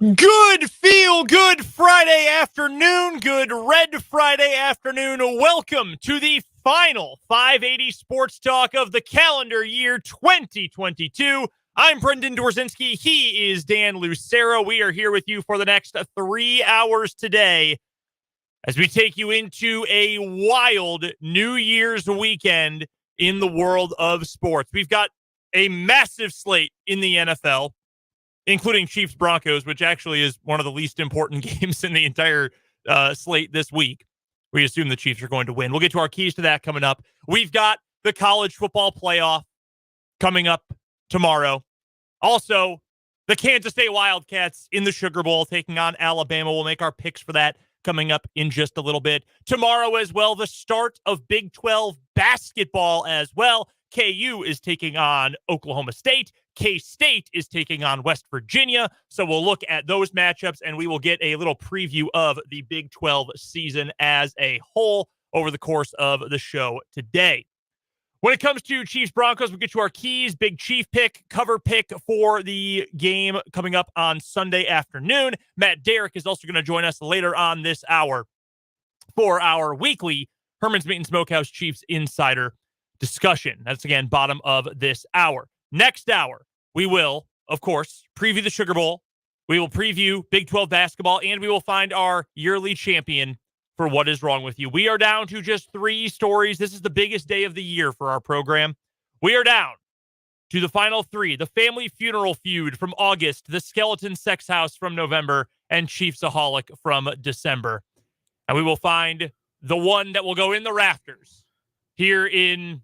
Good feel-good Friday afternoon, good red Friday afternoon. Welcome to the final 580 Sports Talk of the calendar year 2022. I'm Brendan Dorzinski. He is Dan Lucero. We are here with you for the next 3 hours today as we take you into a wild New Year's weekend in the world of sports. We've got a massive slate in the NFL, including Chiefs-Broncos, which actually is one of the least important games in the entire slate this week. We assume the Chiefs are going to win. We'll get to our keys to that coming up. We've got the college football playoff coming up tomorrow. Also, the Kansas State Wildcats in the Sugar Bowl taking on Alabama. We'll make our picks for that coming up in just a little bit. Tomorrow as well, the start of Big 12 basketball as well. KU is taking on Oklahoma State. K-State is taking on West Virginia. So we'll look at those matchups, and we will get a little preview of the Big 12 season as a whole over the course of the show today. When it comes to Chiefs-Broncos, we'll get to our keys, big Chief pick, cover pick for the game coming up on Sunday afternoon. Matt Derrick is also going to join us later on this hour for our weekly Herman's Meat and Smokehouse Chiefs Insider discussion. That's, again, bottom of this hour. Next hour, we will, of course, preview the Sugar Bowl. We will preview Big 12 basketball, and we will find our yearly champion for What Is Wrong With You. We are down to just 3 stories. This is the biggest day of the year for our program. We are down to the final 3, the family funeral feud from August, the skeleton sex house from November, and Chiefsaholic from December. And we will find the one that will go in the rafters here in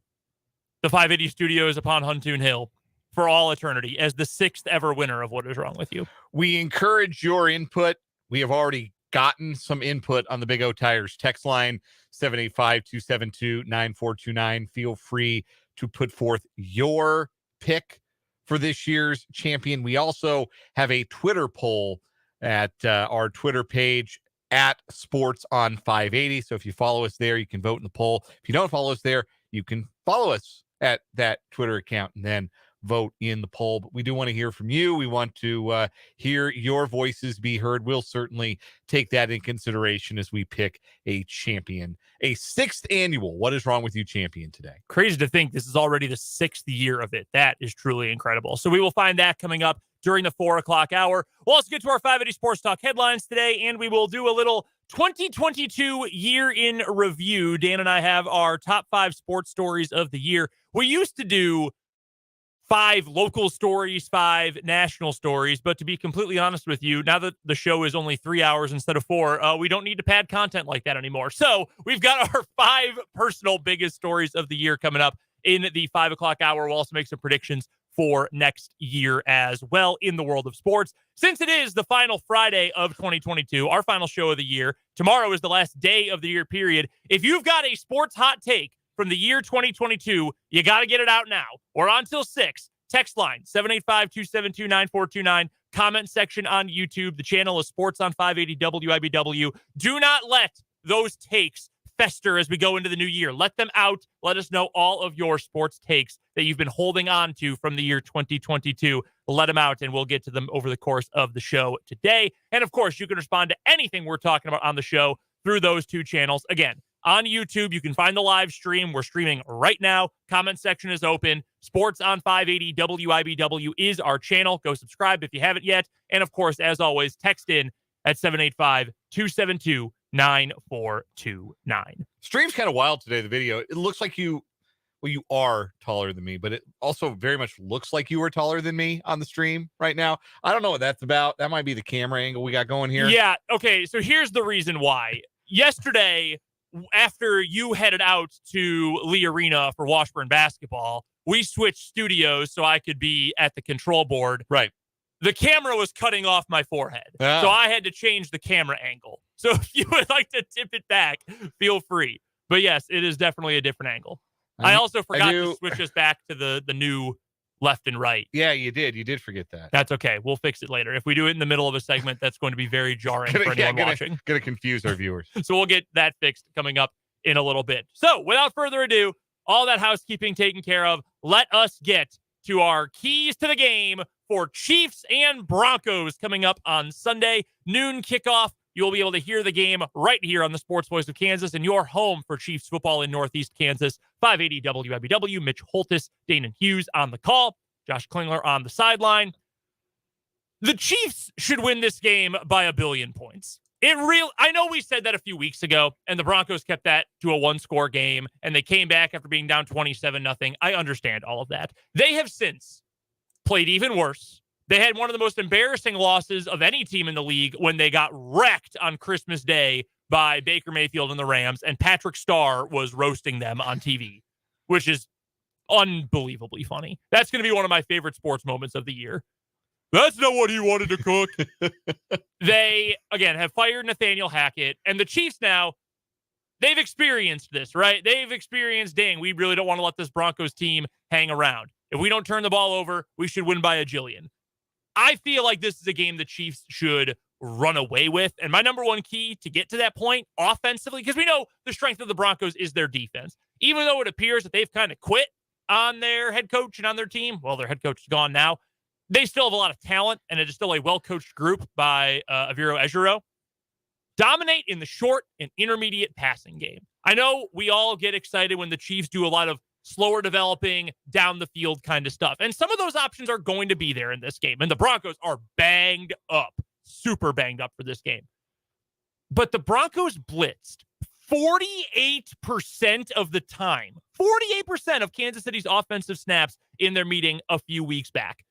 the 580 studios upon Huntoon Hill for all eternity as the 6th ever winner of What Is Wrong With You. We encourage your input. We have already gotten some input on the Big O Tires text line, 785-272-9429. Feel free to put forth your pick for this year's champion. We also have a Twitter poll at our Twitter page at Sports on 580. So if you follow us there, you can vote in the poll. If you don't follow us there, you can follow us at that Twitter account and then vote in the poll. But we do want to hear from you. We want to hear your voices be heard. We'll certainly take that in consideration as we pick a champion, a 6th annual What Is Wrong With You champion today. Crazy to think this is already the 6th year of it. That is truly incredible. So we will find that coming up during the 4 o'clock hour. We'll also get to our 580 Sports Talk headlines today, and we will do a little 2022 year in review. Dan and I have our top 5 sports stories of the year. We used to do 5 local stories, 5 national stories. But to be completely honest with you, now that the show is only 3 hours instead of 4, we don't need to pad content like that anymore. So we've got our 5 personal biggest stories of the year coming up in the 5 o'clock hour. We'll also make some predictions for next year as well in the world of sports. Since it is the final Friday of 2022, our final show of the year, tomorrow is the last day of the year period. If you've got a sports hot take from the year 2022, you got to get it out now or until 6. Text line 785-272-9429. Comment section on YouTube. The channel is Sports on 580 WIBW. Do not let those takes fester as we go into the new year. Let them out. Let us know all of your sports takes that you've been holding on to from the year 2022. Let them out, and we'll get to them over the course of the show today. And, of course, you can respond to anything we're talking about on the show through those 2 channels. Again, on YouTube, you can find the live stream. We're streaming right now. Comment section is open. Sports on 580 WIBW is our channel. Go subscribe if you haven't yet. And, of course, as always, text in at 785-272-9429. Stream's kind of wild today, the video. It looks like you are taller than me, but it also very much looks like you are taller than me on the stream right now. I don't know what that's about. That might be the camera angle we got going here. Yeah, okay, so here's the reason why. Yesterday, after you headed out to Lee Arena for Washburn basketball, we switched studios so I could be at the control board. Right. The camera was cutting off my forehead, Oh. so I had to change the camera angle. So if you would like to tip it back, feel free. But yes, it is definitely a different angle. I also forgot to switch us back to the new left and right. Yeah, you did. You did forget that. That's okay. We'll fix it later. If we do it in the middle of a segment, that's going to be very jarring for anyone watching. Going to confuse our viewers. So we'll get that fixed coming up in a little bit. So without further ado, all that housekeeping taken care of, let us get to our keys to the game for Chiefs and Broncos coming up on Sunday. Noon kickoff. You'll be able to hear the game right here on the Sports Voice of Kansas and your home for Chiefs football in Northeast Kansas. 580 WIBW. Mitch Holtis, Dana Hughes on the call. Josh Klingler on the sideline. The Chiefs should win this game by 1 billion points. I know we said that a few weeks ago, and the Broncos kept that to a one-score game, and they came back after being down 27-0. I understand all of that. They have since played even worse. They had one of the most embarrassing losses of any team in the league when they got wrecked on Christmas Day by Baker Mayfield and the Rams, and Patrick Starr was roasting them on TV, which is unbelievably funny. That's going to be one of my favorite sports moments of the year. That's not what he wanted to cook. They, again, have fired Nathaniel Hackett, and the Chiefs now, they've experienced this, right? They've experienced, dang, we really don't want to let this Broncos team hang around. If we don't turn the ball over, we should win by 1 jillion. I feel like this is a game the Chiefs should run away with, and my number one key to get to that point offensively, because we know the strength of the Broncos is their defense. Even though it appears that they've kind of quit on their head coach and on their team, well, their head coach is gone now, they still have a lot of talent, and it is still a well-coached group by Aviro Ejiro. Dominate in the short and intermediate passing game. I know we all get excited when the Chiefs do a lot of slower developing, down the field kind of stuff. And some of those options are going to be there in this game. And the Broncos are banged up, super banged up for this game. But the Broncos blitzed 48% of the time. 48% of Kansas City's offensive snaps in their meeting a few weeks back.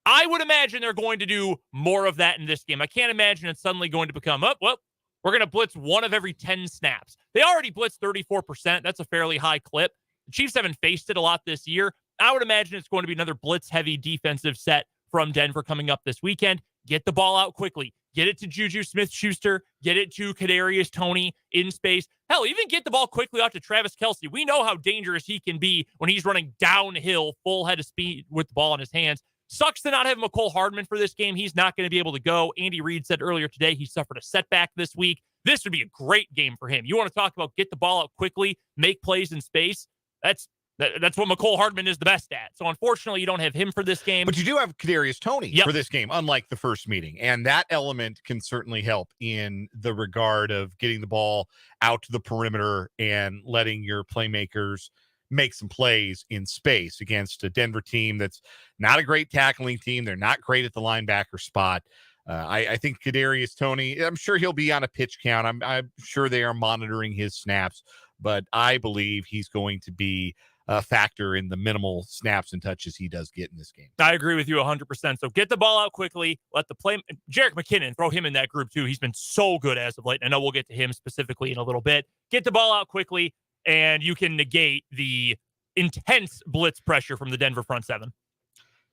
I would imagine they're going to do more of that in this game. I can't imagine it's suddenly going to become, we're going to blitz 1 of every 10 snaps. They already blitzed 34%. That's a fairly high clip. The Chiefs haven't faced it a lot this year. I would imagine it's going to be another blitz-heavy defensive set from Denver coming up this weekend. Get the ball out quickly. Get it to Juju Smith-Schuster. Get it to Kadarius Toney in space. Hell, even get the ball quickly out to Travis Kelce. We know how dangerous he can be when he's running downhill, full head of speed with the ball in his hands. Sucks to not have Mecole Hardman for this game. He's not going to be able to go. Andy Reid said earlier today he suffered a setback this week. This would be a great game for him. You want to talk about get the ball out quickly, make plays in space? That's what Mecole Hardman is the best at. So unfortunately, you don't have him for this game. But you do have Kadarius Toney for this game, unlike the first meeting. And that element can certainly help in the regard of getting the ball out to the perimeter and letting your playmakers make some plays in space against a Denver team that's not a great tackling team. They're not great at the linebacker spot. I think Kadarius Toney, I'm sure he'll be on a pitch count. I'm sure they are monitoring his snaps, but I believe he's going to be a factor in the minimal snaps and touches he does get in this game. I agree with you 100%. So get the ball out quickly. Let the play. Jerick McKinnon, throw him in that group too. He's been so good as of late. I know we'll get to him specifically in a little bit. Get the ball out quickly, and you can negate the intense blitz pressure from the Denver front seven.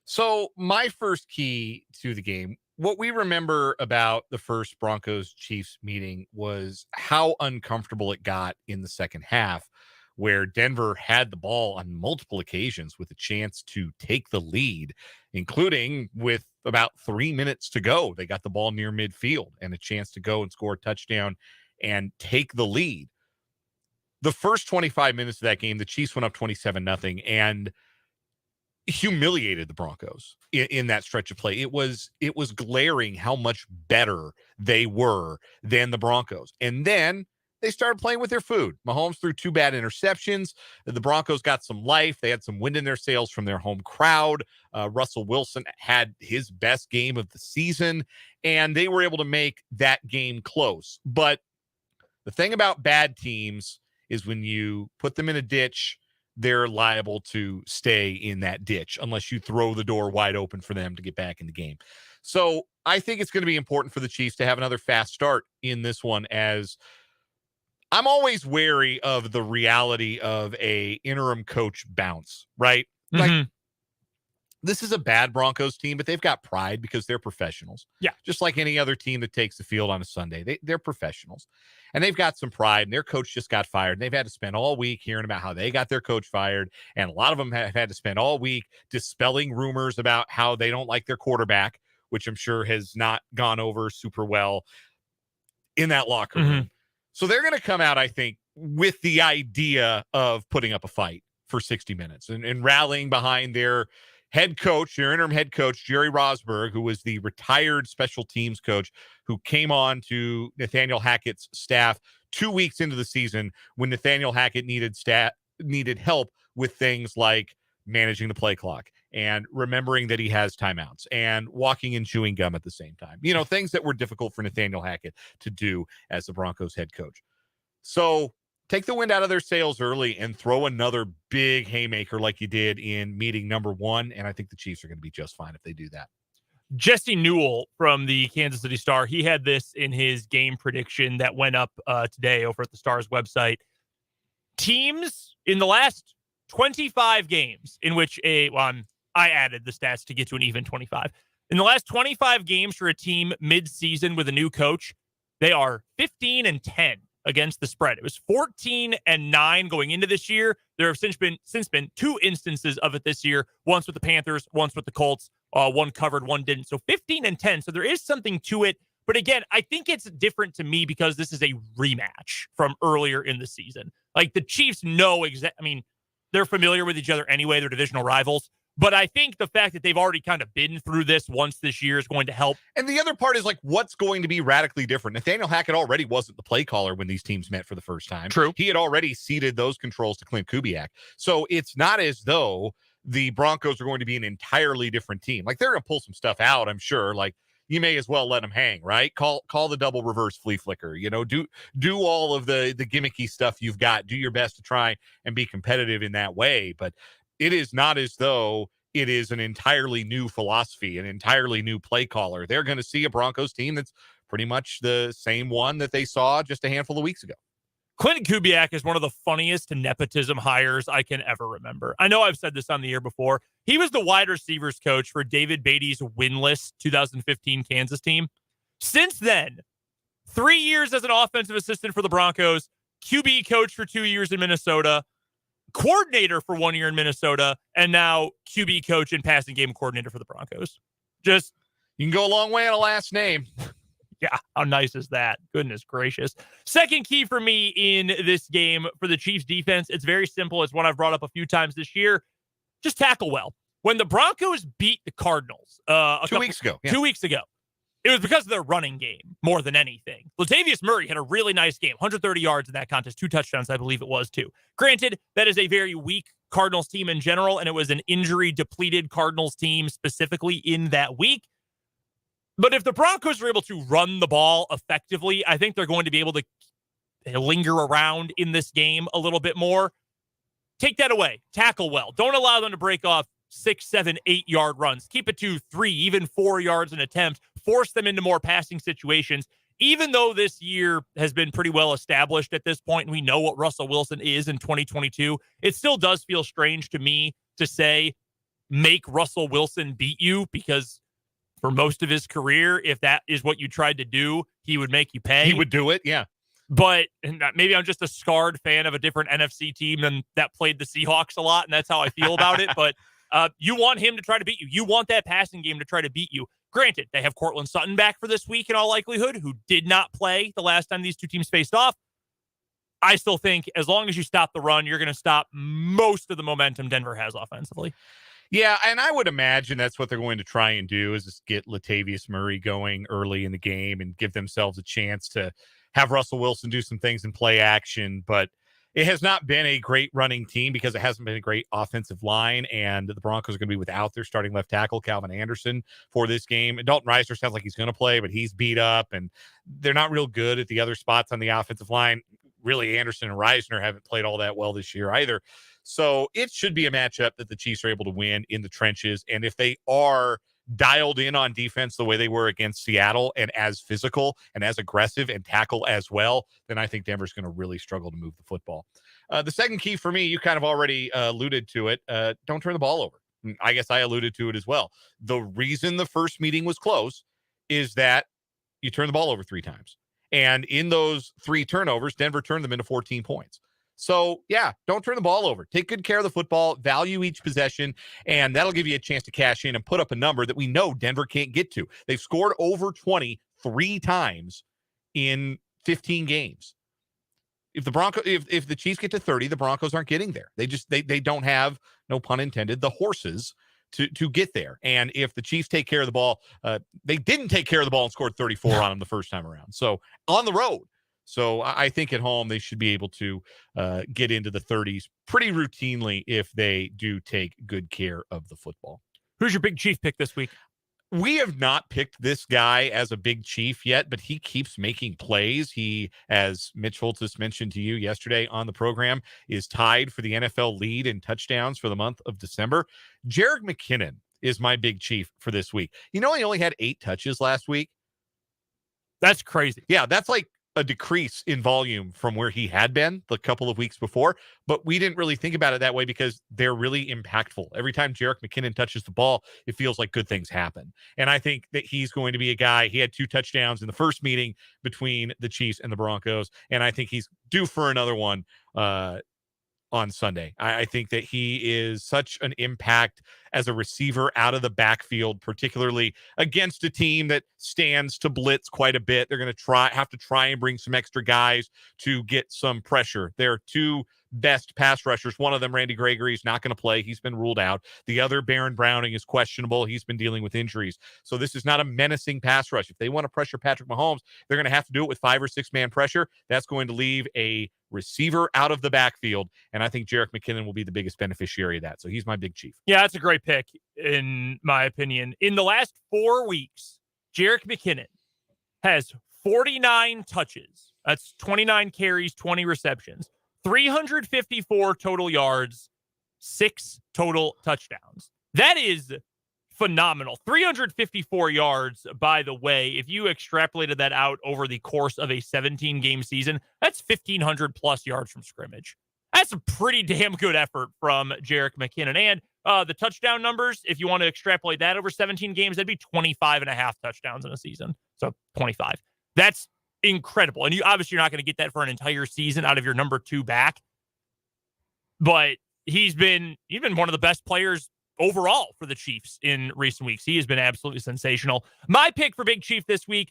So my first key to the game, what we remember about the first Broncos-Chiefs meeting was how uncomfortable it got in the second half, where Denver had the ball on multiple occasions with a chance to take the lead, including with about 3 minutes to go. They got the ball near midfield and a chance to go and score a touchdown and take the lead. The first 25 minutes of that game, the Chiefs went up 27-0 and humiliated the Broncos in that stretch of play. It was glaring how much better they were than the Broncos. And then they started playing with their food. Mahomes threw 2 bad interceptions. The Broncos got some life. They had some wind in their sails from their home crowd. Russell Wilson had his best game of the season, and they were able to make that game close. But the thing about bad teams is when you put them in a ditch, they're liable to stay in that ditch unless you throw the door wide open for them to get back in the game. So I think it's going to be important for the Chiefs to have another fast start in this one, as I'm always wary of the reality of a interim coach bounce, right? Mm-hmm. Like, this is a bad Broncos team, but they've got pride because they're professionals. Yeah. Just like any other team that takes the field on a Sunday. They're professionals. And they've got some pride, and their coach just got fired. And they've had to spend all week hearing about how they got their coach fired. And a lot of them have had to spend all week dispelling rumors about how they don't like their quarterback, which I'm sure has not gone over super well in that locker room. Mm-hmm. So they're going to come out, I think, with the idea of putting up a fight for 60 minutes and rallying behind their head coach, your interim head coach, Jerry Rosberg, who was the retired special teams coach who came on to Nathaniel Hackett's staff 2 weeks into the season when Nathaniel Hackett needed help with things like managing the play clock and remembering that he has timeouts and walking and chewing gum at the same time. Things that were difficult for Nathaniel Hackett to do as the Broncos head coach. So take the wind out of their sails early and throw another big haymaker like you did in meeting number 1. And I think the Chiefs are going to be just fine if they do that. Jesse Newell from the Kansas City Star, he had this in his game prediction that went up today over at the Star's website. Teams in the last 25 games in which I added the stats to get to an even 25. In the last 25 games for a team mid-season with a new coach, they are 15-10 against the spread. It was 14-9 going into this year. There have since been 2 instances of it this year, once with the Panthers, once with the Colts. One covered, one didn't. So 15-10. So there is something to it. But again, I think it's different to me because this is a rematch from earlier in the season. Like the Chiefs know they're familiar with each other anyway. They're divisional rivals. But I think the fact that they've already kind of been through this once this year is going to help. And the other part is like, what's going to be radically different? Nathaniel Hackett already wasn't the play caller when these teams met for the first time. True. He had already ceded those controls to Clint Kubiak. So it's not as though the Broncos are going to be an entirely different team. Like they're going to pull some stuff out, I'm sure. Like you may as well let them hang, right? Call the double reverse flea flicker, do all of the gimmicky stuff you've got. Do your best to try and be competitive in that way. But it is not as though it is an entirely new philosophy, an entirely new play caller. They're going to see a Broncos team that's pretty much the same one that they saw just a handful of weeks ago. Clint Kubiak is one of the funniest nepotism hires I can ever remember. I know I've said this on the air before. He was the wide receivers coach for David Beatty's winless 2015 Kansas team. Since then, 3 years as an offensive assistant for the Broncos, QB coach for 2 years in Minnesota, coordinator for 1 year in Minnesota, and now QB coach and passing game coordinator for the Broncos. You can go a long way on a last name. Yeah, how nice is that? Goodness gracious. Second key for me in this game for the Chiefs defense, it's very simple. It's one I've brought up a few times this year. Just tackle well. When the Broncos beat the Cardinals 2 weeks ago, 2 weeks ago, it was because of their running game more than anything. Latavius Murray had a really nice game, 130 yards in that contest, 2 touchdowns, I believe it was too. Granted, that is a very weak Cardinals team in general, and it was an injury-depleted Cardinals team specifically in that week. But if the Broncos are able to run the ball effectively, I think they're going to be able to linger around in this game a little bit more. Take that away. Tackle well. Don't allow them to break off 6, 7, 8-yard runs. Keep it to 3, even 4 yards an attempt. Force them into more passing situations. Even though this year has been pretty well established at this point, and we know what Russell Wilson is in 2022, it still does feel strange to me to say, make Russell Wilson beat you, because for most of his career, if that is what you tried to do, he would make you pay. He would do it, yeah. But maybe I'm just a scarred fan of a different NFC team than that played the Seahawks a lot, and that's how I feel about it. But you want him to try to beat you. You want that passing game to try to beat you. Granted, they have Cortland Sutton back for this week in all likelihood, who did not play the last time these two teams faced off. I still think as long as you stop the run, you're going to stop most of the momentum Denver has offensively. Yeah, and I would imagine that's what they're going to try and do, is just get Latavius Murray going early in the game and give themselves a chance to have Russell Wilson do some things in play action. But it has not been a great running team because it hasn't been a great offensive line, and the Broncos are going to be without their starting left tackle, Calvin Anderson, for this game. And Dalton Reisner sounds like he's going to play, but he's beat up, and they're not real good at the other spots on the offensive line. Really, Anderson and Reisner haven't played all that well this year either. So it should be a matchup that the Chiefs are able to win in the trenches. And if they are dialed in on defense the way they were against Seattle, and as physical and as aggressive and tackle as well, then I think Denver's going to really struggle to move the football. The second key for me, you kind of already alluded to it. Don't turn the ball over. I guess I alluded to it as well. The reason the first meeting was close is that you turn the ball over 3 times. And in those 3 turnovers, Denver turned them into 14 points. So, yeah, don't turn the ball over. Take good care of the football, value each possession, and that'll give you a chance to cash in and put up a number that we know Denver can't get to. They've scored over 20 3 times in 15 games. If the Chiefs get to 30, the Broncos aren't getting there. They don't have, no pun intended, the horses to get there. And if the Chiefs take care of the ball, they didn't take care of the ball and scored 34 on them the first time around. So on the road. So I think at home they should be able to get into the 30s pretty routinely if they do take good care of the football. Who's your big Chief pick this week? We have not picked this guy as a big Chief yet, but he keeps making plays. He, as Mitch Holtis mentioned to you yesterday on the program, is tied for the NFL lead in touchdowns for the month of December. Derrick McKinnon is my big Chief for this week. You know, he only had 8 touches last week. That's crazy. Yeah, that's like a decrease in volume from where he had been the couple of weeks before, but we didn't really think about it that way because they're really impactful. Every time Derrick McKinnon touches the ball, it feels like good things happen. And I think that he's going to be a guy, he had 2 touchdowns in the first meeting between the Chiefs and the Broncos, and I think he's due for another one on Sunday. I think that he is such an impact as a receiver out of the backfield, particularly against a team that stands to blitz quite a bit. They're going to have to try and bring some extra guys to get some pressure. Their 2 best pass rushers, one of them, Randy Gregory, is not going to play. He's been ruled out. The other, Baron Browning, is questionable. He's been dealing with injuries. So this is not a menacing pass rush. If they want to pressure Patrick Mahomes, they're going to have to do it with 5 or 6 man pressure. That's going to leave a receiver out of the backfield, and I think Derrick McKinnon will be the biggest beneficiary of that. So he's my big Chief. Yeah, that's a great pick, in my opinion. In the last 4 weeks, Derrick McKinnon has 49 touches. That's 29 carries, 20 receptions, 354 total yards, 6 total touchdowns. That is phenomenal. 354 yards, by the way, if you extrapolated that out over the course of a 17-game season, that's 1,500 plus yards from scrimmage. That's a pretty damn good effort from Derrick McKinnon. And the touchdown numbers, if you want to extrapolate that over 17 games, that'd be 25 and a half touchdowns in a season. So 25. That's incredible. And you're not going to get that for an entire season out of your number 2 back. But he's been one of the best players overall for the Chiefs in recent weeks. He has been absolutely sensational. My pick for Big Chief this week,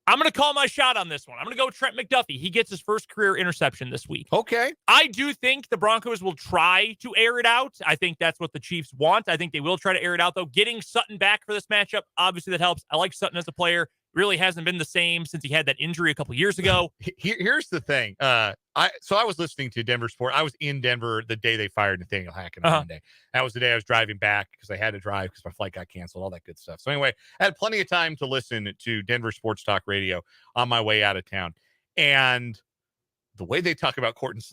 I'm going to call my shot on this one. I'm going to go with Trent McDuffie. He gets his first career interception this week. Okay. I do think the Broncos will try to air it out. I think that's what the Chiefs want. I think they will try to air it out, though. Getting Sutton back for this matchup, obviously that helps. I like Sutton as a player. Really hasn't been the same since he had that injury a couple years ago. Here's the thing. I was listening to Denver Sport. I was in Denver the day they fired Nathaniel Hackett on Monday. That was the day I was driving back because I had to drive because my flight got canceled, all that good stuff. So anyway, I had plenty of time to listen to Denver Sports Talk Radio on my way out of town. And the way they talk about Courtland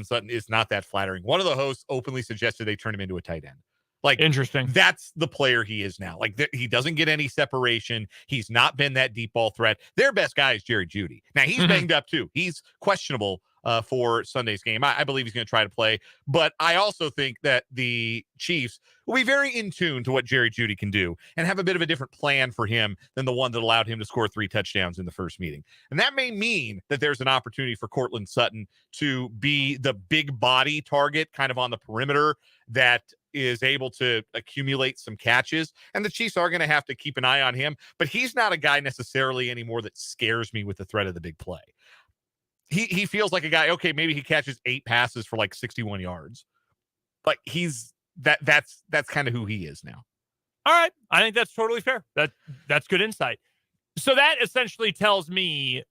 Sutton is not that flattering. One of the hosts openly suggested they turn him into a tight end. Like, interesting. That's the player he is now. Like, he doesn't get any separation. He's not been that deep ball threat. Their best guy is Jerry Jeudy. Now, he's banged up too. He's questionable for Sunday's game. I believe he's going to try to play. But I also think that the Chiefs will be very in tune to what Jerry Jeudy can do and have a bit of a different plan for him than the one that allowed him to score 3 touchdowns in the first meeting. And that may mean that there's an opportunity for Courtland Sutton to be the big body target kind of on the perimeter that is able to accumulate some catches, and the Chiefs are going to have to keep an eye on him, but he's not a guy necessarily anymore that scares me with the threat of the big play. He feels like a guy, okay, maybe he catches 8 passes for like 61 yards. Like that's kind of who he is now. All right. I think that's totally fair. That's good insight. So that essentially tells me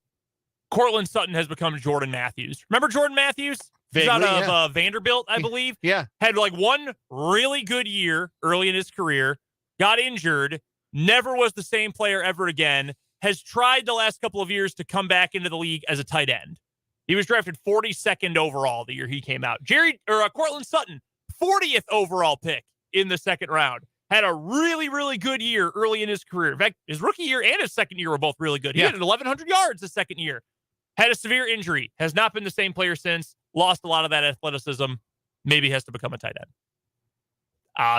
Courtland Sutton has become Jordan Matthews. Remember Jordan Matthews? He's out of Vanderbilt, I believe. Yeah. Had like one really good year early in his career, got injured, never was the same player ever again, has tried the last couple of years to come back into the league as a tight end. He was drafted 42nd overall the year he came out. Courtland Sutton, 40th overall pick in the 2nd round. Had a really, really good year early in his career. In fact, his rookie year and his second year were both really good. He had 1,100 yards the second year. Had a severe injury. Has not been the same player since. Lost a lot of that athleticism. Maybe has to become a tight end.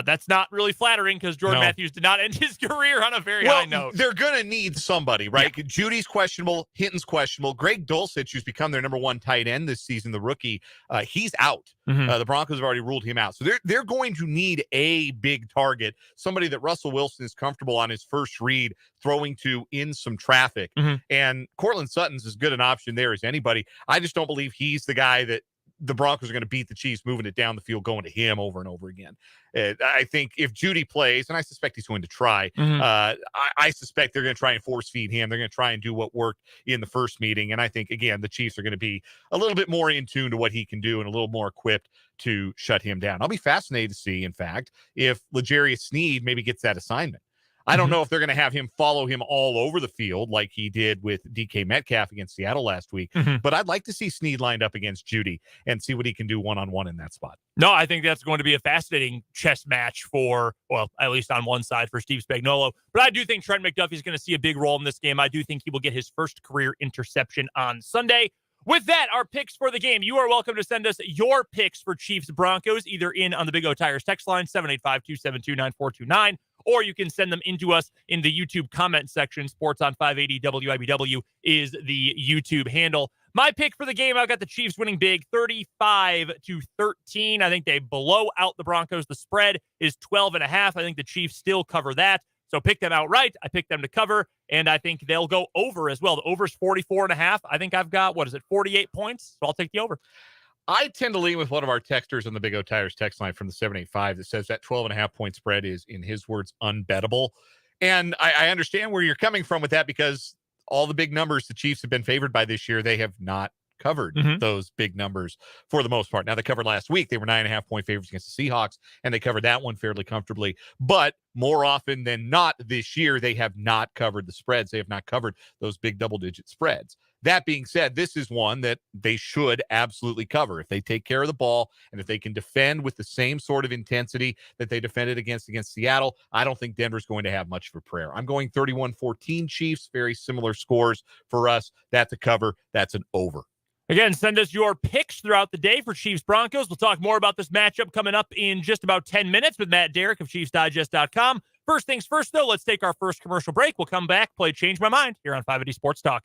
That's not really flattering because Jordan Matthews did not end his career on a very high note. They're going to need somebody, right? Yeah. Judy's questionable. Hinton's questionable. Greg Dulcich, who's become their number 1 tight end this season, the rookie, he's out. The Broncos have already ruled him out. So they're going to need a big target, somebody that Russell Wilson is comfortable on his first read throwing to in some traffic. And Courtland Sutton's as good an option there as anybody. I just don't believe he's the guy that the Broncos are going to beat the Chiefs, moving it down the field, going to him over and over again. I think if Judy plays, and I suspect he's going to try, I suspect they're going to try and force feed him. They're going to try and do what worked in the first meeting. And I think, again, the Chiefs are going to be a little bit more in tune to what he can do and a little more equipped to shut him down. I'll be fascinated to see, in fact, if L'Jarius Sneed maybe gets that assignment. I don't know if they're going to have him follow him all over the field like he did with DK Metcalf against Seattle last week. But I'd like to see Sneed lined up against Judy and see what he can do one-on-one in that spot. No, I think that's going to be a fascinating chess match for, well, at least on one side for Steve Spagnuolo. But I do think Trent McDuffie's going to see a big role in this game. I do think he will get his first career interception on Sunday. With that, our picks for the game. You are welcome to send us your picks for Chiefs-Broncos, either in on the Big O Tires text line, 785-272-9429, or you can send them into us in the YouTube comment section. Sports on 580 WIBW is the YouTube handle. My pick for the game, I've got the Chiefs winning big, 35-13. I think they blow out the Broncos. The spread is 12.5. I think the Chiefs still cover that. So pick them outright. I pick them to cover, and I think they'll go over as well. The over's 44.5. I think I've got, 48 points? So I'll take the over. I tend to lean with one of our texters on the Big O Tires text line from the 785 that says that 12.5 point spread is, in his words, unbettable. And I understand where you're coming from with that, because all the big numbers the Chiefs have been favored by this year, they have not covered those big numbers for the most part. Now, they covered last week. They were 9.5 point favorites against the Seahawks, and they covered that one fairly comfortably. But more often than not this year, they have not covered the spreads. They have not covered those big double-digit spreads. That being said, this is one that they should absolutely cover. If they take care of the ball and if they can defend with the same sort of intensity that they defended against Seattle, I don't think Denver's going to have much of a prayer. I'm going 31-14 Chiefs, very similar scores for us. That's a cover. That's an over. Again, send us your picks throughout the day for Chiefs-Broncos. We'll talk more about this matchup coming up in just about 10 minutes with Matt Derrick of ChiefsDigest.com. First things first, though, let's take our first commercial break. We'll come back, play Change My Mind here on 580 Sports Talk.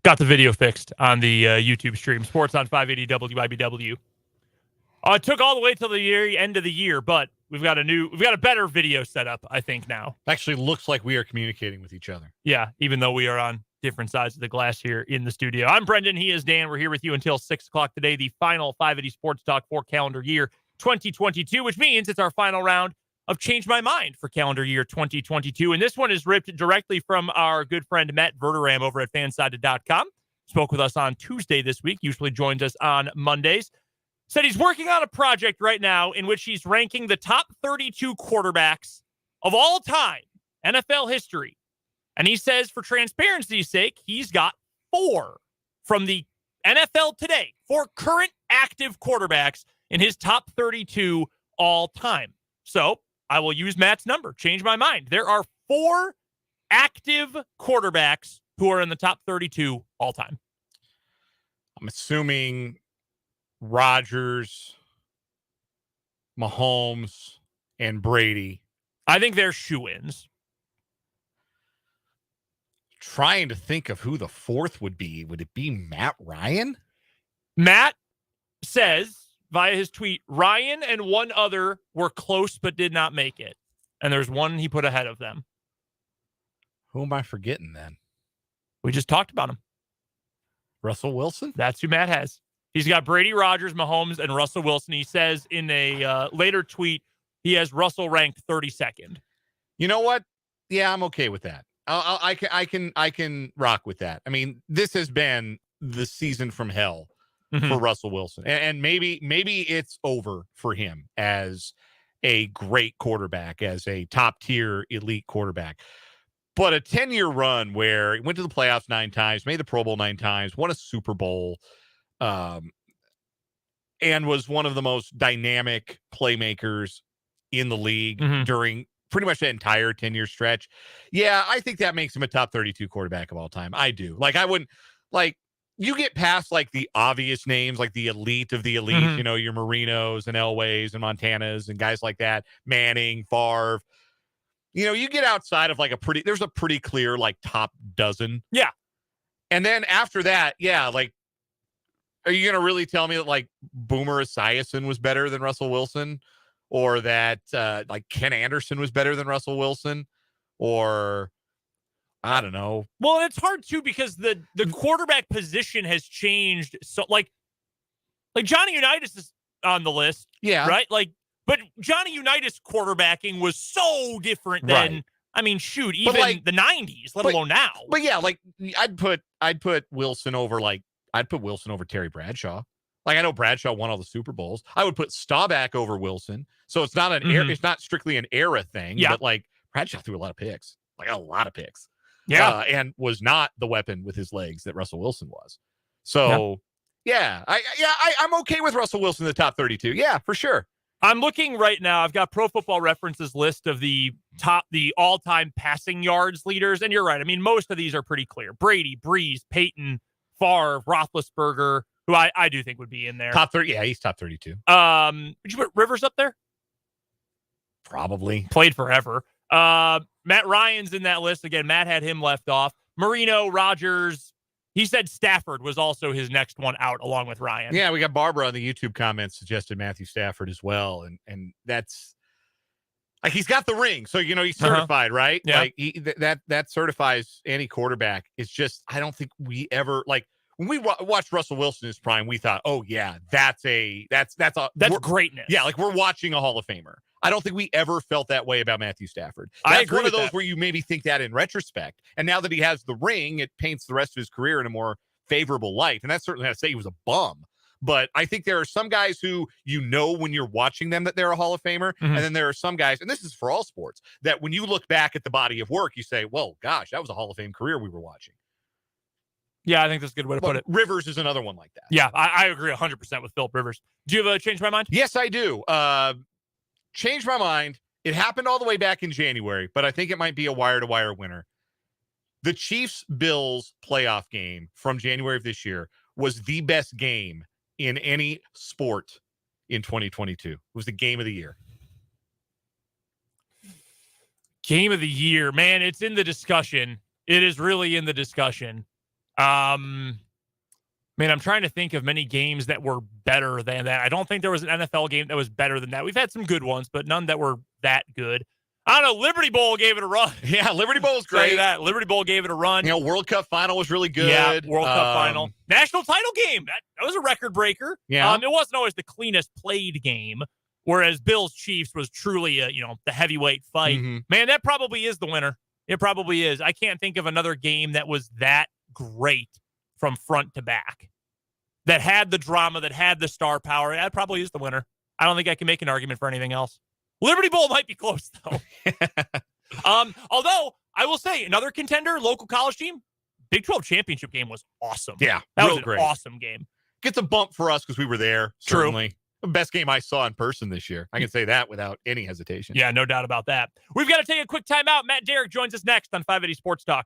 Got the video fixed on the YouTube stream. Sports on 580 WIBW. It took all the way till the end of the year, but we've got a better video setup, I think, now. Actually looks like we are communicating with each other. Yeah, even though we are on different sides of the glass here in the studio. I'm Brendan. He is Dan. We're here with you until 6 o'clock today, the final 580 Sports Talk for calendar year 2022, which means it's our final round of Change My Mind for calendar year 2022. And this one is ripped directly from our good friend Matt Verderam over at fansided.com. Spoke with us on Tuesday this week, usually joins us on Mondays. Said he's working on a project right now in which he's ranking the top 32 quarterbacks of all time, NFL history. And he says, for transparency's sake, he's got 4 from the NFL today, 4 current active quarterbacks in his top 32 all time. So I will use Matt's number, change my mind. There are 4 active quarterbacks who are in the top 32 all time. I'm assuming Rodgers, Mahomes, and Brady. I think they're shoo-ins. Trying to think of who the 4th would be. Would it be Matt Ryan? Matt says via his tweet, Ryan and one other were close but did not make it. And there's one he put ahead of them. Who am I forgetting then? We just talked about him. Russell Wilson? That's who Matt has. He's got Brady, Rodgers, Mahomes, and Russell Wilson. He says in a later tweet, he has Russell ranked 32nd. You know what? Yeah, I'm okay with that. I can rock with that. I mean, this has been the season from hell for Russell Wilson, and maybe it's over for him as a great quarterback, as a top tier elite quarterback. But a 10-year run where he went to the playoffs 9 times, made the Pro Bowl 9 times, won a Super Bowl, and was one of the most dynamic playmakers in the league during pretty much the entire 10-year stretch. Yeah, I think that makes him a top 32 quarterback of all time. I do. Like, I wouldn't, like, you get past, like, the obvious names, like the elite of the elite, you know, your Marinos and Elways and Montanas and guys like that, Manning, Favre. You know, you get outside of, like, there's a pretty clear, like, top dozen. Yeah. And then after that, yeah, like, are you going to really tell me that, like, Boomer Esiason was better than Russell Wilson? Or that, like, Ken Anderson was better than Russell Wilson? Or, I don't know. Well, it's hard, too, because the quarterback position has changed. So, like Johnny Unitas is on the list. Yeah. Right? Like, but Johnny Unitas quarterbacking was so different than, right. I mean, shoot, even like, the 90s, let alone now. But, yeah, like, I'd put Wilson over, like, Terry Bradshaw. Like, I know Bradshaw won all the Super Bowls. I would put Staubach over Wilson. So it's not it's not strictly an era thing. Yeah. But, like, Bradshaw threw a lot of picks. Like, a lot of picks. Yeah. And was not the weapon with his legs that Russell Wilson was. So, yeah. I'm okay with Russell Wilson in the top 32. Yeah, for sure. I'm looking right now. I've got Pro Football Reference's list of the all-time passing yards leaders. And you're right. I mean, most of these are pretty clear. Brady, Breeze, Peyton, Favre, Roethlisberger, who I do think would be in there. Top 30. Yeah, he's top 32. Would you put Rivers up there? Probably. Played forever. Matt Ryan's in that list. Again, Matt had him left off. Marino, Rodgers. He said Stafford was also his next one out along with Ryan. Yeah, we got Barbara on the YouTube comments suggested Matthew Stafford as well. And that's like, he's got the ring. So, you know, he's certified, right? Yeah. Like that certifies any quarterback. It's just, I don't think we ever, like, when we watched Russell Wilson in his prime, we thought, oh yeah, that's greatness. Yeah. Like, we're watching a Hall of Famer. I don't think we ever felt that way about Matthew Stafford. I agree one of with those that. where you maybe think that in retrospect. And now that he has the ring, it paints the rest of his career in a more favorable light. And that's certainly not to say he was a bum. But I think there are some guys who, you know, when you're watching them, that they're a Hall of Famer. And then there are some guys, and this is for all sports, that when you look back at the body of work, you say, well, gosh, that was a Hall of Fame career we were watching. Yeah, I think that's a good way to put it. Rivers is another one like that. Yeah, I agree 100% with Philip Rivers. Do you have a change my mind? Yes, I do. Change my mind. It happened all the way back in January, but I think it might be a wire-to-wire winner. The Chiefs-Bills playoff game from January of this year was the best game in any sport in 2022. It was the game of the year. Game of the year. Man, it's in the discussion. It is really in the discussion. Man, I'm trying to think of many games that were better than that. I don't think there was an NFL game that was better than that. We've had some good ones, but none that were that good. I don't know. Liberty Bowl gave it a run. Yeah, Liberty Bowl was Say great. that. Liberty Bowl gave it a run. You know, World Cup final was really good. Yeah, World Cup final. National title game. That was a record breaker. Yeah. It wasn't always the cleanest played game, whereas Bills Chiefs was truly the heavyweight fight. Mm-hmm. Man, that probably is the winner. It probably is. I can't think of another game that was that great from front to back, that had the drama, that had the star power. That probably is the winner. I don't think I can make an argument for anything else. Liberty Bowl might be close, though. Although, I will say, another contender, local college team, Big 12 championship game was awesome. Yeah, that was an great. Awesome game. Gets a bump for us because we were there, True. certainly. The best game I saw in person this year. I can say that without any hesitation. Yeah, no doubt about that. We've got to take a quick timeout. Matt Derrick joins us next on 580 Sports Talk.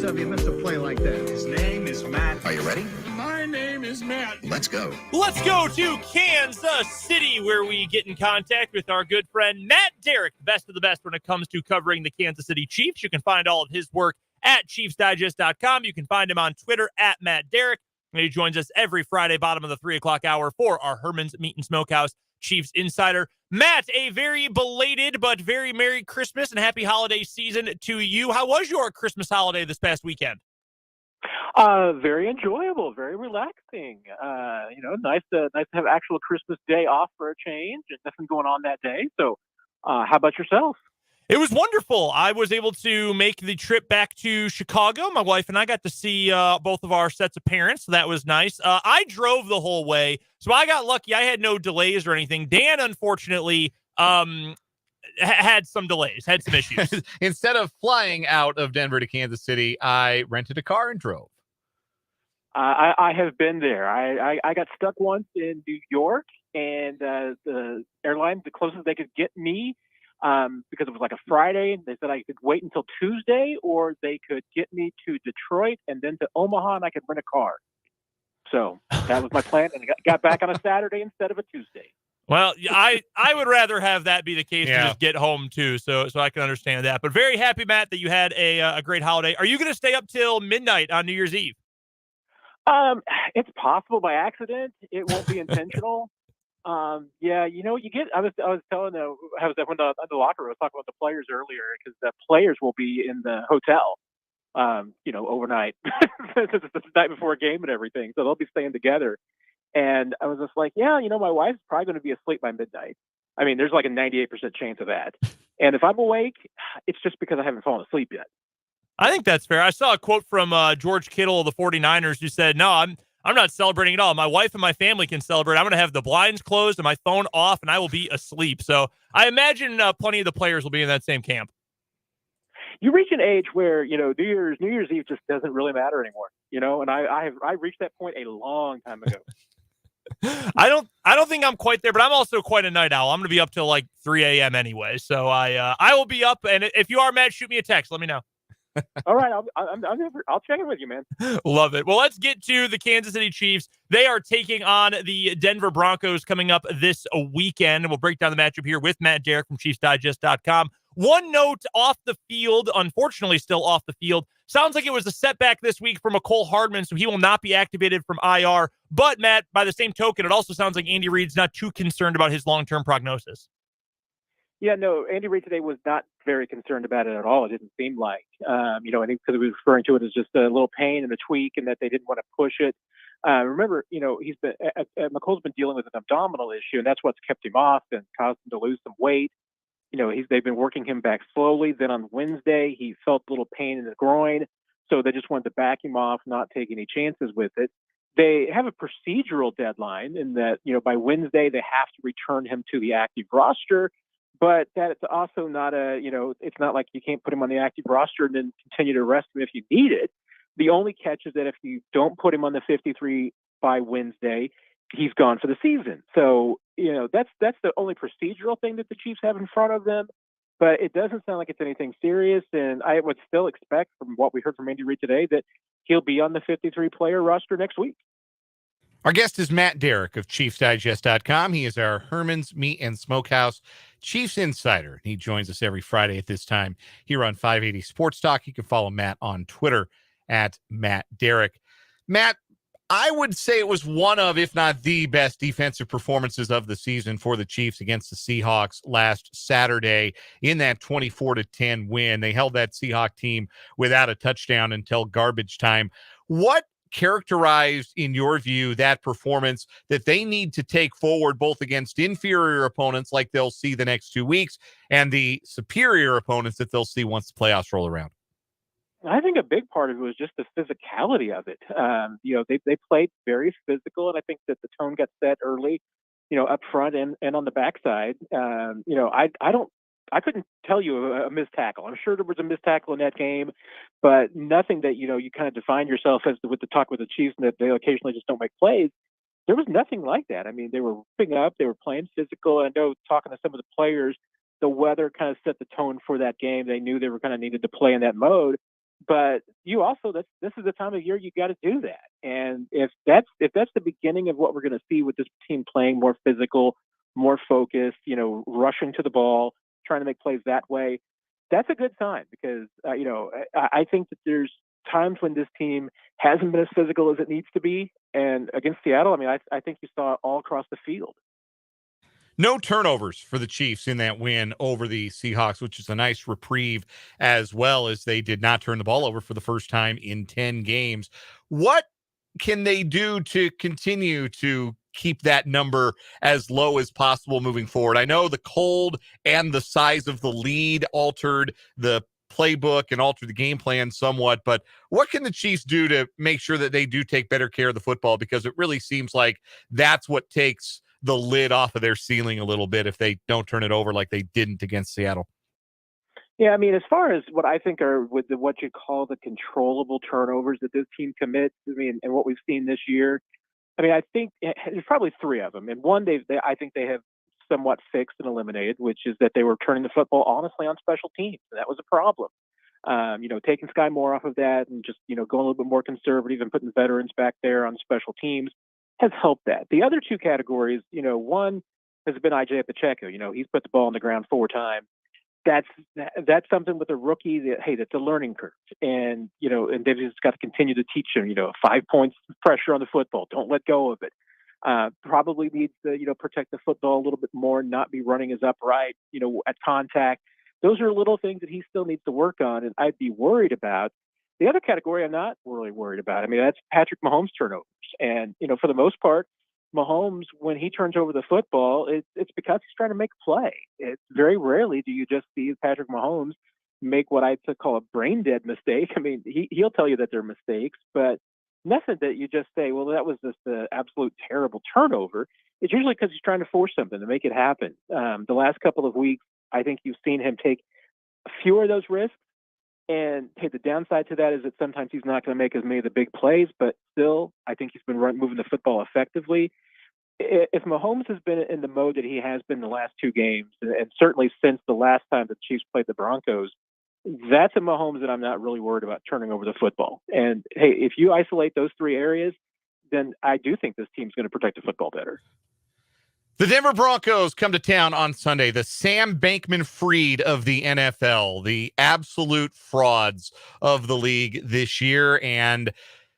Of you missed a play like that. His name is Matt. Are you ready? My name is Matt. Let's go. Let's go to Kansas City, where we get in contact with our good friend Matt Derrick, best of the best when it comes to covering the Kansas City Chiefs. You can find all of his work at ChiefsDigest.com. You can find him on Twitter at Matt Derrick. And he joins us every Friday, bottom of the 3 o'clock hour, for our Herman's Meat and Smokehouse Chiefs Insider. Matt, a very belated but very Merry Christmas and Happy Holiday season to you. How was your Christmas holiday this past weekend? Very enjoyable, very relaxing. Nice to have actual Christmas Day off for a change, and nothing going on that day. So, how about yourself? It was wonderful. I was able to make the trip back to Chicago. My wife and I got to see both of our sets of parents, so that was nice. I drove the whole way, so I got lucky. I had no delays or anything. Dan, unfortunately, had some delays, had some issues. Instead of flying out of Denver to Kansas City, I rented a car and drove. I have been there. I got stuck once in New York, and the airline, the closest they could get me, because it was like a Friday, they said I could wait until Tuesday, or they could get me to Detroit and then to Omaha, and I could rent a car. So that was my plan, and I got back on a Saturday instead of a Tuesday. Well, I would rather have that be the case Yeah. to just get home too, so I can understand that. But very happy, Matt, that you had a great holiday. Are you going to stay up till midnight on New Year's Eve? It's possible by accident. It won't be intentional. Yeah, you get. I was telling. I was at the locker room. I was talking about the players earlier because the players will be in the hotel. Overnight, it's the night before a game and everything. So they'll be staying together. And I was just like, yeah, my wife's probably going to be asleep by midnight. I mean, there's like a 98% chance of that. And if I'm awake, it's just because I haven't fallen asleep yet. I think that's fair. I saw a quote from George Kittle of the 49ers who said, no, I'm not celebrating at all. My wife and my family can celebrate. I'm going to have the blinds closed and my phone off, and I will be asleep. So I imagine plenty of the players will be in that same camp. You reach an age where, New Year's Eve just doesn't really matter anymore, and I reached that point a long time ago. I don't think I'm quite there, but I'm also quite a night owl. I'm going to be up till like 3 a.m. anyway. So I will be up. And if you are, Matt, shoot me a text. Let me know. All right, I'll check in with you, man. Love it. Well, let's get to the Kansas City Chiefs. They are taking on the Denver Broncos coming up this weekend. And we'll break down the matchup here with Matt Derrick from ChiefsDigest.com. One note off the field, unfortunately still off the field. Sounds like it was a setback this week for McCole Hardman, so he will not be activated from IR. But, Matt, by the same token, it also sounds like Andy Reid's not too concerned about his long-term prognosis. Yeah, no, Andy Reid today was not very concerned about it at all. It didn't seem like, I think because he was referring to it as just a little pain and a tweak and that they didn't want to push it. Remember, he's been, McColl's been dealing with an abdominal issue, and that's what's kept him off and caused him to lose some weight. They've been working him back slowly. Then on Wednesday, he felt a little pain in the groin. So they just wanted to back him off, not take any chances with it. They have a procedural deadline in that, by Wednesday, they have to return him to the active roster. But that's also not it's not like you can't put him on the active roster and then continue to rest him if you need it. The only catch is that if you don't put him on the 53 by Wednesday, he's gone for the season. So, that's the only procedural thing that the Chiefs have in front of them. But it doesn't sound like it's anything serious. And I would still expect from what we heard from Andy Reid today that he'll be on the 53-player roster next week. Our guest is Matt Derrick of ChiefsDigest.com. He is our Herman's Meat and Smokehouse Chiefs insider. He joins us every Friday at this time here on 580 Sports Talk. You can follow Matt on Twitter at Matt Derrick. Matt, I would say it was one of, if not the best defensive performances of the season for the Chiefs against the Seahawks last Saturday in that 24-10 win. They held that Seahawks team without a touchdown until garbage time. What characterized, in your view, that performance that they need to take forward both against inferior opponents like they'll see the next 2 weeks and the superior opponents that they'll see once the playoffs roll around? I think a big part of it was just the physicality of it. They played very physical, and I think that the tone got set early, up front and on the backside. I couldn't tell you a missed tackle. I'm sure there was a missed tackle in that game, but nothing that, you kind of define yourself as with the talk with the Chiefs and that they occasionally just don't make plays. There was nothing like that. I mean, they were ripping up, they were playing physical. I know talking to some of the players, the weather kind of set the tone for that game. They knew they were kind of needed to play in that mode. But this is the time of year you got to do that. And if that's the beginning of what we're going to see with this team playing more physical, more focused, rushing to the ball, trying to make plays that way, that's a good sign because, I think that there's times when this team hasn't been as physical as it needs to be. And against Seattle, I think you saw it all across the field. No turnovers for the Chiefs in that win over the Seahawks, which is a nice reprieve, as well as they did not turn the ball over for the first time in 10 games. What can they do to continue to keep that number as low as possible moving forward? I know the cold and the size of the lead altered the playbook and altered the game plan somewhat, but what can the Chiefs do to make sure that they do take better care of the football? Because it really seems like that's what takes the lid off of their ceiling a little bit if they don't turn it over like they didn't against Seattle. Yeah, I mean, as far as what I think are with what you call the controllable turnovers that this team commits, I mean, and what we've seen this year, I mean, I think there's probably three of them. And one, I think they have somewhat fixed and eliminated, which is that they were turning the football honestly on special teams. And that was a problem. Taking Sky Moore off of that and just, going a little bit more conservative and putting veterans back there on special teams has helped that. The other two categories, one has been IJ Pacheco. He's put the ball on the ground 4 times. That's something with a rookie that, hey, that's a learning curve. And they've just got to continue to teach him, 5 points pressure on the football. Don't let go of it. Probably needs to, protect the football a little bit more, not be running as upright, at contact. Those are little things that he still needs to work on. And I'd be worried about. The other category I'm not really worried about. I mean, that's Patrick Mahomes turnovers. And, for the most part, Mahomes, when he turns over the football, it's because he's trying to make a play. It's very rarely do you just see Patrick Mahomes make what I'd call a brain dead mistake. I mean, he'll tell you that they're mistakes, but nothing that you just say, well, that was just an absolute terrible turnover. It's usually because he's trying to force something to make it happen. The last couple of weeks, I think you've seen him take fewer of those risks. And hey, the downside to that is that sometimes he's not going to make as many of the big plays, but still, I think he's been moving the football effectively. If Mahomes has been in the mode that he has been the last 2 games, and certainly since the last time the Chiefs played the Broncos, that's a Mahomes that I'm not really worried about turning over the football. And hey, if you isolate those 3 areas, then I do think this team's going to protect the football better. The Denver Broncos come to town on Sunday, the Sam Bankman-Fried of the NFL, the absolute frauds of the league this year. And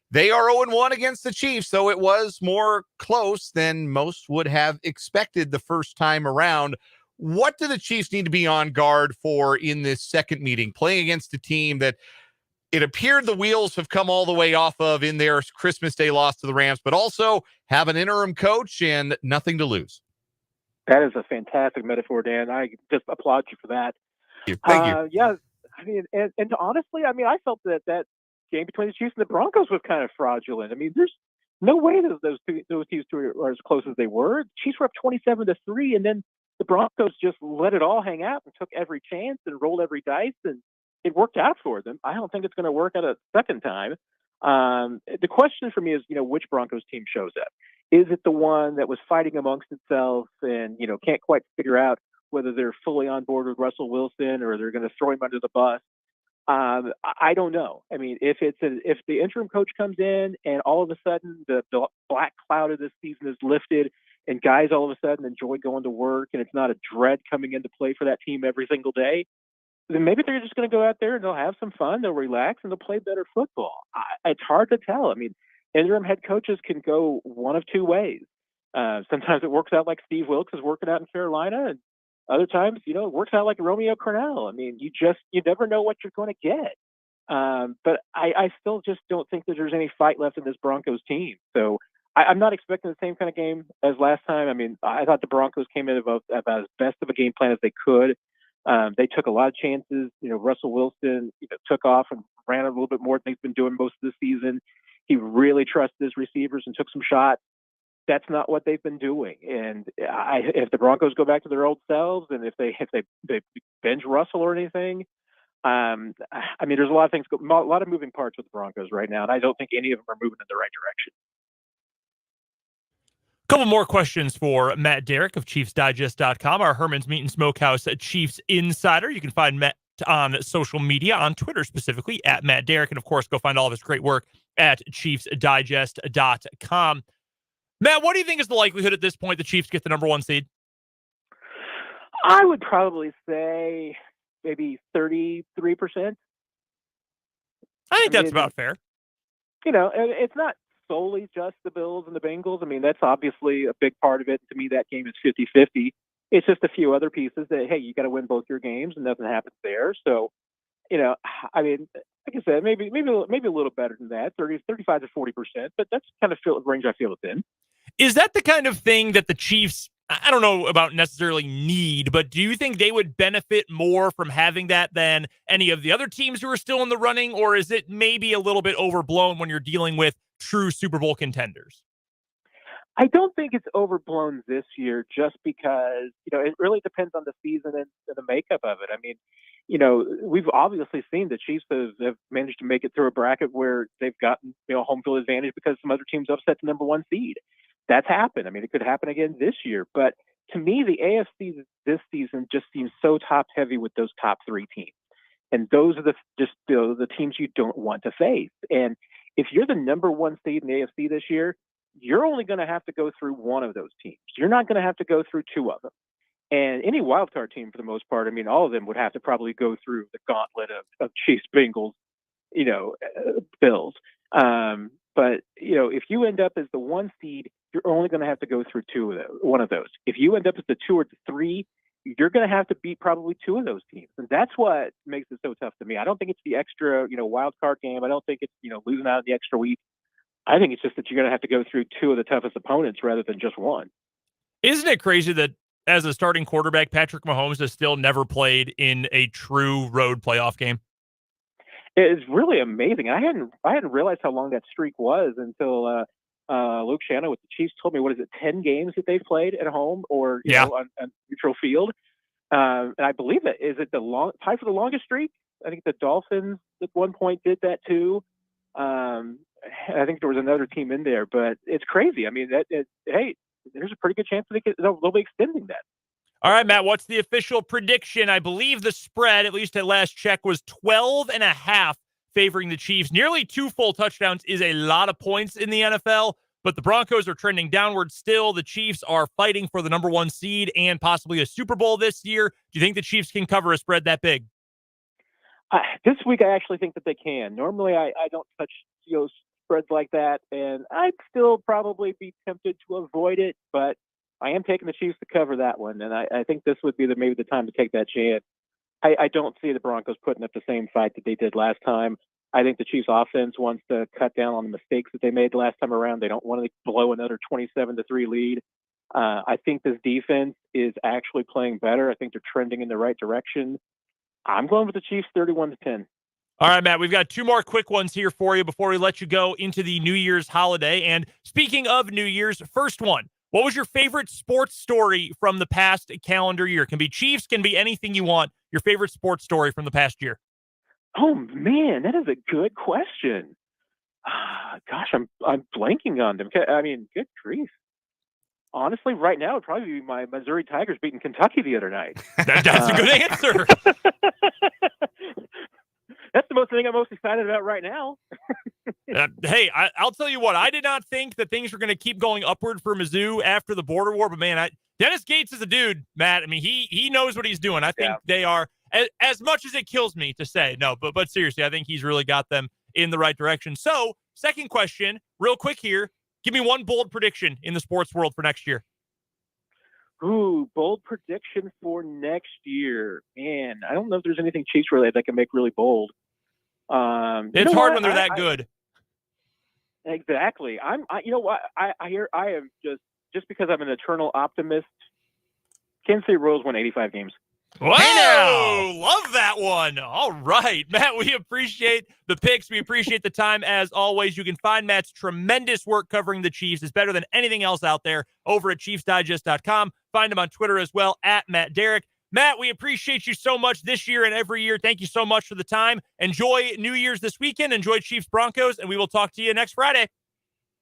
they are 0-1 against the Chiefs, so it was more close than most would have expected the first time around. What do the Chiefs need to be on guard for in this second meeting, playing against a team that it appeared the wheels have come all the way off of in their Christmas Day loss to the Rams, but also have an interim coach and nothing to lose? That is a fantastic metaphor, Dan. I just applaud you for that. Thank you. Yeah, I mean, and honestly, I mean, I felt that game between the Chiefs and the Broncos was kind of fraudulent. I mean, there's no way those teams are as close as they were. The Chiefs were up 27-3, and then the Broncos just let it all hang out and took every chance and rolled every dice, and it worked out for them. I don't think it's going to work out a second time. The question for me is, which Broncos team shows up? Is it the one that was fighting amongst itself and, can't quite figure out whether they're fully on board with Russell Wilson or they're going to throw him under the bus? I don't know. I mean, if the interim coach comes in and all of a sudden the black cloud of this season is lifted and guys all of a sudden enjoy going to work and it's not a dread coming into play for that team every single day, then maybe they're just going to go out there and they'll have some fun, they'll relax, and they'll play better football. It's hard to tell. I mean, interim head coaches can go one of 2 ways. Sometimes it works out like Steve Wilkes is working out in Carolina, and other times, it works out like Romeo Crennel. I mean, you never know what you're going to get. But I still just don't think that there's any fight left in this Broncos team. So I'm not expecting the same kind of game as last time. I mean, I thought the Broncos came in about as best of a game plan as they could. They took a lot of chances. Russell Wilson took off and ran a little bit more than he's been doing most of the season. He really trusted his receivers and took some shots. That's not what they've been doing. And if the Broncos go back to their old selves, and if they bench Russell or anything, I mean, there's a lot of things, a lot of moving parts with the Broncos right now, and I don't think any of them are moving in the right direction. Couple more questions for Matt Derrick of ChiefsDigest.com, our Herman's Meat and Smokehouse Chiefs insider. You can find Matt on social media, on Twitter specifically, at Matt Derrick, and of course, go find all of his great work at ChiefsDigest.com. Matt, what do you think is the likelihood at this point the Chiefs get the number 1 seed? I would probably say maybe 33%. I think that's about fair. It's not solely just the Bills and the Bengals. I mean, that's obviously a big part of it. To me, that game is 50-50. It's just a few other pieces that, hey, you got to win both your games, and nothing happens there. So, I mean, like I said, maybe a little better than that, 35 to 40%, but that's kind of the range I feel it's in. Is that the kind of thing that the Chiefs, I don't know about necessarily need, but do you think they would benefit more from having that than any of the other teams who are still in the running? Or is it maybe a little bit overblown when you're dealing with true Super Bowl contenders? I don't think it's overblown this year just because, it really depends on the season and the makeup of it. I mean, we've obviously seen the Chiefs have managed to make it through a bracket where they've gotten, home field advantage because some other teams upset the number one seed. That's happened. I mean, it could happen again this year. But to me, the AFC this season just seems so top heavy with those top three teams. And those are the teams you don't want to face. And if you're the number one seed in the AFC this year, you're only going to have to go through one of those teams. You're not going to have to go through two of them. And any wildcard team, for the most part, I mean, all of them would have to probably go through the gauntlet of Chiefs, Bengals, Bills. But if you end up as the one seed, you're only going to have to go through one of those. If you end up as the 2 or the 3, you're going to have to beat probably 2 of those teams. And that's what makes it so tough to me. I don't think it's the extra, wild card game. I don't think it's, losing out in the extra week. I think it's just that you're going to have to go through 2 of the toughest opponents rather than just one. Isn't it crazy that as a starting quarterback, Patrick Mahomes has still never played in a true road playoff game? It's really amazing. I hadn't realized how long that streak was until Luke Shannon with the Chiefs told me, 10 games that they've played at home or on neutral field. And I believe that is it tie for the longest streak. I think the Dolphins at one point did that too. I think there was another team in there, but it's crazy. I mean, hey, there's a pretty good chance that they'll be extending that. All right, Matt, what's the official prediction? I believe the spread, at least at last check, was 12.5 favoring the Chiefs. Nearly 2 full touchdowns is a lot of points in the NFL, but the Broncos are trending downward still. The Chiefs are fighting for the number one seed and possibly a Super Bowl this year. Do you think the Chiefs can cover a spread that big? This week, I actually think that they can. Normally, I don't touch spreads like that, and I'd still probably be tempted to avoid it, but I am taking the Chiefs to cover that one, and I think this would be maybe the time to take that chance. I don't see the Broncos putting up the same fight that they did last time. I think the Chiefs offense wants to cut down on the mistakes that they made last time around. They don't want to blow another 27-3 lead. I think this defense is actually playing better. I think they're trending in the right direction. I'm going with the Chiefs 31-10. All right, Matt, we've got 2 more quick ones here for you before we let you go into the New Year's holiday. And speaking of New Year's, first one, what was your favorite sports story from the past calendar year? Can be Chiefs, can be anything you want. Your favorite sports story from the past year? Oh, man, that is a good question. Gosh, I'm blanking on them. I mean, good grief. Honestly, right now, it'd probably be my Missouri Tigers beating Kentucky the other night. That's a good answer. That's the thing I'm most excited about right now. Hey, I'll tell you what. I did not think that things were going to keep going upward for Mizzou after the border war, but man, Dennis Gates is a dude, Matt. I mean, he knows what he's doing. I think they are, as much as it kills me to say, no, but seriously, I think he's really got them in the right direction. So, second question, real quick here. Give me one bold prediction in the sports world for next year. Ooh, bold prediction for next year. Man, I don't know if there's anything Chiefs related that can make really bold. It's hard when they're that good. Exactly. I am just because I'm an eternal optimist. Kansas City Royals won 85 games. Wow, love that one. All right, Matt, we appreciate the picks. We appreciate the time as always. You can find Matt's tremendous work covering the Chiefs. It's better than anything else out there over at ChiefsDigest.com. Find him on Twitter as well, at Matt Derrick. Matt, we appreciate you so much this year and every year. Thank you so much for the time. Enjoy New Year's this weekend. Enjoy Chiefs-Broncos, and we will talk to you next Friday.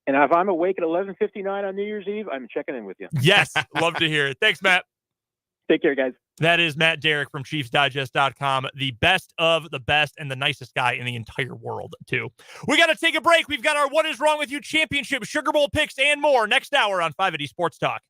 And if I'm awake at 11:59 on New Year's Eve, I'm checking in with you. Yes, love to hear it. Thanks, Matt. Take care, guys. That is Matt Derrick from ChiefsDigest.com, the best of the best and the nicest guy in the entire world, too. We got to take a break. We've got our What Is Wrong With You Championship, Sugar Bowl picks, and more next hour on 580 Sports Talk.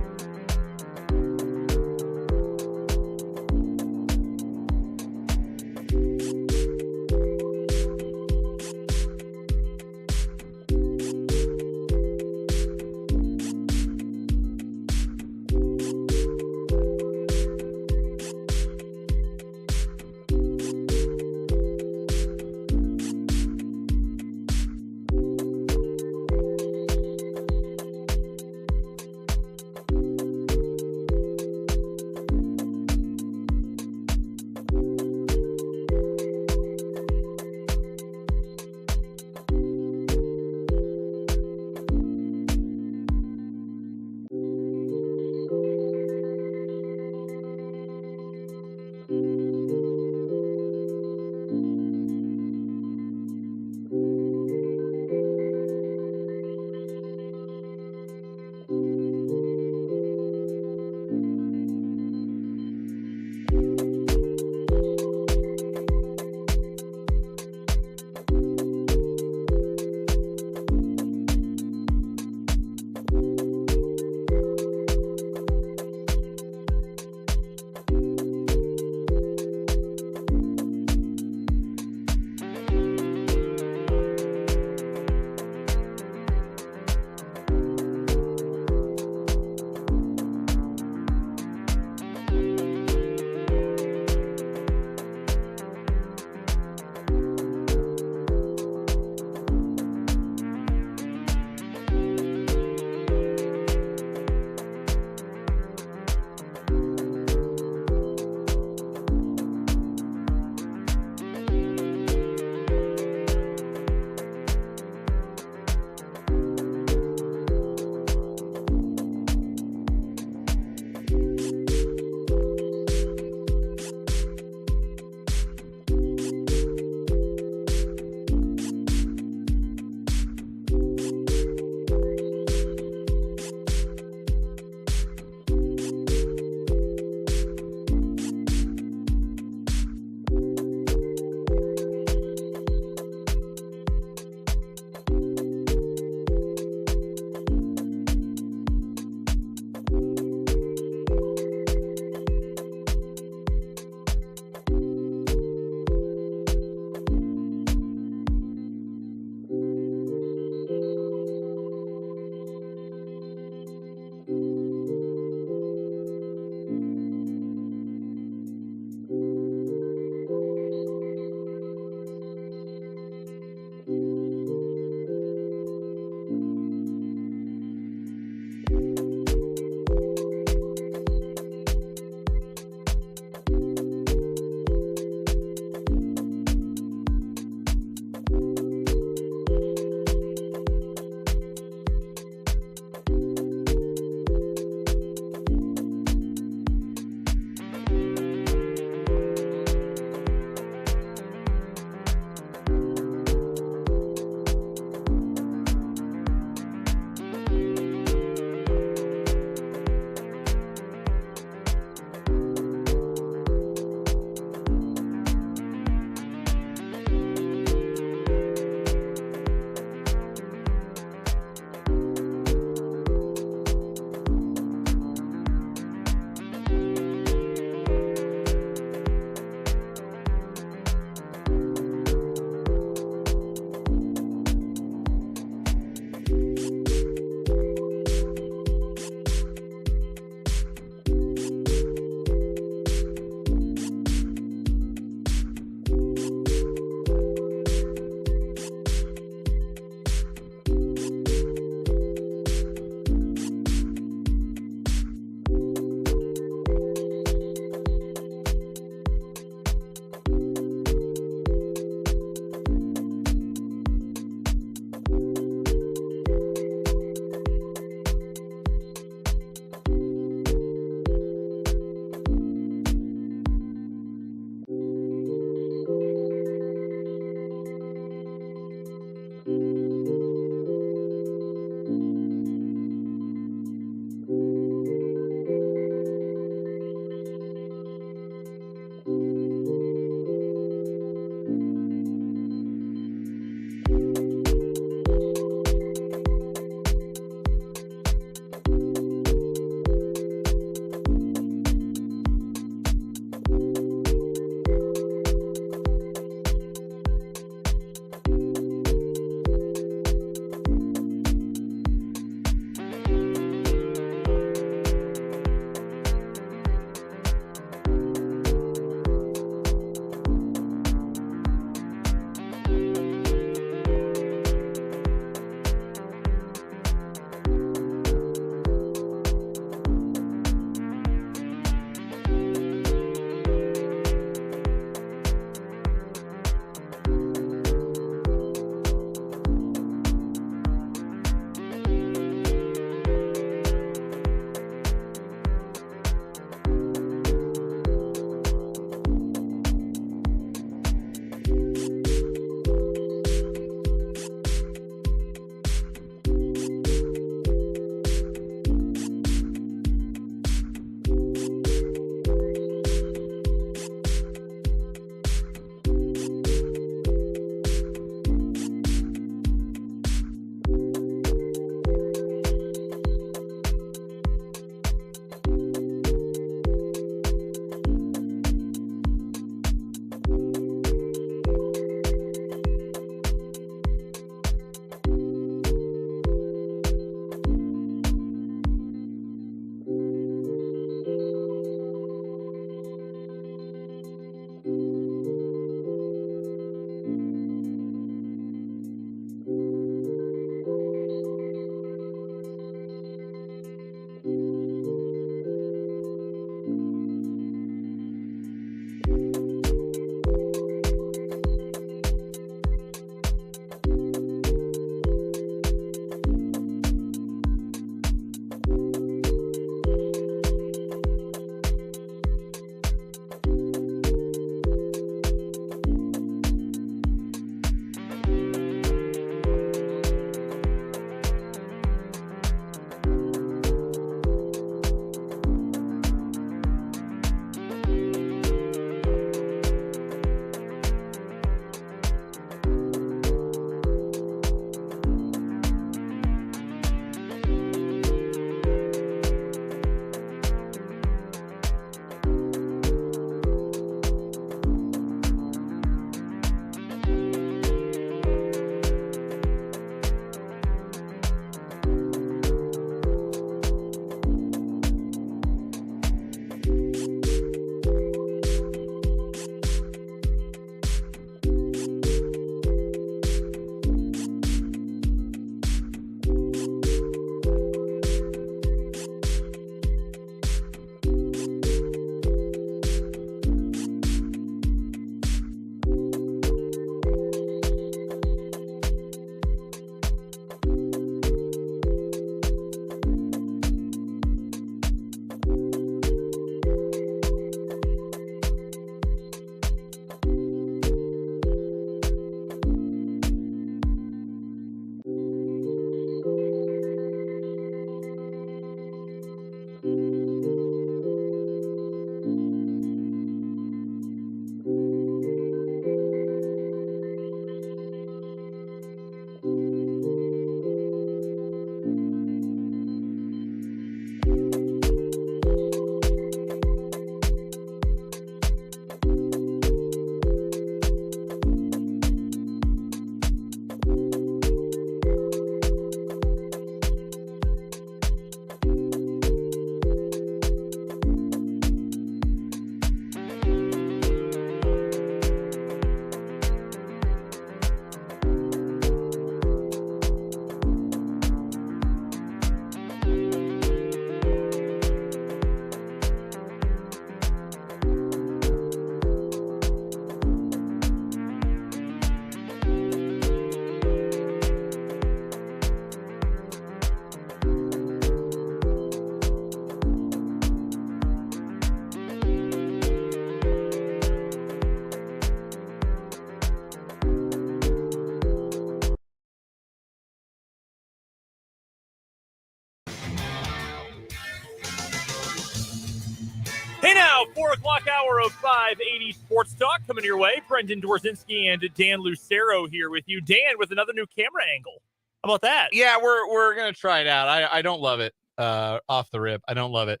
now 4 o'clock hour of 580 Sports Talk coming your way. Brendan Dworzinski and Dan Lucero here with you. Dan with another new camera angle. How about that? Yeah, we're gonna try it out. I don't love it. Off the rip, I don't love it.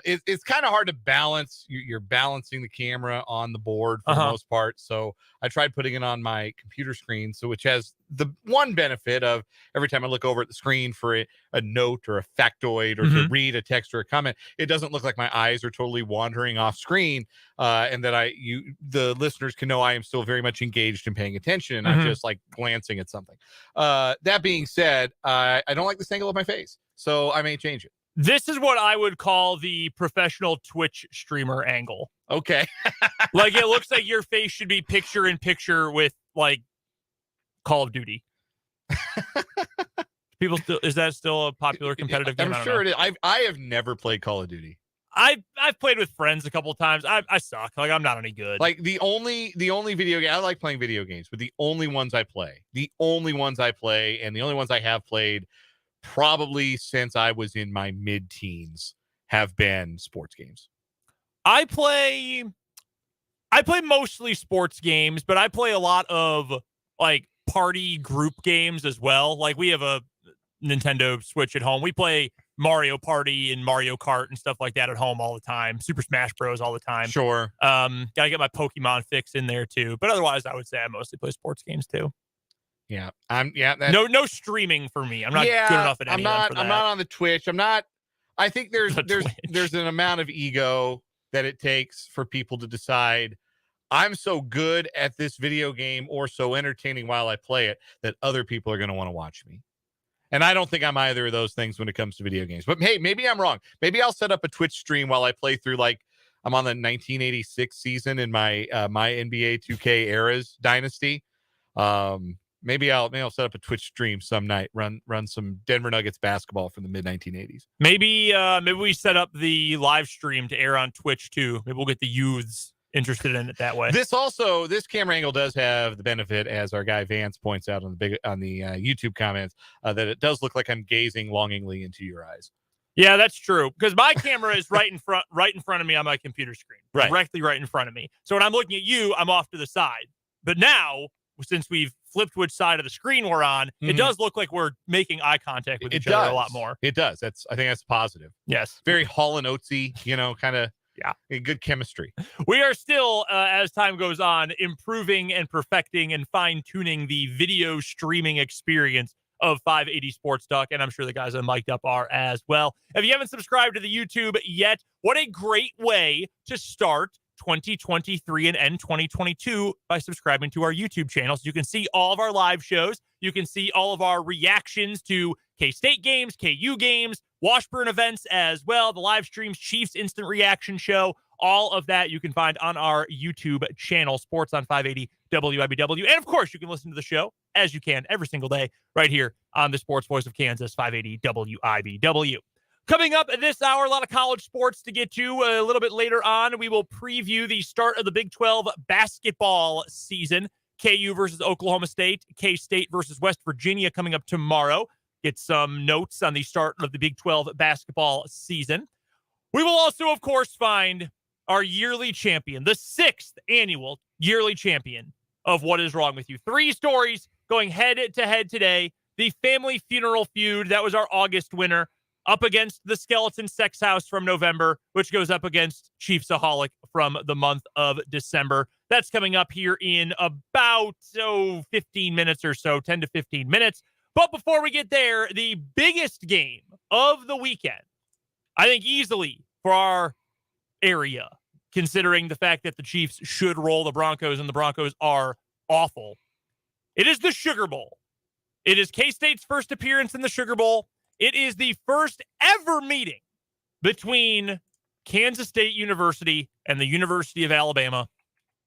It's kind of hard to balance. You're balancing the camera on the board for the most part. So I tried putting it on my computer screen, so which has the one benefit of every time I look over at the screen for a note or a factoid or to read a text or a comment, it doesn't look like my eyes are totally wandering off screen, and that the listeners can know I am still very much engaged and paying attention and not just like glancing at something. That being said, I don't like this angle of my face, so I may change it. This is what I would call the professional Twitch streamer angle. Okay. Like, it looks like your face should be picture in picture with, like, Call of Duty. Is that still a popular competitive game? I'm sure it is. I have never played Call of Duty. I've played with friends a couple of times. I suck. Like, I'm not any good. Like, the only video game, I like playing video games, but the only ones I play, and the only ones I have played probably since I was in my mid-teens have been sports games. I play mostly sports games, but I play a lot of like party group games as well. Like, we have a Nintendo Switch at home. We play Mario Party and Mario Kart and stuff like that at home all the time. Super Smash Bros. All the time. Sure. Gotta get my Pokemon fix in there too. But otherwise, I would say I mostly play sports games too. Yeah. No streaming for me. I'm not good enough at any. I'm not on the Twitch. I think there's an amount of ego that it takes for people to decide I'm so good at this video game or so entertaining while I play it that other people are going to want to watch me. And I don't think I'm either of those things when it comes to video games. But hey, maybe I'm wrong. Maybe I'll set up a Twitch stream while I play through, like, I'm on the 1986 season in my my NBA 2K eras dynasty. Maybe I'll set up a Twitch stream some night, run some Denver Nuggets basketball from the mid 1980s. Maybe we set up the live stream to air on Twitch too. Maybe we'll get the youths interested in it that way. This camera angle does have the benefit, as our guy Vance points out on the YouTube comments, that it does look like I'm gazing longingly into your eyes. Yeah, that's true, because my camera is right in front of me on my computer screen, directly right in front of me. So when I'm looking at you, I'm off to the side. But now, since we've flipped which side of the screen we're on, it does look like we're making eye contact with each other a lot more. It does. I think that's positive. Yes. Very Hall & Oatesy, kind of. Yeah. Good chemistry. We are still, as time goes on, improving and perfecting and fine-tuning the video streaming experience of 580 Sports Talk, and I'm sure the guys on Mic'd Up are as well. If you haven't subscribed to the YouTube yet, what a great way to start 2023 and end 2022 by subscribing to our YouTube channel. So you can see all of our live shows. You can see all of our reactions to K-State games, KU games, Washburn events as well, the live streams, Chiefs Instant Reaction Show, all of that you can find on our YouTube channel, Sports on 580 WIBW. And of course, you can listen to the show as you can every single day right here on the Sports Voice of Kansas, 580 WIBW. Coming up this hour, a lot of college sports to get to. A little bit later on, we will preview the start of the Big 12 basketball season. KU versus Oklahoma State, K-State versus West Virginia coming up tomorrow. Get some notes on the start of the Big 12 basketball season. We will also, of course, find our yearly champion, the 6th annual yearly champion of What Is Wrong With You. 3 stories going head-to-head today. The family funeral feud, that was our August winner, up against the Skeleton Sex House from November, which goes up against Chiefs-Aholic from the month of December. That's coming up here in about 15 minutes or so, 10 to 15 minutes. But before we get there, the biggest game of the weekend, I think easily for our area, considering the fact that the Chiefs should roll the Broncos and the Broncos are awful. It is the Sugar Bowl. It is K-State's first appearance in the Sugar Bowl. It is the first ever meeting between Kansas State University and the University of Alabama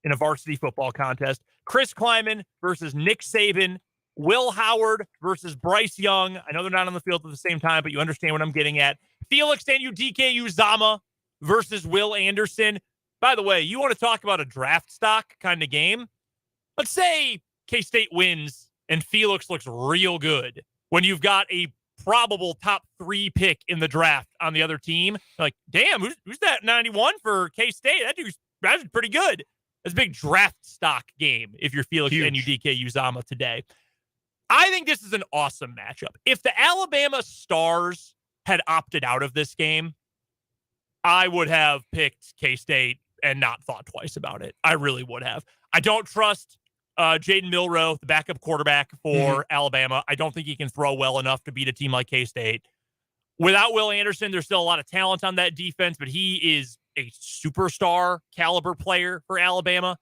in a varsity football contest. Chris Kleiman versus Nick Saban. Will Howard versus Bryce Young. I know they're not on the field at the same time, but you understand what I'm getting at. Felix Anudike-Uzomah versus Will Anderson. By the way, you want to talk about a draft stock kind of game? Let's say K-State wins and Felix looks real good when you've got a probable top 3 pick in the draft on the other team. Like, damn, who's that 91 for K-State? That's pretty good. That's a big draft stock game if you're Felix NUDK Uzama today. I think this is an awesome matchup. If the Alabama Stars had opted out of this game, I would have picked K-State and not thought twice about it. I really would have. I don't trust Jaden Milroe, the backup quarterback for Alabama. I don't think he can throw well enough to beat a team like K-State. Without Will Anderson, there's still a lot of talent on that defense, but he is a superstar caliber player for Alabama.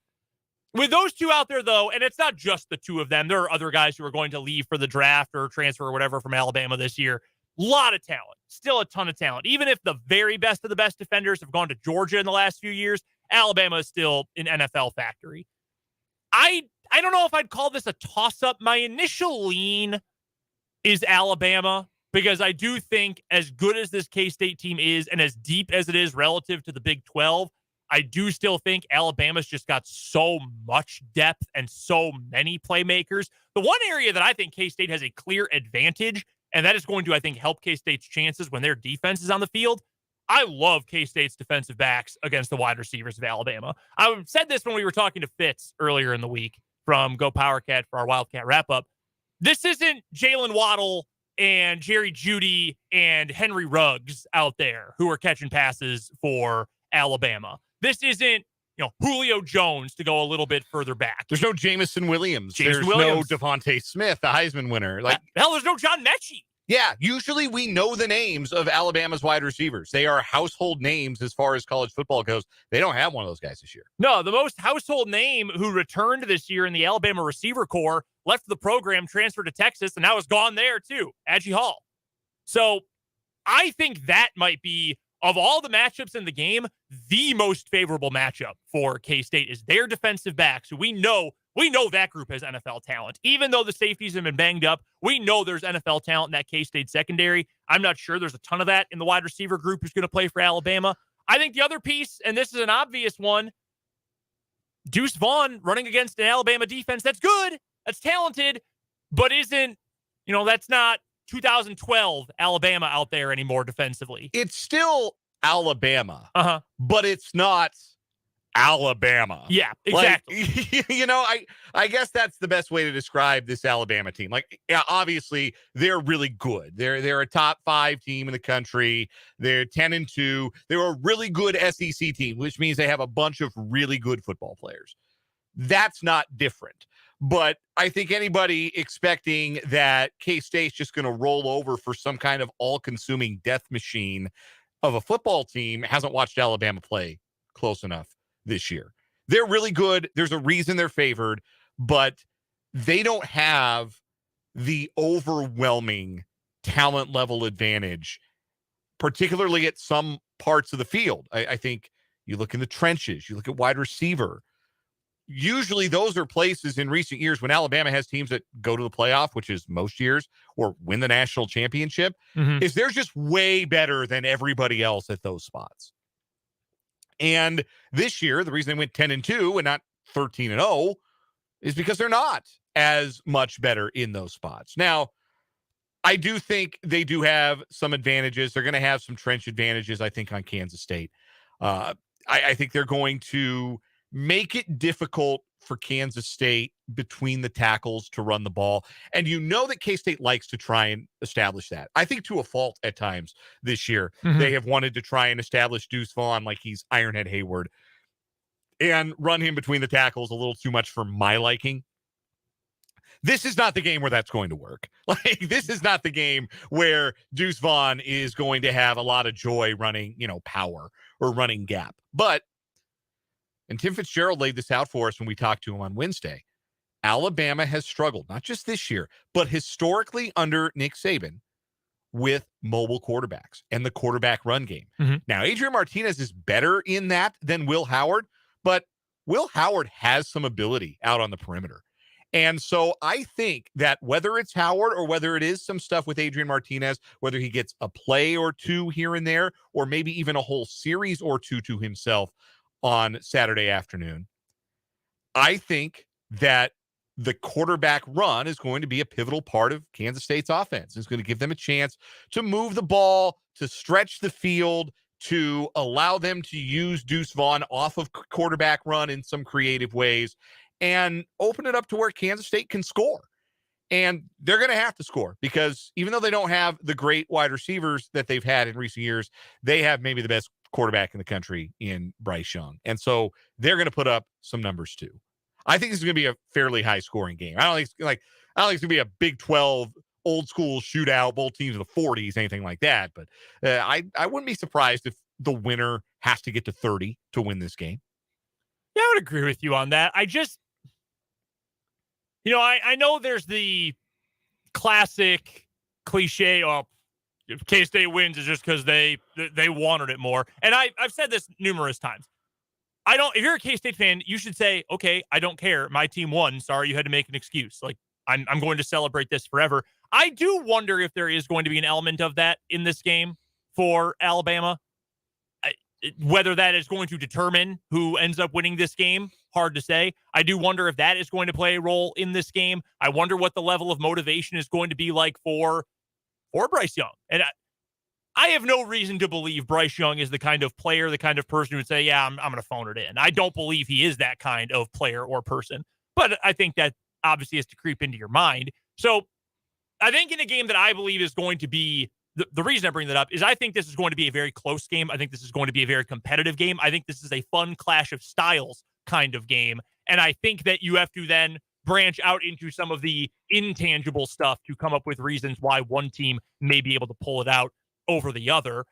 With those two out there, though, and it's not just the two of them, there are other guys who are going to leave for the draft or transfer or whatever from Alabama this year. A lot of talent, still a ton of talent. Even if the very best of the best defenders have gone to Georgia in the last few years, Alabama is still an NFL factory. I don't know if I'd call this a toss-up. My initial lean is Alabama because I do think as good as this K-State team is and as deep as it is relative to the Big 12, I do still think Alabama's just got so much depth and so many playmakers. The one area that I think K-State has a clear advantage, and that is going to, I think, help K-State's chances when their defense is on the field. I love K-State's defensive backs against the wide receivers of Alabama. I said this when we were talking to Fitz earlier in the week from Go PowerCat for our Wildcat wrap-up. This isn't Jalen Waddle and Jerry Jeudy and Henry Ruggs out there who are catching passes for Alabama. This isn't, Julio Jones to go a little bit further back. There's no Jamison Williams. There's no Devontae Smith, the Heisman winner. Hell, there's no John Mechie. Yeah, usually we know the names of Alabama's wide receivers. They are household names as far as college football goes. They don't have one of those guys this year. No, the most household name who returned this year in the Alabama receiver corps, left the program, transferred to Texas, and now is gone there too, Adgie Hall. So I think that might be, of all the matchups in the game, the most favorable matchup for K-State is their defensive backs, who we know that group has NFL talent. Even though the safeties have been banged up, we know there's NFL talent in that K-State secondary. I'm not sure there's a ton of that in the wide receiver group who's going to play for Alabama. I think the other piece, and this is an obvious one, Deuce Vaughn running against an Alabama defense that's good, that's talented, but isn't, that's not 2012 Alabama out there anymore defensively. It's still Alabama, but it's not Alabama. Yeah, exactly. I guess that's the best way to describe this Alabama team. Obviously they're really good. They're a top 5 team in the country. They're 10-2. They're a really good SEC team, which means they have a bunch of really good football players. That's not different. But I think anybody expecting that K-State's just going to roll over for some kind of all-consuming death machine of a football team hasn't watched Alabama play close enough this year. They're really good. There's a reason they're favored, but they don't have the overwhelming talent level advantage, particularly at some parts of the field. I think you look in the trenches, you look at wide receiver. Usually those are places in recent years when Alabama has teams that go to the playoff, which is most years, or win the national championship, is they're just way better than everybody else at those spots. And this year, the reason they went 10-2 and not 13-0 is because they're not as much better in those spots. Now, I do think they do have some advantages. They're going to have some trench advantages, I think, on Kansas State. I think they're going to make it difficult for Kansas State between the tackles to run the ball. And that K-State likes to try and establish that. I think to a fault at times this year. They have wanted to try and establish Deuce Vaughn like he's Ironhead Hayward and run him between the tackles a little too much for my liking. This is not the game where that's going to work. This is not the game where Deuce Vaughn is going to have a lot of joy running, power or running gap. And Tim Fitzgerald laid this out for us when we talked to him on Wednesday. Alabama has struggled, not just this year, but historically under Nick Saban with mobile quarterbacks and the quarterback run game. Now, Adrian Martinez is better in that than Will Howard, but Will Howard has some ability out on the perimeter. And so I think that whether it's Howard or whether it is some stuff with Adrian Martinez, whether he gets a play or two here and there, or maybe even a whole series or two to himself on Saturday afternoon, I think that the quarterback run is going to be a pivotal part of Kansas State's offense. It's going to give them a chance to move the ball, to stretch the field, to allow them to use Deuce Vaughn off of quarterback run in some creative ways and open it up to where Kansas State can score. And they're going to have to score because even though they don't have the great wide receivers that they've had in recent years, they have maybe the best quarterback in the country in Bryce Young. And so they're going to put up some numbers too. I think this is going to be a fairly high scoring game. I don't think it's going to be a Big 12 old school shootout, both teams in the 40s, anything like that. But I wouldn't be surprised if the winner has to get to 30 to win this game. Yeah, I would agree with you on that. I just, I know there's the classic cliche, if K-State wins, it's just because they wanted it more. And I've said this numerous times. If you're a K-State fan, you should say, okay, I don't care. My team won. Sorry, you had to make an excuse. Like, I'm going to celebrate this forever. I do wonder if there is going to be an element of that in this game for Alabama. Whether that is going to determine who ends up winning this game, hard to say. I do wonder if that is going to play a role in this game. I wonder what the level of motivation is going to be like for Bryce Young. And I have no reason to believe Bryce Young is the kind of player, the kind of person who would say, yeah, I'm going to phone it in. I don't believe he is that kind of player or person. But I think that obviously has to creep into your mind. So I think in a game that I believe is going to be, the reason I bring that up is I think this is going to be a very close game. I think this is going to be a very competitive game. I think this is a fun clash of styles kind of game. And I think that you have to then branch out into some of the intangible stuff to come up with reasons why one team may be able to pull it out over the other.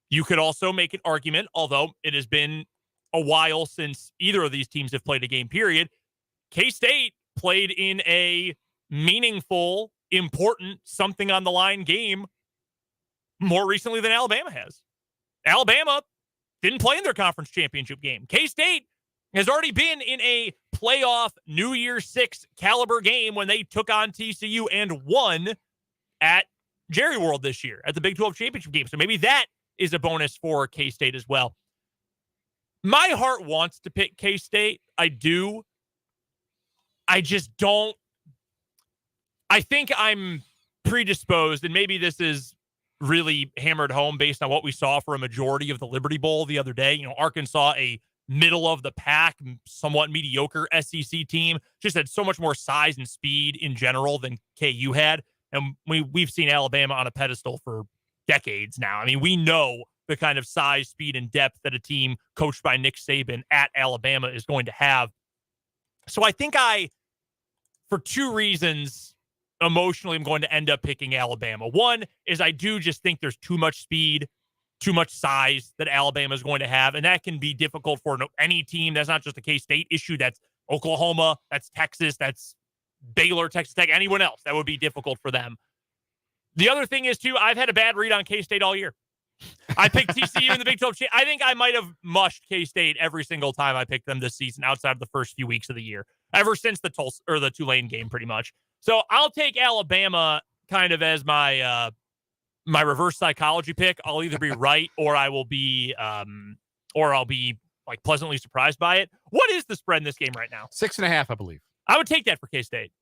You could also make an argument, although it has been a while since either of these teams have played a game period. K-State played in a meaningful, important, something on the line game more recently than Alabama has. Alabama didn't play in their conference championship game. K-State has already been in a playoff New Year's Six caliber game when they took on TCU and won at Jerry World this year at the Big 12 championship game. So maybe that is a bonus for K-State as well. My heart wants to pick K-State. I do. I just don't. I think I'm predisposed, and maybe this is really hammered home based on what we saw for a majority of the Liberty Bowl the other day. Arkansas, a middle of the pack, somewhat mediocre SEC team, just had so much more size and speed in general than KU had. And we've seen Alabama on a pedestal for decades now. I mean, we know the kind of size, speed, and depth that a team coached by Nick Saban at Alabama is going to have. So I think for two reasons, emotionally, I'm going to end up picking Alabama. One is I do just think there's too much speed, too much size that Alabama is going to have, and that can be difficult for any team. That's not just a K-State issue. That's Oklahoma, that's Texas, that's Baylor, Texas Tech, anyone else. That would be difficult for them. The other thing is, too, I've had a bad read on K-State all year. I picked TCU in the Big 12. I think I might have mushed K-State every single time I picked them this season outside of the first few weeks of the year, ever since the Tulane game, pretty much. So I'll take Alabama kind of as my my reverse psychology pick. I'll either be right or I'll be like pleasantly surprised by it. What is the spread in this game right now? 6.5, I believe. I would take that for K-State.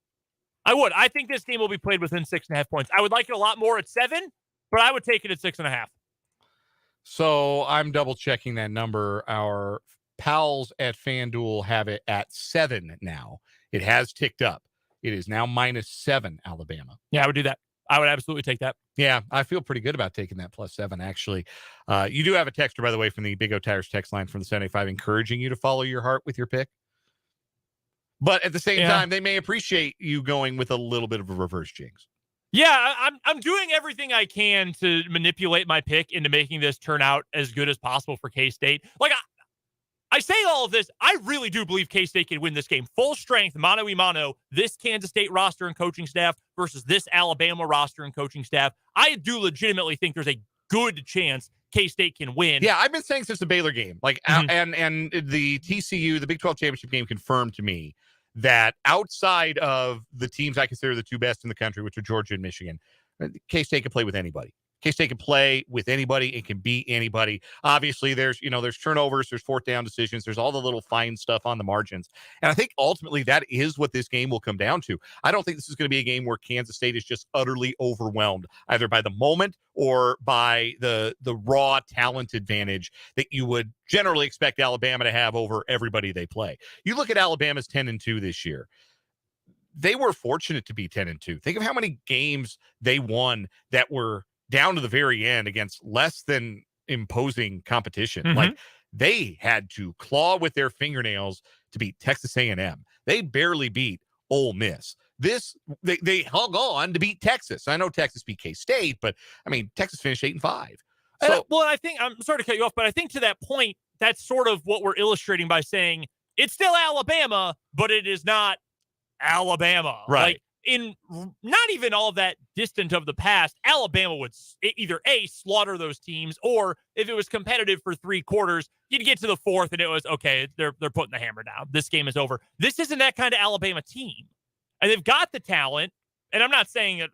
I would. I think this game will be played within 6.5 points. I would like it a lot more at 7, but I would take it at 6.5. So I'm double checking that number. Our pals at FanDuel have it at 7 now. It has ticked up. It is now -7 Alabama. Yeah, I would do that. I would absolutely take that. Yeah, I feel pretty good about taking that +7, actually. You do have a texter, by the way, from the Big O Tires text line from the 75 encouraging you to follow your heart with your pick. But at the same time, they may appreciate you going with a little bit of a reverse jinx. Yeah, I'm doing everything I can to manipulate my pick into making this turn out as good as possible for K-State. Like, I say all of this, I really do believe K-State can win this game. Full strength, mano-a-mano, this Kansas State roster and coaching staff versus this Alabama roster and coaching staff. I do legitimately think there's a good chance K-State can win. Yeah, I've been saying since the Baylor game, like, and the TCU, the Big 12 championship game confirmed to me that outside of the teams I consider the two best in the country, which are Georgia and Michigan, K-State can play with anybody. K-State can play with anybody and can beat anybody. Obviously, there's turnovers, there's fourth down decisions, there's all the little fine stuff on the margins. And I think ultimately that is what this game will come down to. I don't think this is going to be a game where Kansas State is just utterly overwhelmed, either by the moment or by the raw talent advantage that you would generally expect Alabama to have over everybody they play. You look at Alabama's 10-2 this year. They were fortunate to be 10-2. Think of how many games they won that were down to the very end against less than imposing competition. Mm-hmm. Like, they had to claw with their fingernails to beat Texas A&M. They barely beat Ole Miss. They hung on to beat Texas. I know Texas beat K-State, but I mean, Texas finished 8-5. So, I think, I'm sorry to cut you off, but I think to that point, that's sort of what we're illustrating by saying it's still Alabama, but it is not Alabama. Right. Like, in not even all that distant of the past, Alabama would either slaughter those teams, or if it was competitive for 3 quarters, you'd get to the fourth and it was okay. They're putting the hammer down. This game is over. This isn't that kind of Alabama team, and they've got the talent. And I'm not saying that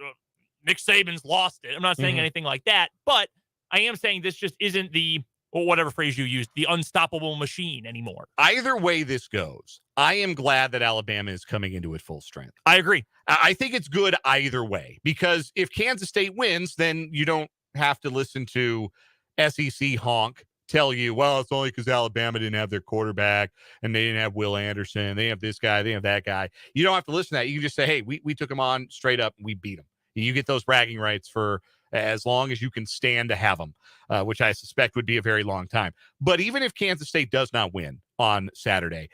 Nick Saban's lost it. I'm not saying anything like that, but I am saying this just isn't the, or whatever phrase you used, the unstoppable machine anymore. Either way this goes, I am glad that Alabama is coming into it full strength. I agree. I think it's good either way, because if Kansas State wins, then you don't have to listen to SEC honk tell you, well, it's only because Alabama didn't have their quarterback and they didn't have Will Anderson. They have this guy, they have that guy. You don't have to listen to that. You can just say, hey, we took them on straight up and we beat them. You get those bragging rights for as long as you can stand to have them, which I suspect would be a very long time. But even if Kansas State does not win on Saturday,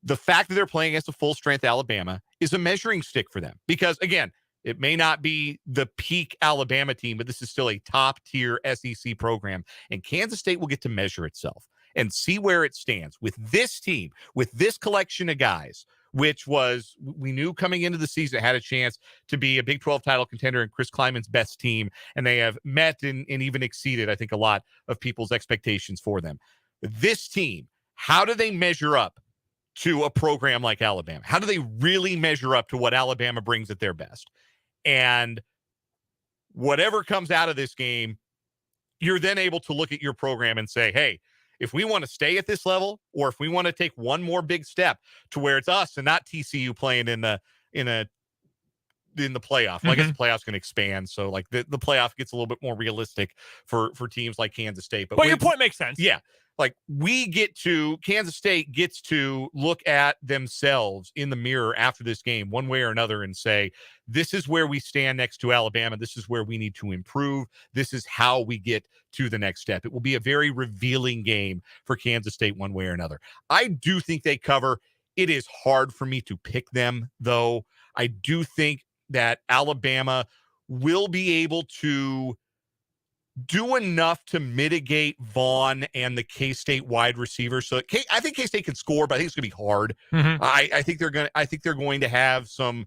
the fact that they're playing against a full-strength Alabama is a measuring stick for them. Because, again, it may not be the peak Alabama team, but this is still a top-tier SEC program. And Kansas State will get to measure itself and see where it stands with this team, with this collection of guys, which was, we knew coming into the season, had a chance to be a Big 12 title contender and Chris Kleiman's best team. And they have met and even exceeded, I think, a lot of people's expectations for them. This team, how do they measure up to a program like Alabama? How do they really measure up to what Alabama brings at their best? And whatever comes out of this game, you're then able to look at your program and say, hey, if we want to stay at this level, or if we want to take one more big step to where it's us and not TCU playing in the playoff. Well, I guess the playoff's going to expand, so like the playoff gets a little bit more realistic for teams like Kansas State. But your point makes sense. Yeah. Like, Kansas State gets to look at themselves in the mirror after this game, one way or another, and say, this is where we stand next to Alabama. This is where we need to improve. This is how we get to the next step. It will be a very revealing game for Kansas State one way or another. I do think they cover. It is hard for me to pick them, though. I do think that Alabama will be able to do enough to mitigate Vaughn and the K-State wide receivers. So I think K-State can score, but I think it's going to be hard. I think they're going to have some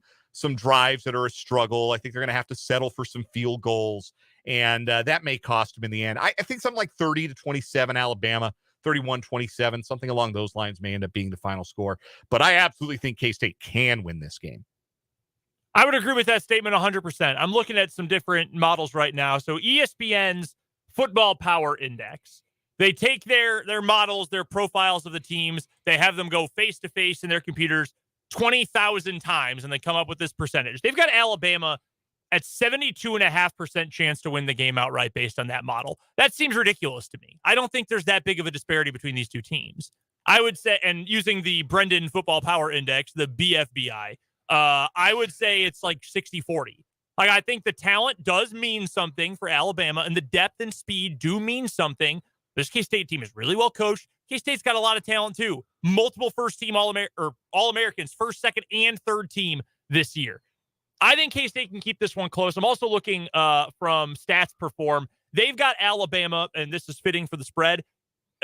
drives that are a struggle. I think they're going to have to settle for some field goals, and that may cost them in the end. I think something like 30-27 Alabama, 31-27, something along those lines may end up being the final score. But I absolutely think K-State can win this game. I would agree with that statement 100%. I'm looking at some different models right now. So ESPN's Football Power Index, they take their models, their profiles of the teams, they have them go face-to-face in their computers 20,000 times, and they come up with this percentage. They've got Alabama at 72.5% chance to win the game outright based on that model. That seems ridiculous to me. I don't think there's that big of a disparity between these two teams. I would say, and using the Brendan Football Power Index, the BFBI, I would say it's like 60-40. Like, I think the talent does mean something for Alabama, and the depth and speed do mean something. This K-State team is really well coached. K-State's got a lot of talent too. Multiple first-team All-Americans, first, second, and third team this year. I think K-State can keep this one close. I'm also looking from Stats Perform. They've got Alabama, and this is fitting for the spread,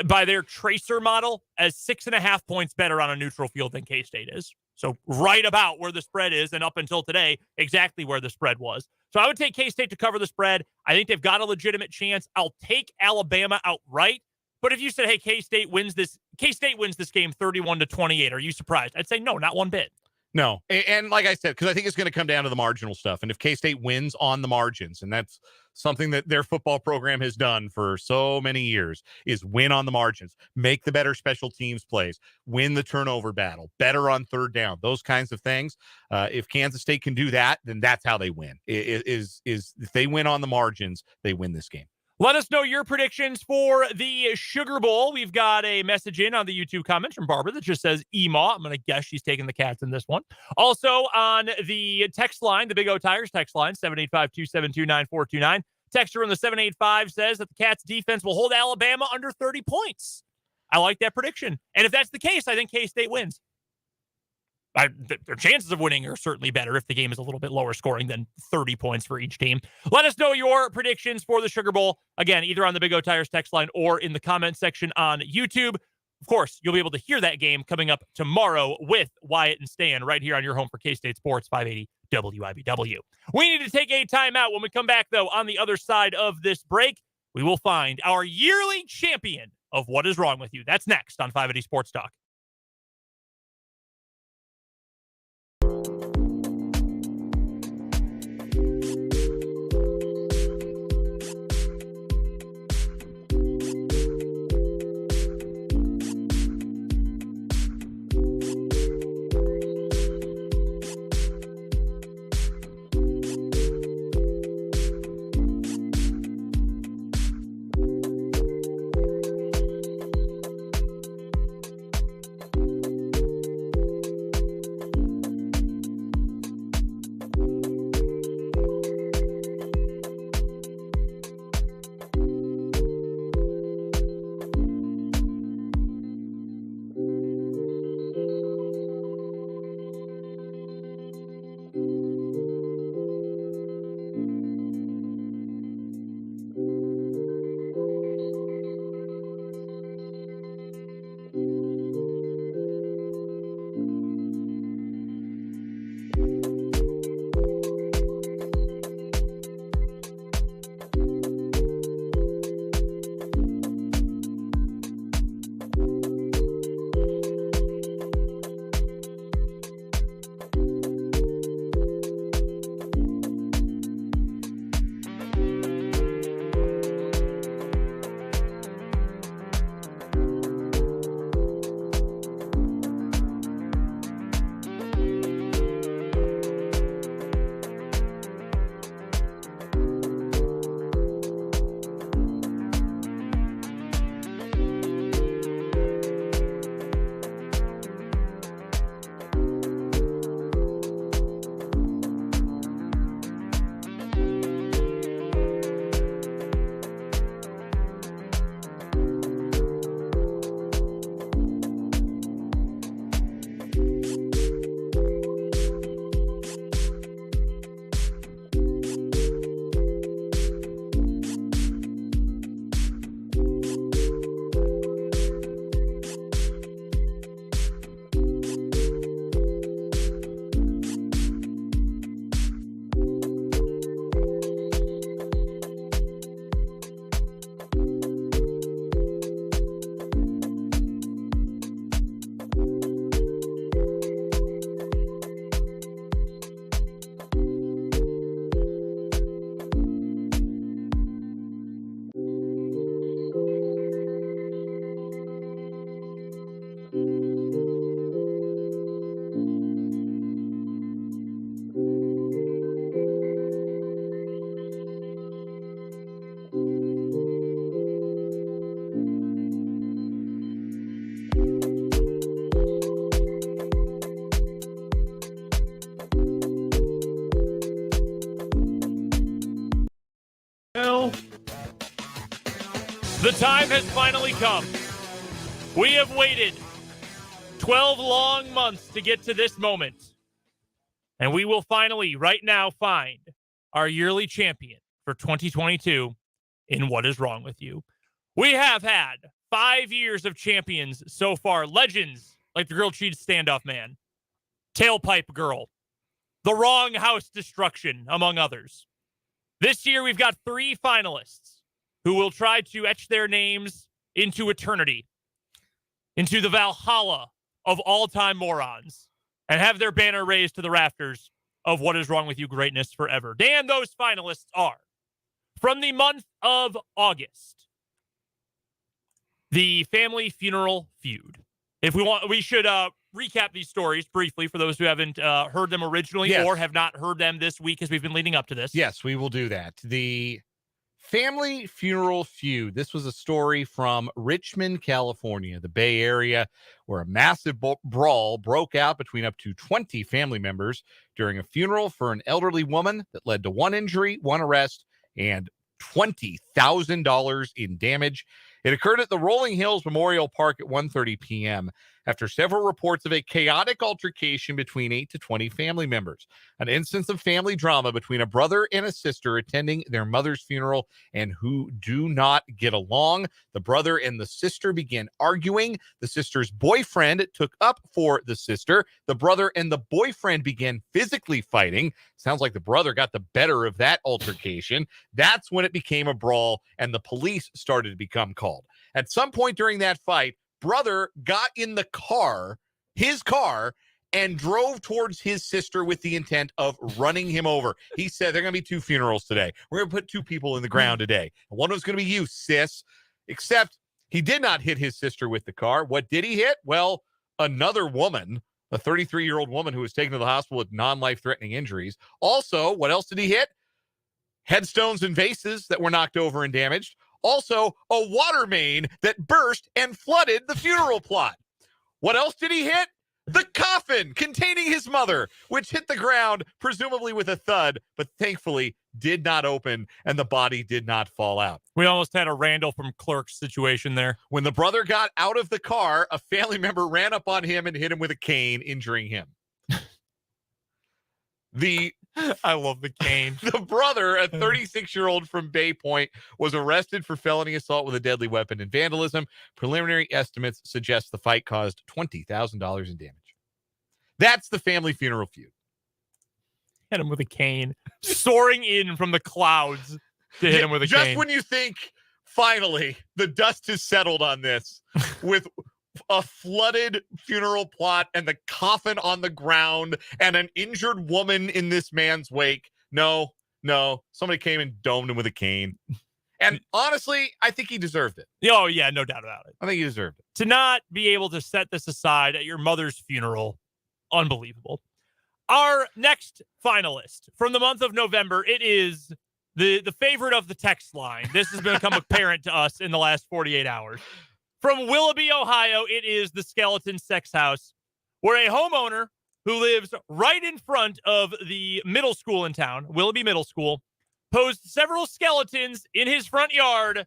by their tracer model, as 6.5 points better on a neutral field than K-State is. So right about where the spread is, and up until today, exactly where the spread was. So I would take K-State to cover the spread. I think they've got a legitimate chance. I'll take Alabama outright. But if you said, hey, K-State wins this game 31-28, are you surprised? I'd say no, not one bit. No. And like I said, because I think it's going to come down to the marginal stuff. And if K-State wins on the margins, and that's something that their football program has done for so many years, is win on the margins, make the better special teams plays, win the turnover battle, better on third down, those kinds of things. If Kansas State can do that, then that's how they win. Is if they win on the margins, they win this game. Let us know your predictions for the Sugar Bowl. We've got a message in on the YouTube comments from Barbara that just says Emaw. I'm going to guess she's taking the Cats in this one. Also on the text line, the Big O Tigers text line, 785-272-9429. Texter on the 785 says that the Cats defense will hold Alabama under 30 points. I like that prediction. And if that's the case, I think K-State wins. Their chances of winning are certainly better if the game is a little bit lower scoring than 30 points for each team. Let us know your predictions for the Sugar Bowl. Again, either on the Big O Tires text line or in the comment section on YouTube. Of course, you'll be able to hear that game coming up tomorrow with Wyatt and Stan right here on your home for K-State Sports 580 WIBW. We need to take a timeout. When we come back, though, on the other side of this break, we will find our yearly champion of What Is Wrong With You. That's next on 580 Sports Talk. The time has finally come. We have waited 12 long months to get to this moment. And we will finally, right now, find our yearly champion for 2022 in What Is Wrong With You. We have had 5 years of champions so far. Legends like the Grilled Cheese Standoff Man, Tailpipe Girl, The Wrong House Destruction, among others. This year, we've got 3 finalists who will try to etch their names into eternity, into the Valhalla of all-time morons. and have their banner raised to the rafters of What Is Wrong With You Greatness forever. Dan, those finalists are from the month of August, the Family Funeral Feud. If we want, we should recap these stories briefly for those who haven't heard them originally or have not heard them this week as we've been leading up to this. Yes, we will do that. The Family Funeral Feud. This was a story from Richmond, California, the Bay Area, where a massive brawl broke out between up to 20 family members during a funeral for an elderly woman that led to one injury, one arrest, and $20,000 in damage. It occurred at the Rolling Hills Memorial Park at 1:30 p.m. after several reports of a chaotic altercation between 8 to 20 family members. An instance of family drama between a brother and a sister attending their mother's funeral and who do not get along. The brother and the sister began arguing. The sister's boyfriend took up for the sister. The brother and the boyfriend began physically fighting. Sounds like the brother got the better of that altercation. That's when it became a brawl and the police started to become called. At some point during that fight, brother got in the car, his car, and drove towards his sister with the intent of running him over. He said, there are going to be 2 funerals today. We're going to put 2 people in the ground today. And one of them's going to be you, sis. Except he did not hit his sister with the car. What did he hit? Well, another woman, a 33-year-old woman who was taken to the hospital with non-life-threatening injuries. Also, what else did he hit? Headstones and vases that were knocked over and damaged. Also, a water main that burst and flooded the funeral plot. What else did he hit? The coffin containing his mother, which hit the ground, presumably with a thud, but thankfully did not open and the body did not fall out. We almost had a Randall from Clerks situation there. When the brother got out of the car, a family member ran up on him and hit him with a cane, injuring him. I love the cane. The brother, a 36-year-old from Bay Point, was arrested for felony assault with a deadly weapon and vandalism. Preliminary estimates suggest the fight caused $20,000 in damage. That's the Family Funeral Feud. Hit him with a cane, soaring in from the clouds to hit him with a cane. Just when you think, finally, the dust has settled on this, with a flooded funeral plot and the coffin on the ground and an injured woman in this man's wake. No, somebody came and domed him with a cane. And honestly, I think he deserved it. Oh, yeah, no doubt about it. I think he deserved it. To not be able to set this aside at your mother's funeral, unbelievable. Our next finalist from the month of November, it is the favorite of the text line. This has become apparent to us in the last 48 hours. From Willoughby, Ohio, it is the Skeleton Sex House, where a homeowner who lives right in front of the middle school in town, Willoughby Middle School, posed several skeletons in his front yard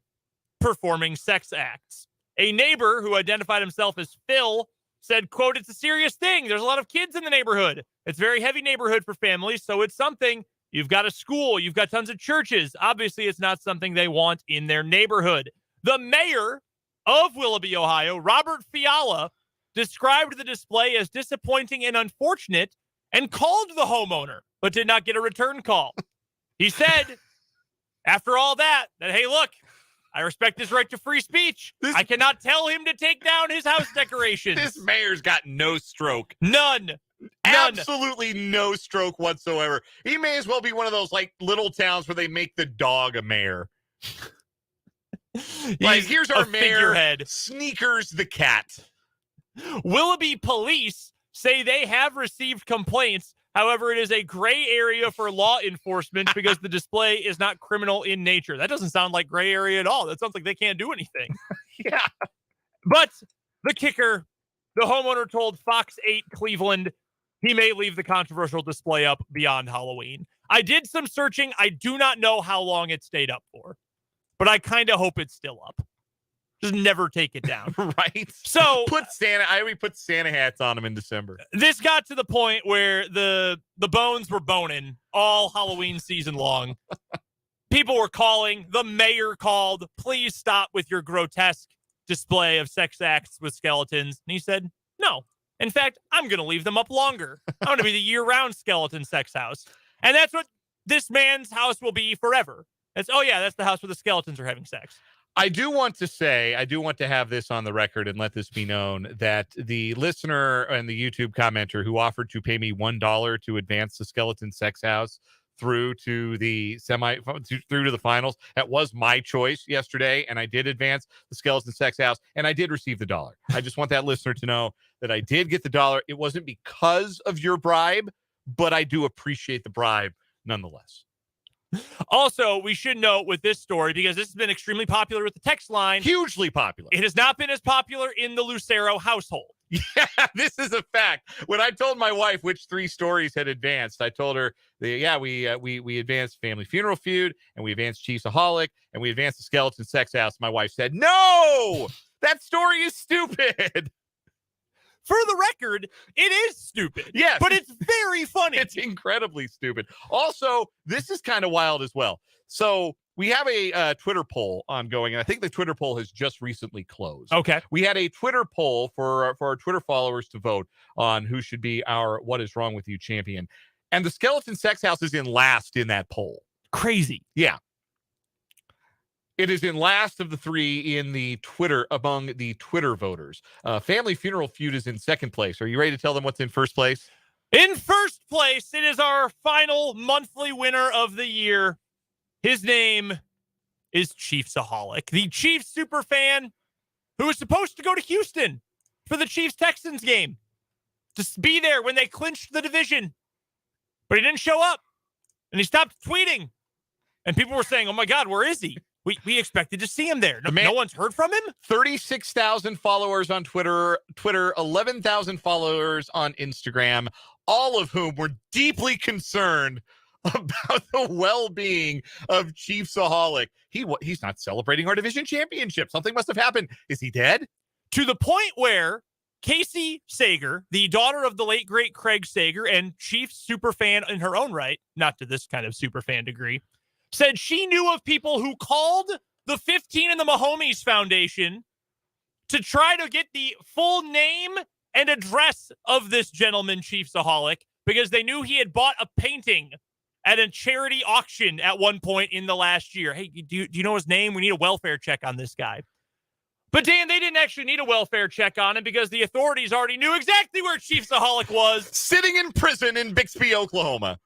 performing sex acts. A neighbor who identified himself as Phil said, quote, "It's a serious thing. There's a lot of kids in the neighborhood. It's a very heavy neighborhood for families, so it's something. You've got a school. You've got tons of churches. Obviously, it's not something they want in their neighborhood." The mayor of Willoughby, Ohio, Robert Fiala, described the display as disappointing and unfortunate and called the homeowner, but did not get a return call. He said, after all that, hey, look, I respect his right to free speech. I cannot tell him to take down his house decorations. This mayor's got no stroke. None. Absolutely no stroke whatsoever. He may as well be one of those like little towns where they make the dog a mayor. Like, here's our mayor, figurehead. Sneakers the cat. Willoughby police say they have received complaints. However, it is a gray area for law enforcement because the display is not criminal in nature. That doesn't sound like gray area at all. That sounds like they can't do anything. Yeah. But the kicker, the homeowner told Fox 8 Cleveland he may leave the controversial display up beyond Halloween. I did some searching. I do not know how long it stayed up for, but I kind of hope it's still up. Just never take it down. Right? So I already put Santa hats on them in December. This got to the point where the bones were boning all Halloween season long. People were calling. The mayor called. Please stop with your grotesque display of sex acts with skeletons. And he said, no. In fact, I'm going to leave them up longer. I'm going to be the year-round skeleton sex house. And that's what this man's house will be forever. That's the house where the skeletons are having sex. I do want to have this on the record and let this be known that the listener and the YouTube commenter who offered to pay me $1 to advance the Skeleton Sex House through to the through to the finals, that was my choice yesterday, and I did advance the Skeleton Sex House, and I did receive the $1. I just want that listener to know that I did get the $1. It wasn't because of your bribe, but I do appreciate the bribe nonetheless. Also, we should note with this story, because this has been extremely popular with the text line. Hugely popular. It has not been as popular in the Lucero household. Yeah, this is a fact. When I told my wife which 3 stories had advanced, I told her, we advanced Family Funeral Feud, and we advanced Chiefs-Aholic, and we advanced the Skeleton Sex House. My wife said, no, that story is stupid. For the record, it is stupid. Yes. But it's very funny. It's incredibly stupid. Also, this is kind of wild as well. So we have a Twitter poll ongoing, and I think the Twitter poll has just recently closed. Okay. We had a Twitter poll for our Twitter followers to vote on who should be our What Is Wrong With You champion. And the Skeleton Sex House is in last in that poll. Crazy. Yeah. It is in last of the 3 in the Twitter, among the Twitter voters. Family Funeral Feud is in second place. Are you ready to tell them what's in first place? In first place, it is our final monthly winner of the year. His name is Chiefs-Aholic, the Chiefs superfan who was supposed to go to Houston for the Chiefs-Texans game to be there when they clinched the division. But he didn't show up, and he stopped tweeting. And people were saying, oh, my God, where is he? We expected to see him there. No one's heard from him? 36,000 followers on Twitter, 11,000 followers on Instagram, all of whom were deeply concerned about the well-being of Chiefs-Aholic. He's not celebrating our division championship. Something must have happened. Is he dead? To the point where Casey Sager, the daughter of the late, great Craig Sager, and Chiefs superfan in her own right, not to this kind of superfan degree, said she knew of people who called the 15 and the Mahomes Foundation to try to get the full name and address of this gentleman, Chiefs-Aholic, because they knew he had bought a painting at a charity auction at one point in the last year. Hey, do you know his name? We need a welfare check on this guy. But Dan, they didn't actually need a welfare check on him because the authorities already knew exactly where Chiefs-Aholic was. Sitting in prison in Bixby, Oklahoma.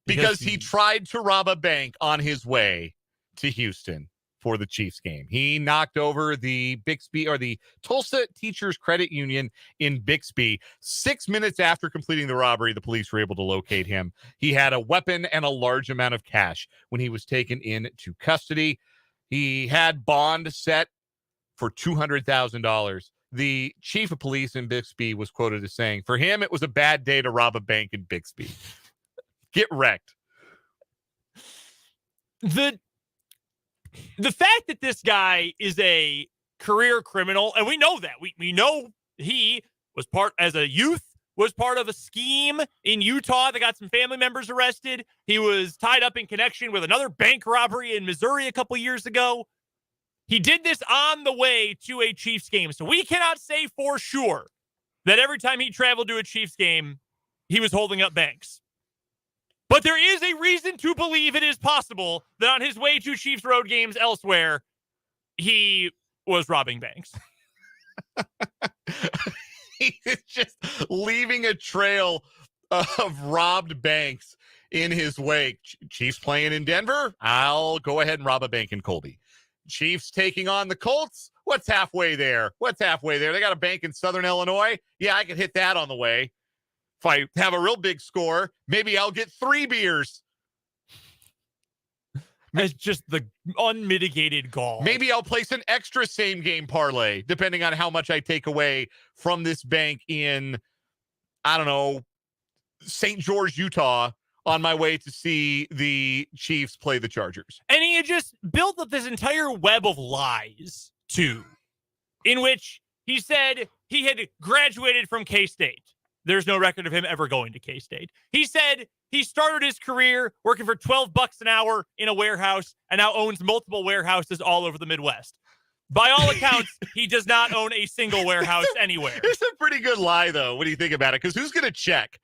Because he tried to rob a bank on his way to Houston for the Chiefs game. He knocked over the Bixby or the Tulsa Teachers Credit Union in Bixby. 6 minutes after completing the robbery, the police were able to locate him. He had a weapon and a large amount of cash when he was taken into custody. He had bond set for $200,000. The chief of police in Bixby was quoted as saying, for him, it was a bad day to rob a bank in Bixby. Get wrecked. The fact that this guy is a career criminal, and we know that. We know he was as a youth, was part of a scheme in Utah that got some family members arrested. He was tied up in connection with another bank robbery in Missouri a couple years ago. He did this on the way to a Chiefs game. So we cannot say for sure that every time he traveled to a Chiefs game, he was holding up banks. But there is a reason to believe it is possible that on his way to Chiefs road games elsewhere, he was robbing banks. He is just leaving a trail of robbed banks in his wake. Chiefs playing in Denver? I'll go ahead and rob a bank in Colby. Chiefs taking on the Colts? What's halfway there? They got a bank in Southern Illinois? Yeah, I could hit that on the way. If I have a real big score, maybe I'll get 3 beers. It's just the unmitigated gall. Maybe I'll place an extra same game parlay, depending on how much I take away from this bank in, I don't know, St. George, Utah, on my way to see the Chiefs play the Chargers. And he had just built up this entire web of lies, too, in which he said he had graduated from K-State. There's no record of him ever going to K-State. He said he started his career working for $12 an hour in a warehouse and now owns multiple warehouses all over the Midwest. By all accounts, he does not own a single warehouse anywhere. It's a pretty good lie, though, when you think about it, because who's going to check?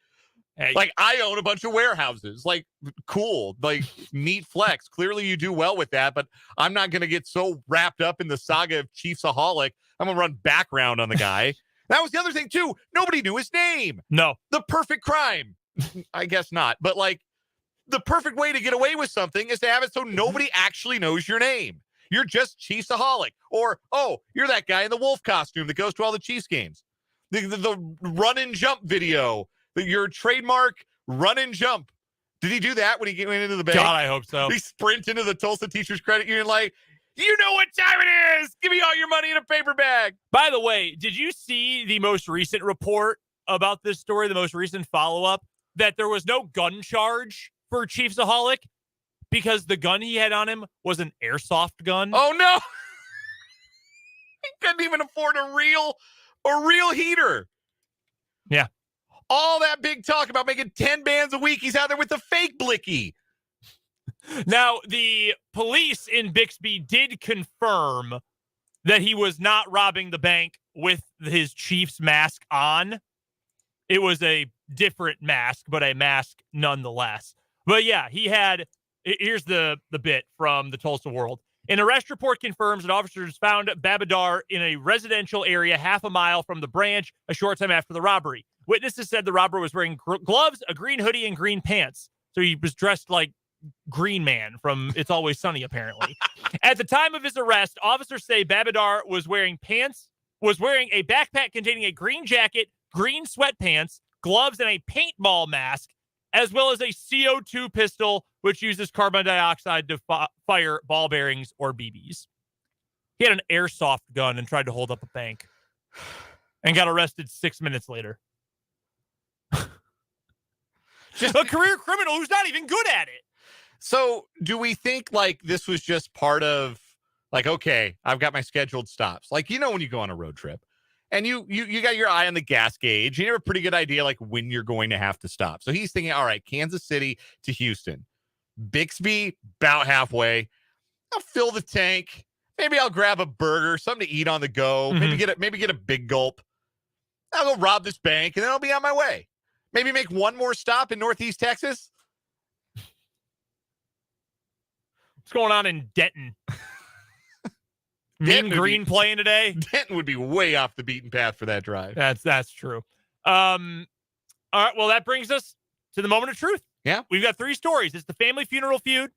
Hey. Like, I own a bunch of warehouses. Like, cool. Like, neat flex. Clearly, you do well with that, but I'm not going to get so wrapped up in the saga of Chiefs-aholic. I'm going to run background on the guy. That was the other thing, too. Nobody knew his name. No. The perfect crime. I guess not. But, like, the perfect way to get away with something is to have it so nobody actually knows your name. You're just Chiefs-aholic. Or, oh, you're that guy in the wolf costume that goes to all the Chiefs games. The run and jump video. Your trademark run and jump. Did he do that when he went into the bank? God, I hope so. He sprint into the Tulsa Teachers Credit Union like, you know what time it is. Give me all your money in a paper bag. By the way, did you see the most recent report about this story, the most recent follow-up, that there was no gun charge for Chiefs-aholic because the gun he had on him was an airsoft gun? Oh, no. He couldn't even afford a real heater. Yeah. All that big talk about making 10 bands a week. He's out there with the fake blicky. Now, the police in Bixby did confirm that he was not robbing the bank with his Chiefs mask on. It was a different mask, but a mask nonetheless. But yeah, he had, here's the bit from the Tulsa World. An arrest report confirms that officers found Babadar in a residential area half a mile from the branch a short time after the robbery. Witnesses said the robber was wearing gloves, a green hoodie, and green pants. So he was dressed like Green Man from It's Always Sunny, apparently. At the time of his arrest, officers say Babadar was wearing a backpack containing a green jacket, green sweatpants, gloves, and a paintball mask, as well as a CO2 pistol, which uses carbon dioxide to fire ball bearings or BBs. He had an airsoft gun and tried to hold up a bank and got arrested 6 minutes later. Just a career criminal who's not even good at it. So do we think like this was just part of like, okay, I've got my scheduled stops. Like, you know, when you go on a road trip and you got your eye on the gas gauge, you have a pretty good idea like when you're going to have to stop. So he's thinking, all right, Kansas City to Houston, Bixby, about halfway. I'll fill the tank. Maybe I'll grab a burger, something to eat on the go. Mm-hmm. Maybe get a big gulp. I'll go rob this bank and then I'll be on my way. Maybe make one more stop in Northeast Texas. What's going on in Denton? Mean Green playing today? Denton would be way off the beaten path for that drive. That's true. All right, well, that brings us to the moment of truth. Yeah. We've got 3 stories. It's the family funeral feud.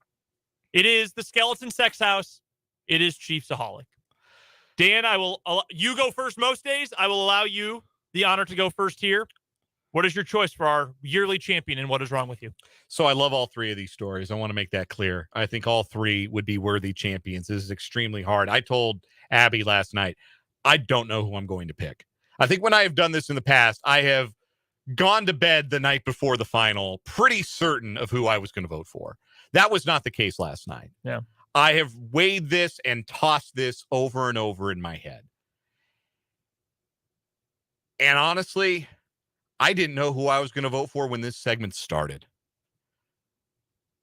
It is the skeleton sex house. It is Chiefs-aholic. Dan, you go first most days. I will allow you the honor to go first here. What is your choice for our yearly champion, and what is wrong with you? So I love all 3 of these stories. I want to make that clear. I think all 3 would be worthy champions. This is extremely hard. I told Abby last night, I don't know who I'm going to pick. I think when I have done this in the past, I have gone to bed the night before the final, pretty certain of who I was going to vote for. That was not the case last night. Yeah. I have weighed this and tossed this over and over in my head. And honestly, I didn't know who I was going to vote for when this segment started.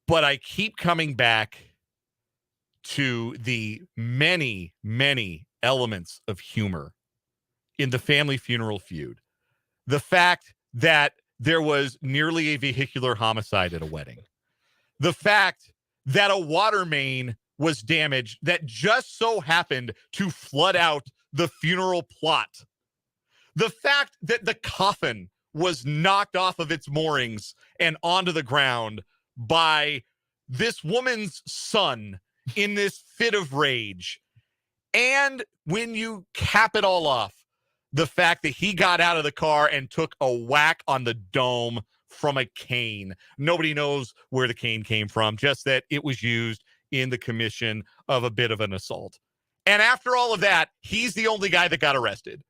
But I keep coming back to the many, many elements of humor in the family funeral feud. The fact that there was nearly a vehicular homicide at a wedding. The fact that a water main was damaged that just so happened to flood out the funeral plot. The fact that the coffin was knocked off of its moorings and onto the ground by this woman's son in this fit of rage. And when you cap it all off, the fact that he got out of the car and took a whack on the dome from a cane. Nobody knows where the cane came from, just that it was used in the commission of a bit of an assault. And after all of that, he's the only guy that got arrested.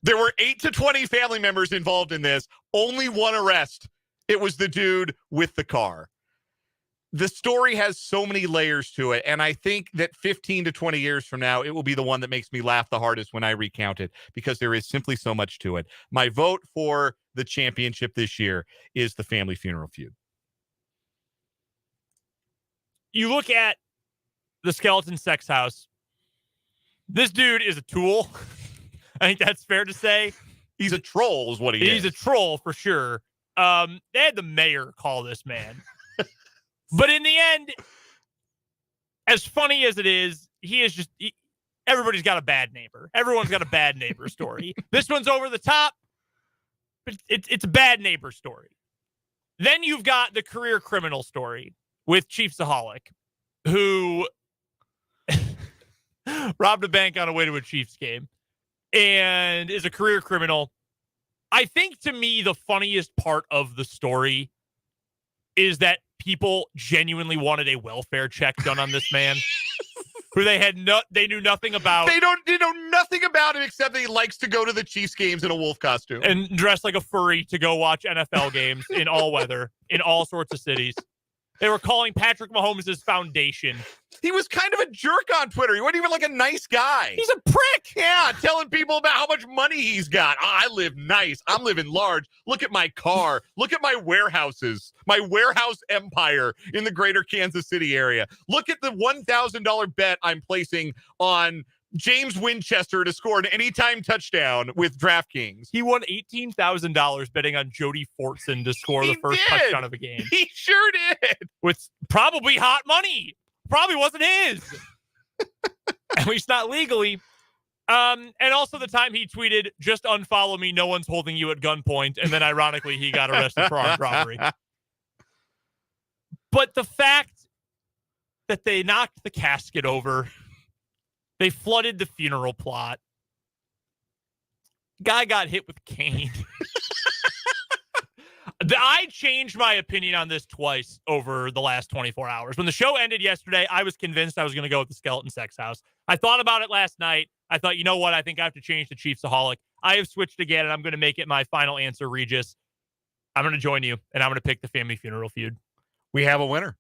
There were 8 to 20 family members involved in this. Only one arrest. It was the dude with the car. The story has so many layers to it, and I think that 15 to 20 years from now, it will be the one that makes me laugh the hardest when I recount it, because there is simply so much to it. My vote for the championship this year is the family funeral feud. You look at the skeleton sex house. This dude is a tool. I think that's fair to say. He's a troll is what he is. He's a troll for sure. They had the mayor call this man. But in the end, as funny as it is, everybody's got a bad neighbor. Everyone's got a bad neighbor story. This one's over the top, but it's a bad neighbor story. Then you've got the career criminal story with Chiefs-aholic, who robbed a bank on a way to a Chiefs game and is a career criminal. I think, to me, the funniest part of the story is that people genuinely wanted a welfare check done on this man, who they knew nothing about. They know nothing about him except that he likes to go to the Chiefs games in a wolf costume and dress like a furry to go watch NFL games in all weather in all sorts of cities. They were calling Patrick Mahomes' foundation. He was kind of a jerk on Twitter. He wasn't even like a nice guy. He's a prick. Yeah, telling people about how much money he's got. Oh, I live nice. I'm living large. Look at my car. Look at my warehouses. My warehouse empire in the greater Kansas City area. Look at the $1,000 bet I'm placing on James Winchester to score an anytime touchdown with DraftKings. He won $18,000 betting on Jody Fortson to score the first touchdown of a game. He sure did. With probably hot money. Probably wasn't his. At least not legally. And also the time he tweeted, "Just unfollow me, no one's holding you at gunpoint." And then ironically, he got arrested for armed robbery. But the fact that they knocked the casket over, they flooded the funeral plot, guy got hit with a cane. I changed my opinion on this twice over the last 24 hours. When the show ended yesterday, I was convinced I was going to go with the skeleton sex house. I thought about it last night. I thought, you know what? I think I have to change to Chiefs-aholic. I have switched again, and I'm going to make it my final answer, Regis. I'm going to join you, and I'm going to pick the family funeral feud. We have a winner.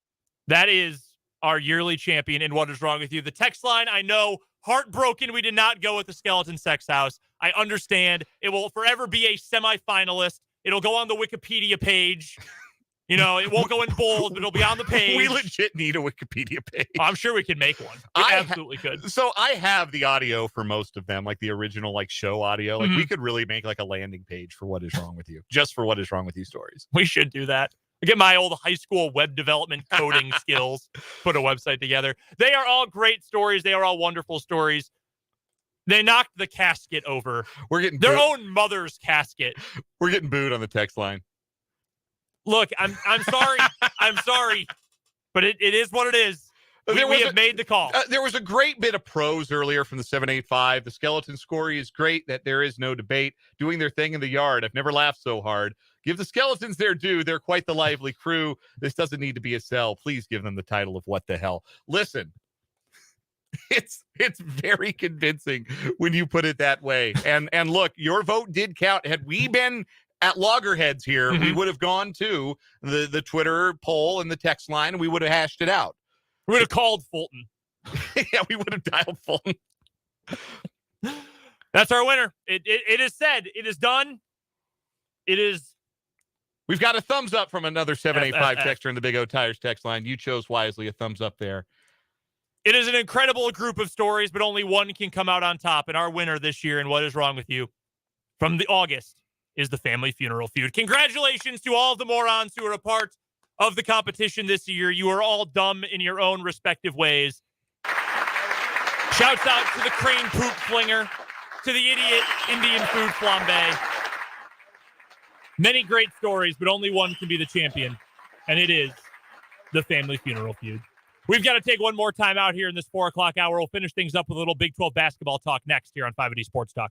That is our yearly champion in What Is Wrong With You. The text line, I know, heartbroken we did not go with the skeleton sex house. I understand. It will forever be a semifinalist. It'll go on the Wikipedia page. You know, it won't go in bold, but it'll be on the page. We legit need a Wikipedia page. I'm sure we can make one. We absolutely could. So I have the audio for most of them, like the original show audio. Like we could really make like a landing page for What Is Wrong With You, just for What Is Wrong With You stories. We should do that. I get my old high school web development coding skills, put a website together. They are all great stories. They are all wonderful stories. They knocked the casket over. We're getting their own mother's casket. We're getting booed on the text line. Look, I'm sorry. I'm sorry. But it is what it is. We have made the call. There was a great bit of prose earlier from the 785. The skeleton story is great, that there is no debate. Doing their thing in the yard. I've never laughed so hard. Give the skeletons their due. They're quite the lively crew. This doesn't need to be a sell. Please give them the title of What the Hell. Listen. It's very convincing when you put it that way. And look, your vote did count. Had we been at loggerheads here, we would have gone to the Twitter poll and the text line, and we would have hashed it out. We would have called Fulton. Yeah, we would have dialed Fulton. That's our winner. It is said. It is done. It is. We've got a thumbs up from another 785 texter in the Big O Tires text line. You chose wisely. A thumbs up there. It is an incredible group of stories, but only one can come out on top. And our winner this year in What Is Wrong With You from the August is the family funeral feud. Congratulations to all of the morons who are a part of the competition this year. You are all dumb in your own respective ways. Shouts out to the crane poop flinger, to the idiot Indian food flambe. Many great stories, but only one can be the champion. And it is the family funeral feud. We've got to take one more time out here in this 4 o'clock hour. We'll finish things up with a little Big 12 basketball talk next here on 580 Sports Talk.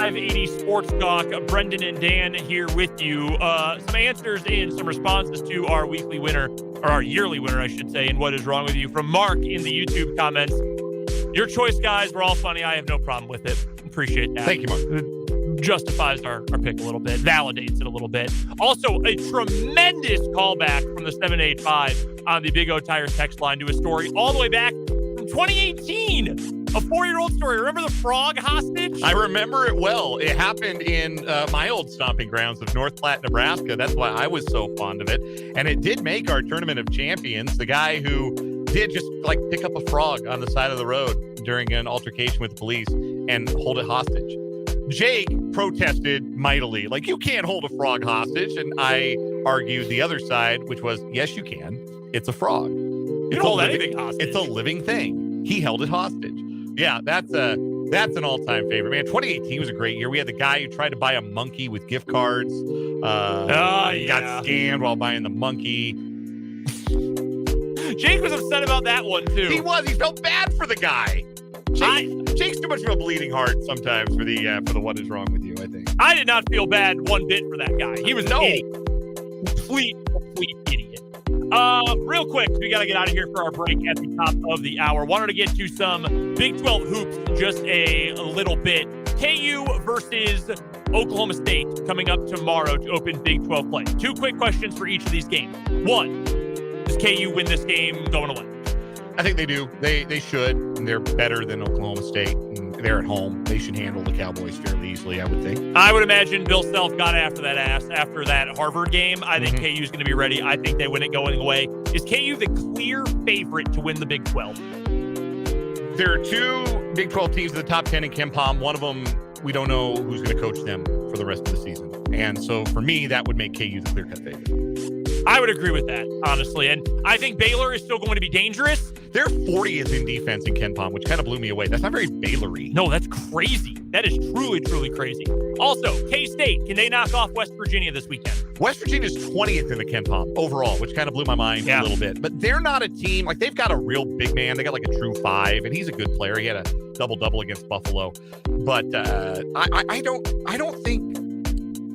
580 Sports Talk. Brendan and Dan here with you. Some answers and some responses to our weekly winner, or our yearly winner, I should say, and what is wrong with you from Mark in the YouTube comments. Your choice, guys. We're all funny. I have no problem with it. Appreciate that. Thank you, Mark. It justifies our pick a little bit, validates it a little bit. Also, a tremendous callback from the 785 on the Big O Tires text line to a story all the way back from 2018. A 4-year-old story. Remember the frog hostage? I remember it well. It happened in my old stomping grounds of North Platte, Nebraska. That's why I was so fond of it. And it did make our Tournament of Champions. The guy who did just like pick up a frog on the side of the road during an altercation with the police and hold it hostage. Jake protested mightily, like, you can't hold a frog hostage. And I argued the other side, which was, yes, you can. It's a frog. You don't hold anything hostage. It's a living thing. He held it hostage. Yeah, that's an all-time favorite, man. 2018 was a great year. We had the guy who tried to buy a monkey with gift cards. He got scammed while buying the monkey. Jake was upset about that one too. He was. He felt bad for the guy. Jake's too much of a bleeding heart sometimes for the what is wrong with you, I think. I did not feel bad one bit for that guy. He was an idiot. Complete idiot. Real quick, we got to get out of here for our break at the top of the hour. Wanted to get to some Big 12 hoops just a little bit. KU versus Oklahoma State coming up tomorrow to open Big 12 play. 2 quick questions for each of these games. 1, does KU win this game going away? I think they do. They should. And they're better than Oklahoma State. And they're at home. They should handle the Cowboys fairly easily, I would think. I would imagine Bill Self got after that ass after that Harvard game. I think KU's going to be ready. I think they win it going away. Is KU the clear favorite to win the Big 12? There are 2 Big 12 teams in the top 10 in KenPom. One of them, we don't know who's going to coach them for the rest of the season. And so for me, that would make KU the clear-cut favorite. I would agree with that, honestly. And I think Baylor is still going to be dangerous. They're 40th in defense in KenPom, which kind of blew me away. That's not very Baylor-y. No, that's crazy. That is truly, truly crazy. Also, K-State, can they knock off West Virginia this weekend? West Virginia is 20th in the KenPom overall, which kind of blew my mind a little bit. But they're not a team, like they've got a real big man. They got like a true 5, and he's a good player. He had a double-double against Buffalo. But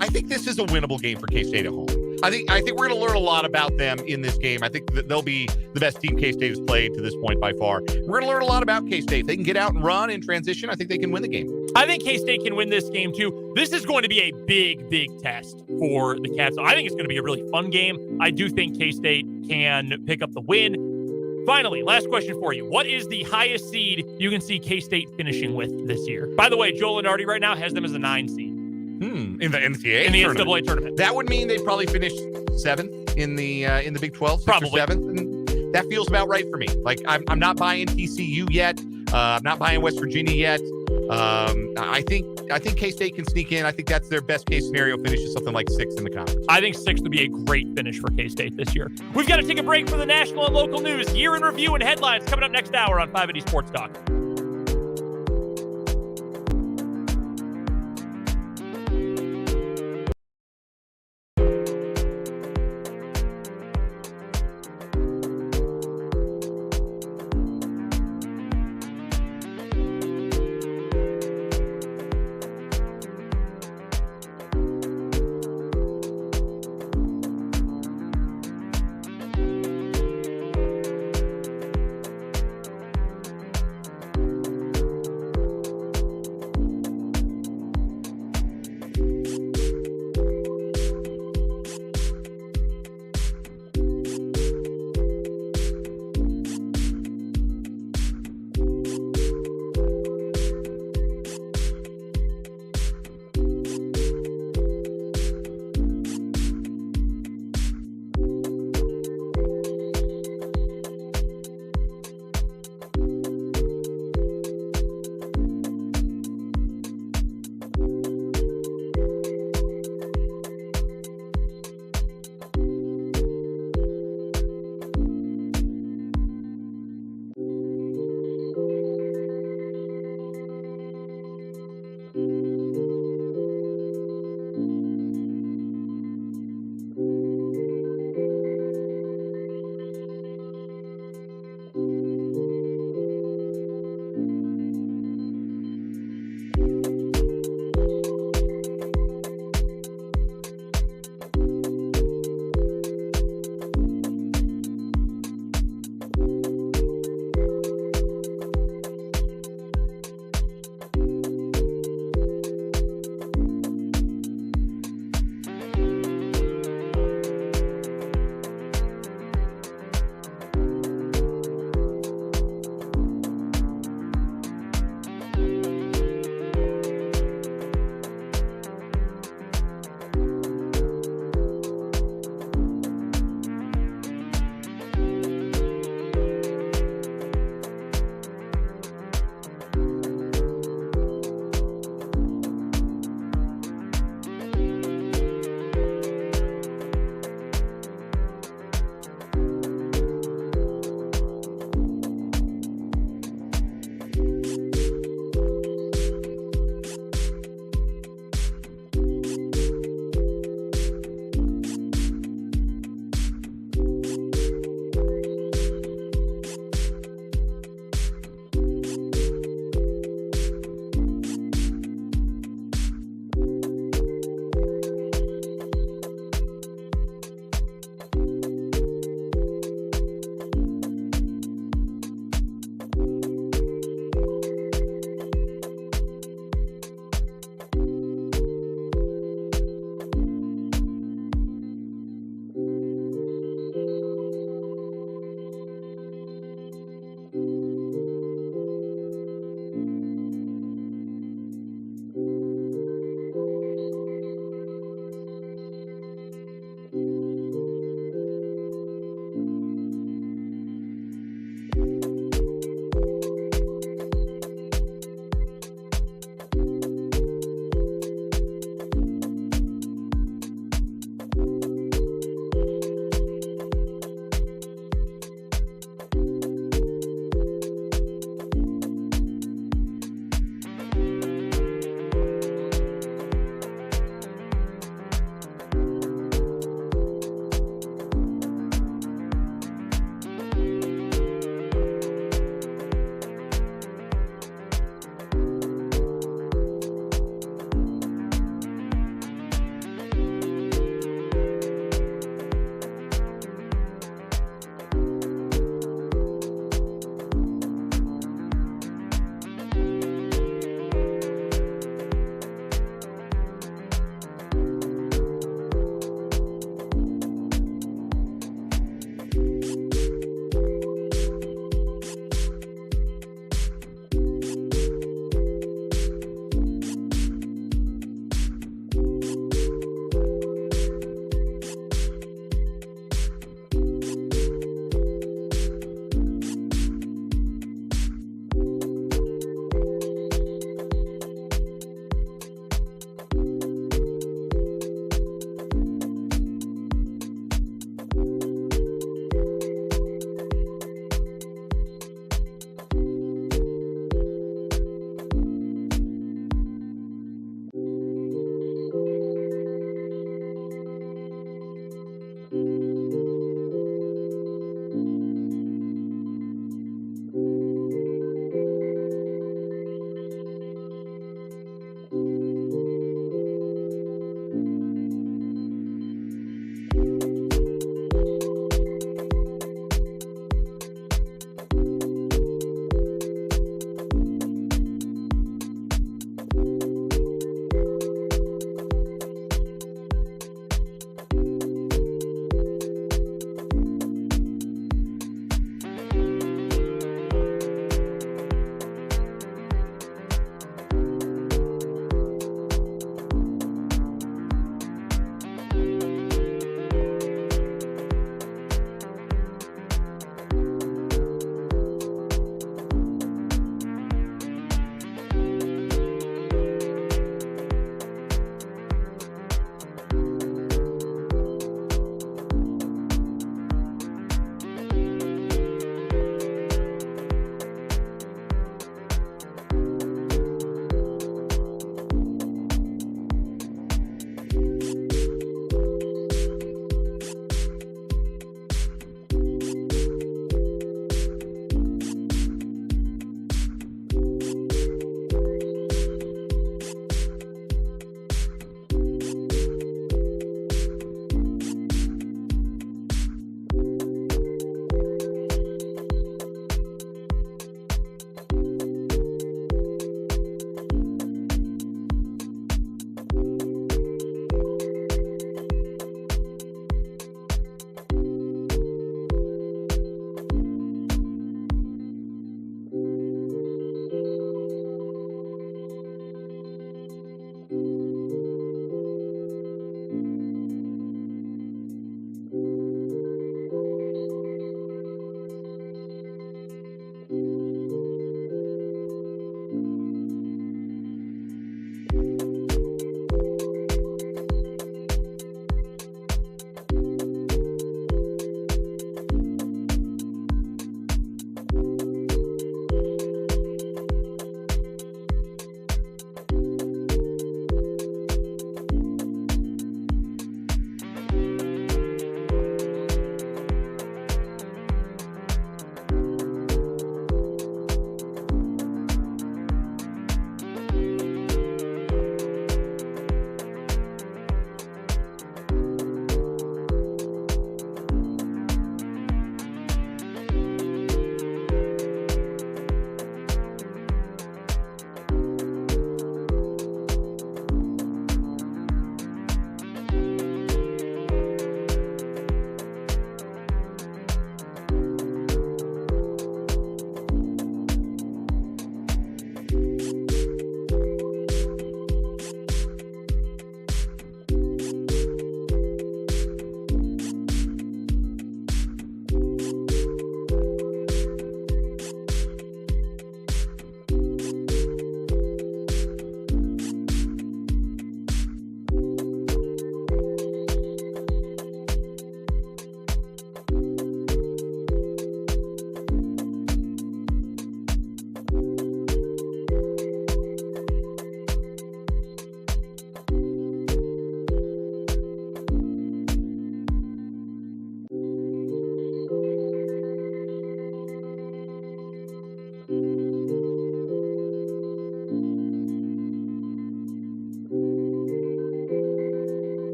I think this is a winnable game for K-State at home. I think we're going to learn a lot about them in this game. I think that they'll be the best team K-State has played to this point by far. We're going to learn a lot about K-State. If they can get out and run in transition, I think they can win the game. I think K-State can win this game too. This is going to be a big, big test for the Cats. I think it's going to be a really fun game. I do think K-State can pick up the win. Finally, last question for you. What is the highest seed you can see K-State finishing with this year? By the way, Joel Lenardi right now has them as a 9 seed. In the NCAA in the tournament. NCAA tournament. That would mean they'd probably finish 7th in the Big 12, 6th probably or 7th. And that feels about right for me. Like I'm not buying TCU yet. I'm not buying West Virginia yet. I think K-State can sneak in. I think that's their best case scenario. Finishes something like 6th in the conference. I think 6th would be a great finish for K-State this year. We've got to take a break for the national and local news. Year in review and headlines coming up next hour on 580 Sports Talk.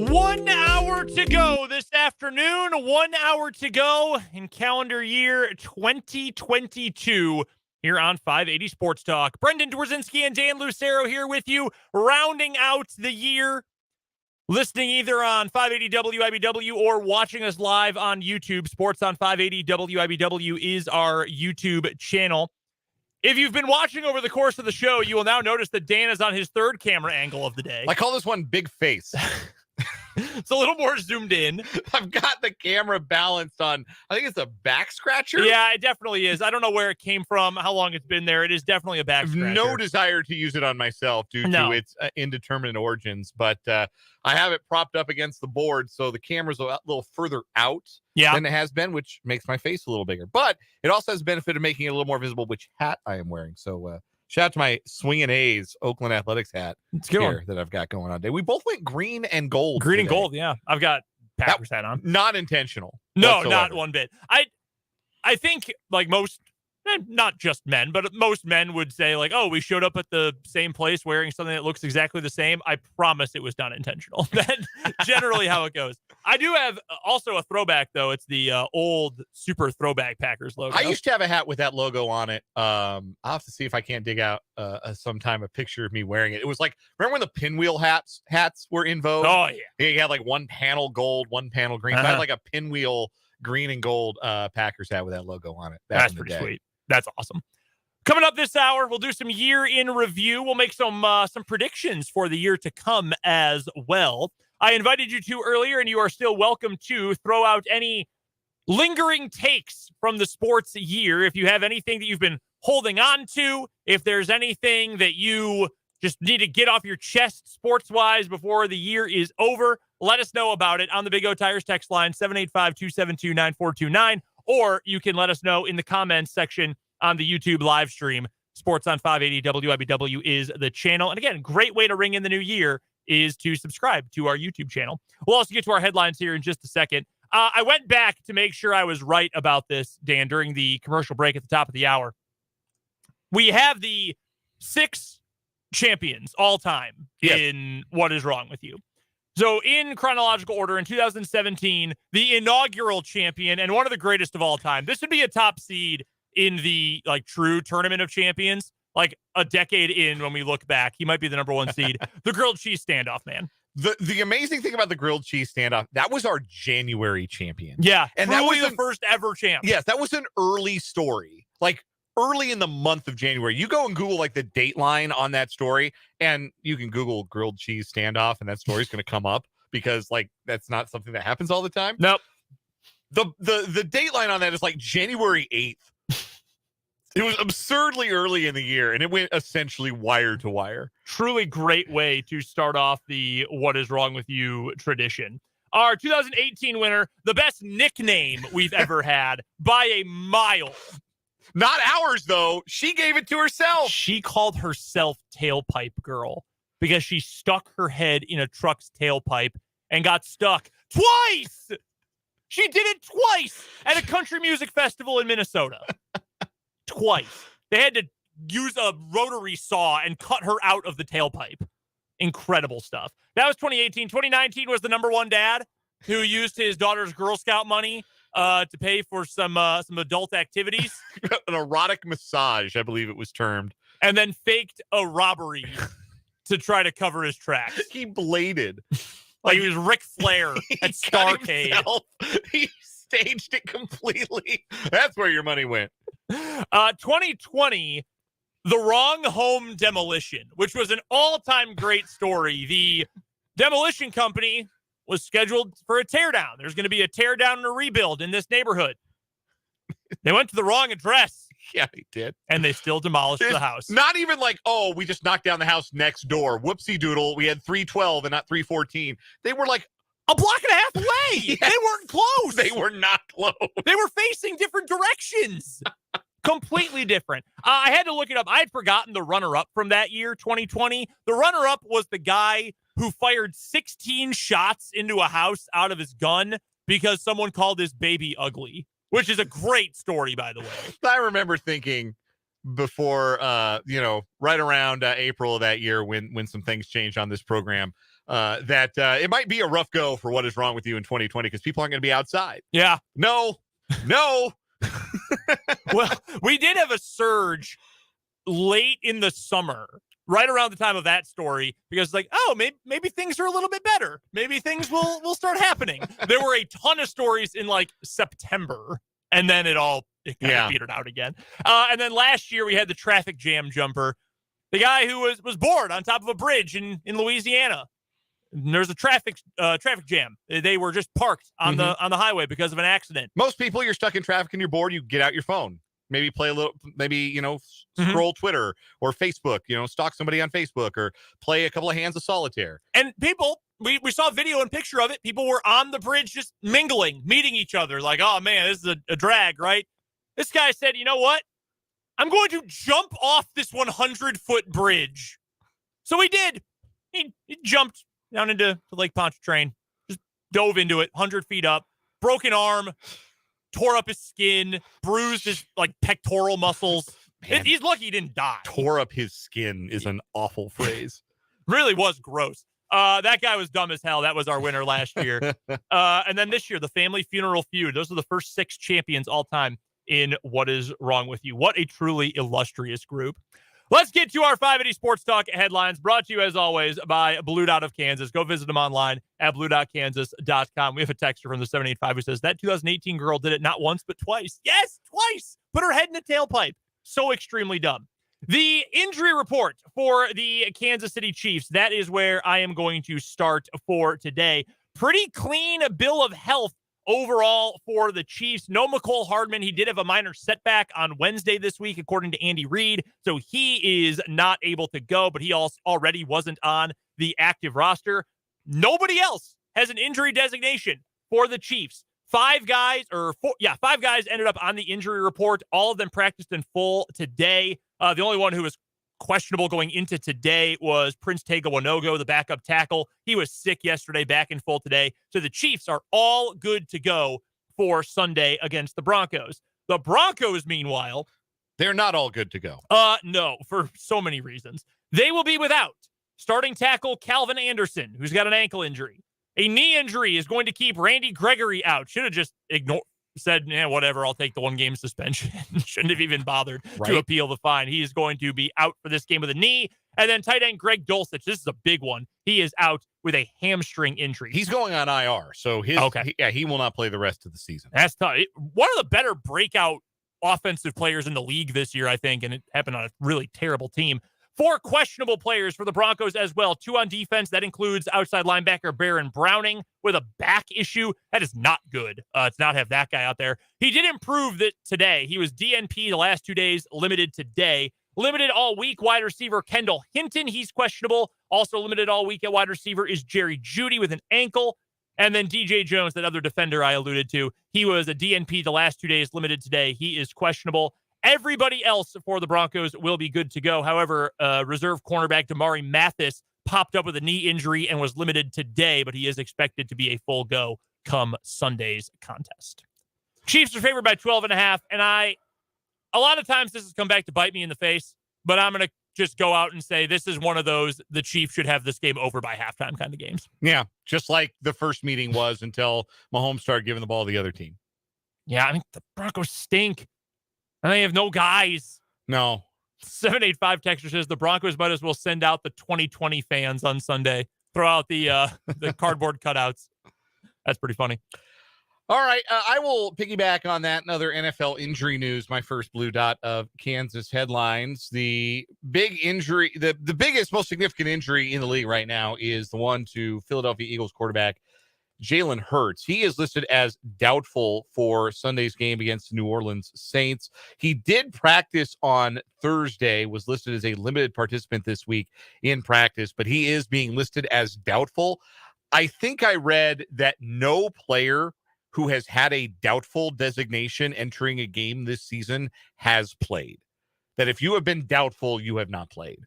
1 hour to go this afternoon. 1 hour to go in calendar year 2022 here on 580 Sports Talk. Brendan Dworzinski and Dan Lucero here with you, rounding out the year. Listening either on 580 WIBW or watching us live on YouTube. Sports on 580 WIBW is our YouTube channel. If you've been watching over the course of the show, you will now notice that Dan is on his third camera angle of the day. I call this one Big Face. It's a little more zoomed in. I've got the camera balanced on, I think it's a back scratcher. Yeah, it definitely is. I don't know where it came from, how long it's been there. It is definitely a back I have scratcher. no desire to use it on myself due to its indeterminate origins, but I have it propped up against the board, so the camera's a little further out than it has been, which makes my face a little bigger. But it also has the benefit of making it a little more visible which hat I am wearing. So shout out to my Swingin' A's Oakland Athletics hat here that I've got going on today. We both went green and gold. Green and gold, yeah. I've got Packers hat on. Not intentional. No, whatsoever. not one bit. I think like most, not just men, but most men would say like, oh, we showed up at the same place wearing something that looks exactly the same. I promise it was not intentional. That's generally how it goes. I do have also a throwback, though. It's the old super throwback Packers logo. I used to have a hat with that logo on it. I'll have to see if I can't dig out sometime a picture of me wearing it. It was like, remember when the pinwheel hats were in vogue? Oh, yeah. You had like one panel gold, one panel green. So I had like a pinwheel green and gold Packers hat with that logo on it. That's pretty sweet. That's awesome. Coming up this hour, we'll do some year in review. We'll make some predictions for the year to come as well. I invited you to earlier, and you are still welcome to throw out any lingering takes from the sports year. If you have anything that you've been holding on to, if there's anything that you just need to get off your chest sports-wise before the year is over, let us know about it on the Big O Tires text line, 785-272-9429. Or you can let us know in the comments section on the YouTube live stream. Sports on 580 WIBW is the channel. And again, great way to ring in the new year is to subscribe to our YouTube channel. We'll also get to our headlines here in just a second. I went back to make sure I was right about this, Dan, during the commercial break at the top of the hour. We have the 6 champions all time in What Is Wrong With You. So in chronological order, in 2017, the inaugural champion and one of the greatest of all time. This would be a top seed in the like true tournament of champions. Like a decade in, when we look back, he might be the number 1 seed. The grilled cheese standoff, man. The amazing thing about the grilled cheese standoff, that was our January champion. Yeah, and that was the first ever champ. Yes, that was an early story. Like early in the month of January. You go and Google like the date line on that story, and you can Google grilled cheese standoff, and that story's going to come up because like that's not something that happens all the time. Nope. The date line on that is like January 8th. It was absurdly early in the year, and it went essentially wire to wire. Truly great way to start off the What Is Wrong With You tradition. Our 2018 winner, the best nickname we've ever had by a mile. Not ours, though. She gave it to herself. She called herself Tailpipe Girl because she stuck her head in a truck's tailpipe and got stuck twice. She did it twice at a country music festival in Minnesota. Twice. They had to use a rotary saw and cut her out of the tailpipe. Incredible stuff. That was 2018. 2019 was the number 1 dad who used his daughter's Girl Scout money to pay for some adult activities. An erotic massage, I believe it was termed. And then faked a robbery to try to cover his tracks. He bladed. Like he was Ric Flair at Starrcade. He staged it completely. That's where your money went. 2020, the wrong home demolition, which was an all-time great story. The demolition company was scheduled for a teardown. There's going to be a teardown and a rebuild in this neighborhood. They went to the wrong address. Yeah, they did. And they still demolished the house. Not even like, oh, we just knocked down the house next door. Whoopsie doodle. We had 312 and not 314. They were like a block and a half away. Yes. They weren't close. They were not close. They were facing different directions. Completely different. I had to look it up. I had forgotten the runner-up from that year, 2020. The runner-up was the guy who fired 16 shots into a house out of his gun because someone called his baby ugly, which is a great story, by the way. I remember thinking before, right around April of that year when some things changed on this program, that it might be a rough go for What Is Wrong With You in 2020 because people aren't going to be outside. Yeah. No. Well, we did have a surge late in the summer, right around the time of that story, because maybe things are a little bit better. Maybe things will start happening. There were a ton of stories in September, and then it kind of petered out again. And then last year we had the traffic jam jumper, the guy who was bored on top of a bridge in Louisiana. And there's a traffic jam. They were just parked on the highway because of an accident. Most people, you're stuck in traffic and you're bored, you get out your phone. Maybe play a little, scroll Twitter or Facebook, stalk somebody on Facebook or play a couple of hands of solitaire. And people, we saw a video and picture of it. People were on the bridge just mingling, meeting each other like, oh, man, this is a drag, right? This guy said, you know what? I'm going to jump off this 100-foot bridge. So he did. He jumped down into the Lake Pontchartrain, just dove into it, 100 feet up, broken arm, tore up his skin, bruised his pectoral muscles. Man, he's lucky he didn't die. Tore up his skin is an awful phrase. Really was gross. That guy was dumb as hell. That was our winner last year. And then this year, the Family Funeral Feud. Those are the first 6 champions all time in What Is Wrong With You. What a truly illustrious group. Let's get to our 580 Sports Talk headlines, brought to you, as always, by Blue Dot of Kansas. Go visit them online at bluedotkansas.com. We have a texter from the 785 who says, that 2018 girl did it not once, but twice. Yes, twice. Put her head in a tailpipe. So extremely dumb. The injury report for the Kansas City Chiefs, that is where I am going to start for today. Pretty clean bill of health overall for the Chiefs. No McCole Hardman. He did have a minor setback on Wednesday this week, according to Andy Reid. So he is not able to go, but he also already wasn't on the active roster. Nobody else has an injury designation for the Chiefs. 5 guys ended up on the injury report. All of them practiced in full today. The only one who was questionable going into today was Prince Tega Wanogo, the backup tackle. He was sick yesterday, back in full today. So the Chiefs are all good to go for Sunday against the Broncos. The Broncos, meanwhile, they're not all good to go. No, for so many reasons. They will be without starting tackle Calvin Anderson, who's got an ankle injury. A knee injury is going to keep Randy Gregory out. Should have just said, whatever, I'll take the 1-game suspension. Shouldn't have even bothered to appeal the fine. He is going to be out for this game with a knee. And then tight end Greg Dulcich, this is a big one. He is out with a hamstring injury. He's going on IR, so he will not play the rest of the season. That's tough. One of the better breakout offensive players in the league this year, I think, and it happened on a really terrible team. 4 questionable players for the Broncos as well. 2 on defense. That includes outside linebacker Baron Browning with a back issue. That is not good to not have that guy out there. He did improve that today. He was DNP the last 2 days, limited today. Limited all week, wide receiver Kendall Hinton. He's questionable. Also limited all week at wide receiver is Jerry Jeudy with an ankle. And then DJ Jones, that other defender I alluded to, he was a DNP the last 2 days, limited today. He is questionable. Everybody else for the Broncos will be good to go. However, reserve cornerback Damari Mathis popped up with a knee injury and was limited today, but he is expected to be a full go come Sunday's contest. Chiefs are favored by 12.5, and a lot of times this has come back to bite me in the face, but I'm going to just go out and say this is one of those the Chiefs should have this game over by halftime kind of games. Yeah, just like the first meeting was until Mahomes started giving the ball to the other team. Yeah, I mean, the Broncos stink. And they have no guys. No. 785 texture says the Broncos might as well send out the 2020 fans on Sunday. Throw out the cardboard cutouts. That's pretty funny. All right. I will piggyback on that and other NFL injury news. My first Blue Dot of Kansas headlines. The big injury, the biggest, most significant injury in the league right now is the one to Philadelphia Eagles quarterback Jalen Hurts. He is listed as doubtful for Sunday's game against the New Orleans Saints. He did practice on Thursday, was listed as a limited participant this week in practice, but he is being listed as doubtful. I think I read that no player who has had a doubtful designation entering a game this season has played. That if you have been doubtful, you have not played.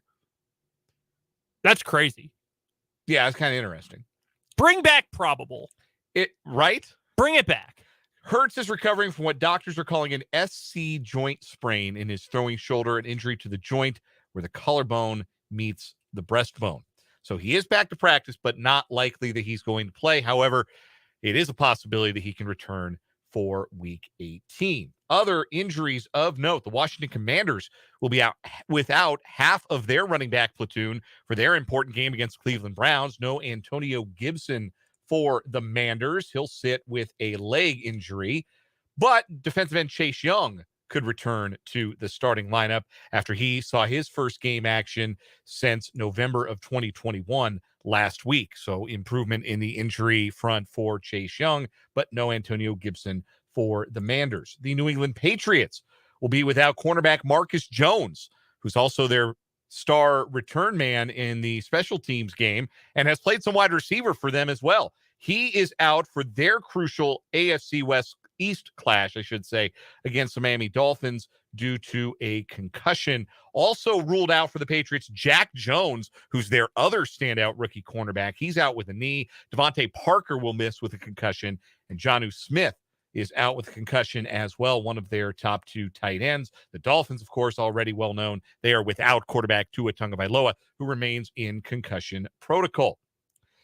That's crazy. Yeah, it's kind of interesting. Bring back probable. Right? Bring it back. Hurts is recovering from what doctors are calling an SC joint sprain in his throwing shoulder, an injury to the joint where the collarbone meets the breastbone. So he is back to practice, but not likely that he's going to play. However, it is a possibility that he can return for Week 18. Other injuries of note, the Washington Commanders will be out without half of their running back platoon for their important game against Cleveland Browns. No Antonio Gibson for the Manders. He'll sit with a leg injury, but defensive end Chase Young could return to the starting lineup after he saw his first game action since November of 2021 last week. So improvement in the injury front for Chase Young, but no Antonio Gibson for the Manders. The New England Patriots will be without cornerback Marcus Jones, who's also their star return man in the special teams game and has played some wide receiver for them as well. He is out for their crucial AFC East clash, I should say, against the Miami Dolphins due to a concussion. Also ruled out for the Patriots, Jack Jones, who's their other standout rookie cornerback. He's out with a knee. Devontae Parker will miss with a concussion, and Jonnu Smith is out with a concussion as well, one of their top two tight ends. The Dolphins, of course, already well known. They are without quarterback Tua Tagovailoa, who remains in concussion protocol.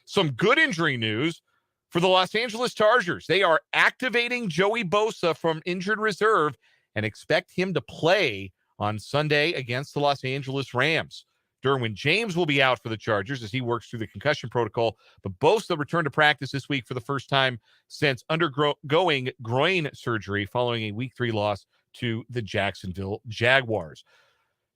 Some good injury news for the Los Angeles Chargers. They are activating Joey Bosa from injured reserve and expect him to play on Sunday against the Los Angeles Rams. Derwin James will be out for the Chargers as he works through the concussion protocol, but Bosa returned to practice this week for the first time since undergoing groin surgery following a Week 3 loss to the Jacksonville Jaguars.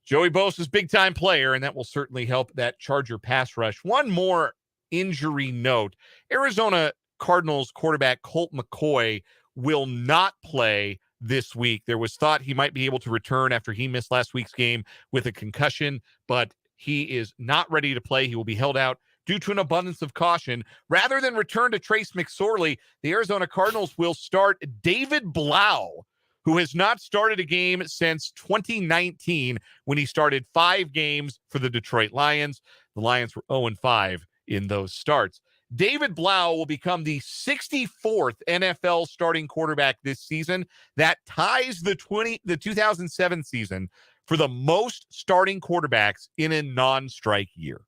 Joey Bosa's big-time player, and that will certainly help that Charger pass rush. One more injury note. Arizona Cardinals quarterback Colt McCoy will not play this week. There was thought he might be able to return after he missed last week's game with a concussion, but he is not ready to play. He will be held out due to an abundance of caution. Rather than return to Trace McSorley, the Arizona Cardinals will start David Blau, who has not started a game since 2019 when he started 5 games for the Detroit Lions. The Lions were 0-5 in those starts. David Blau will become the 64th NFL starting quarterback this season. That ties the 2007 season for the most starting quarterbacks in a non-strike year.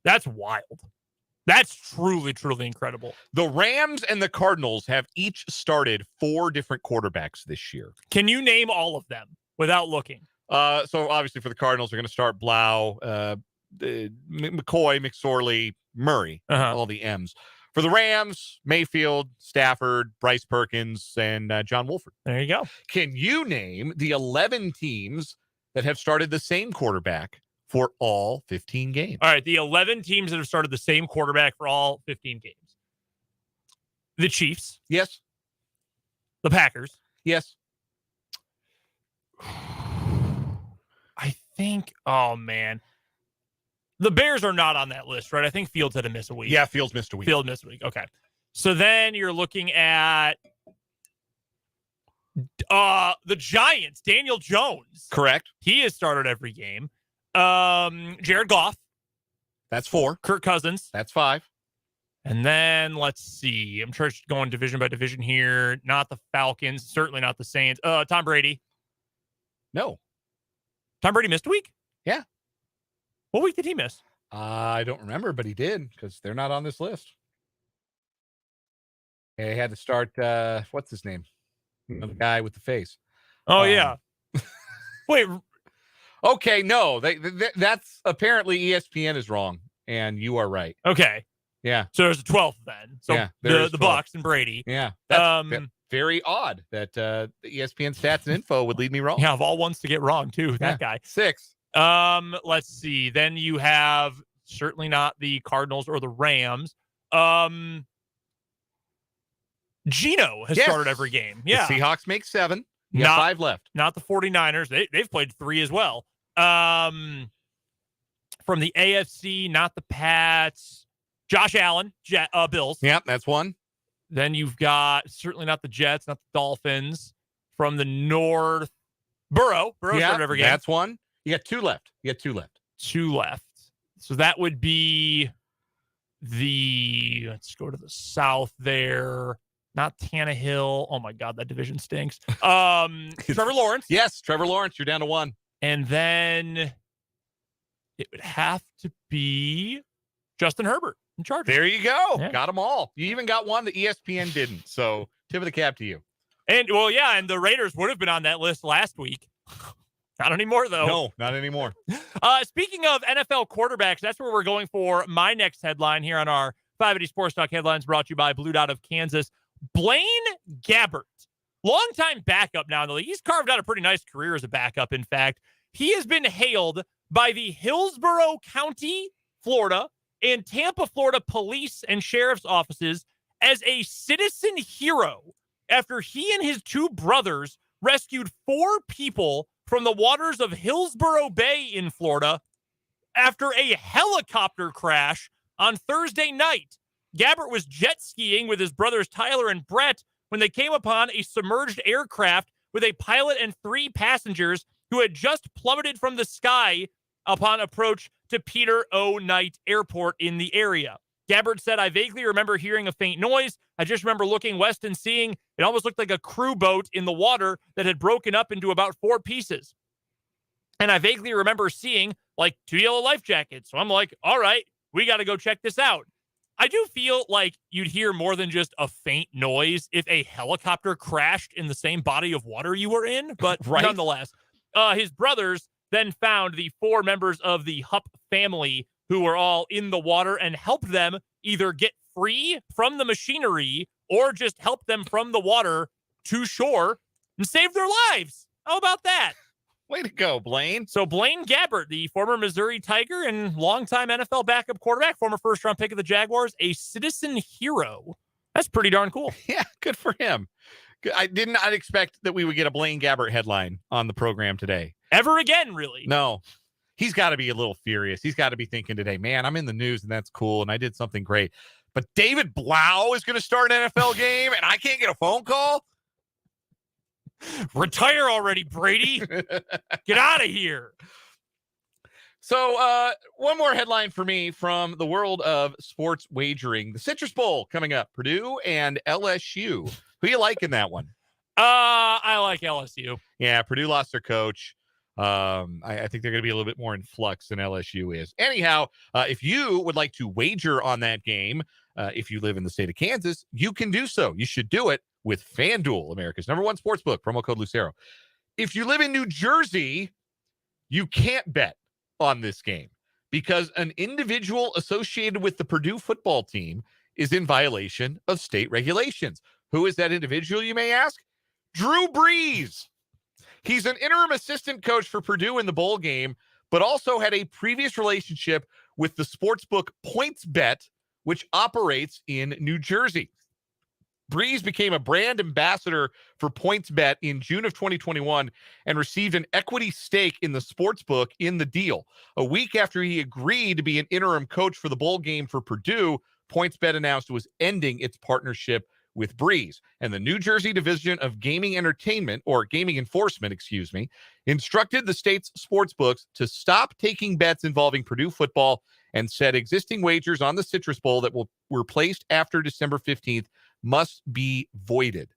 That's wild. That's truly, truly incredible. The Rams and the Cardinals have each started 4 different quarterbacks this year. Can you name all of them without looking? So obviously for the Cardinals, they're going to start Blau, McCoy, McSorley, Murray, all the M's. For the Rams, Mayfield, Stafford, Bryce Perkins, and John Wolford. There you go. Can you name the 11 teams that have started the same quarterback for all 15 games? All right, the 11 teams that have started the same quarterback for all 15 games. The Chiefs. Yes. The Packers. Yes. I think, oh, man. The Bears are not on that list, right? I think Fields had to miss a week. Yeah, Fields missed a week. Fields missed a week. Okay. So then you're looking at the Giants, Daniel Jones. Correct. He has started every game. Jared Goff. That's 4. Kirk Cousins. That's 5. And then let's see. I'm sure going division by division here. Not the Falcons. Certainly not the Saints. Tom Brady. No. Tom Brady missed a week? Yeah. What week did he miss? I don't remember, but he did because they're not on this list. He had to start, what's his name? The guy with the face. Oh, yeah. Wait. Okay, no. That's apparently ESPN is wrong, and you are right. Okay. Yeah. So there's a 12th then. So yeah, the Bucs and Brady. Yeah. That's very odd that the ESPN stats and info would lead me wrong. Yeah, of all ones to get wrong, too. That guy. 6. Let's see. Then you have certainly not the Cardinals or the Rams. Gino has started every game. Yeah. The Seahawks make 7. You got 5 left. Not the 49ers. They've played 3 as well. From the AFC, not the Pats. Josh Allen, Bills. Yep, that's 1. Then you've got certainly not the Jets, not the Dolphins. From the North, Burrow. Burrow started every game. That's 1. You got 2 left. 2 left. So that would be let's go to the South there. Not Tannehill. Oh my God, that division stinks. Trevor Lawrence. Yes, Trevor Lawrence. You're down to one. And then it would have to be Justin Herbert in charge. There you go. Yeah. Got them all. You even got one that ESPN didn't. So tip of the cap to you. And and the Raiders would have been on that list last week. Not anymore, though. No, not anymore. Speaking of NFL quarterbacks, that's where we're going for my next headline here on our 580 Sports Talk headlines, brought to you by Blue Dot of Kansas. Blaine Gabbert, longtime backup now in the league. He's carved out a pretty nice career as a backup, in fact. He has been hailed by the Hillsborough County, Florida, and Tampa, Florida police and sheriff's offices as a citizen hero after he and his two brothers rescued 4 people from the waters of Hillsborough Bay in Florida after a helicopter crash on Thursday night. Gabbert was jet skiing with his brothers Tyler and Brett when they came upon a submerged aircraft with a pilot and 3 passengers who had just plummeted from the sky upon approach to Peter O. Knight Airport in the area. Gabbert said, "I vaguely remember hearing a faint noise. I just remember looking west and seeing it almost looked like a crew boat in the water that had broken up into about 4 pieces. And I vaguely remember seeing like 2 yellow life jackets. So I'm like, all right, we got to go check this out." I do feel like you'd hear more than just a faint noise if a helicopter crashed in the same body of water you were in, but nonetheless, his brothers then found the 4 members of the Hupp family who were all in the water and helped them either get free from the machinery or just help them from the water to shore and save their lives. How about that? Way to go, Blaine. So Blaine Gabbert, the former Missouri Tiger and longtime NFL backup quarterback, former first-round pick of the Jaguars, a citizen hero. That's pretty darn cool. Yeah, good for him. I did not expect that we would get a Blaine Gabbert headline on the program today. Ever again, really. No. He's got to be a little furious. He's got to be thinking today, man, I'm in the news and that's cool and I did something great. But David Blau is going to start an NFL game and I can't get a phone call? Retire already, Brady. Get out of here. So one more headline for me from the world of sports wagering. The Citrus Bowl coming up. Purdue and LSU. Who you like in that one? I like LSU. Yeah, Purdue lost their coach. I think they're going to be a little bit more in flux than LSU is. Anyhow, if you would like to wager on that game, if you live in the state of Kansas, you can do so. You should do it with FanDuel, America's #1 sportsbook, promo code Lucero. If you live in New Jersey, you can't bet on this game because an individual associated with the Purdue football team is in violation of state regulations. Who is that individual, you may ask? Drew Brees. He's an interim assistant coach for Purdue in the bowl game, but also had a previous relationship with the sportsbook PointsBet, which operates in New Jersey. Brees became a brand ambassador for PointsBet in June of 2021 and received an equity stake in the sportsbook in the deal. A week after he agreed to be an interim coach for the bowl game for Purdue, PointsBet announced it was ending its partnership with Brees. And the New Jersey Division of Gaming Enforcement, instructed the state's sportsbooks to stop taking bets involving Purdue football and said existing wagers on the Citrus Bowl that were placed after December 15th must be voided.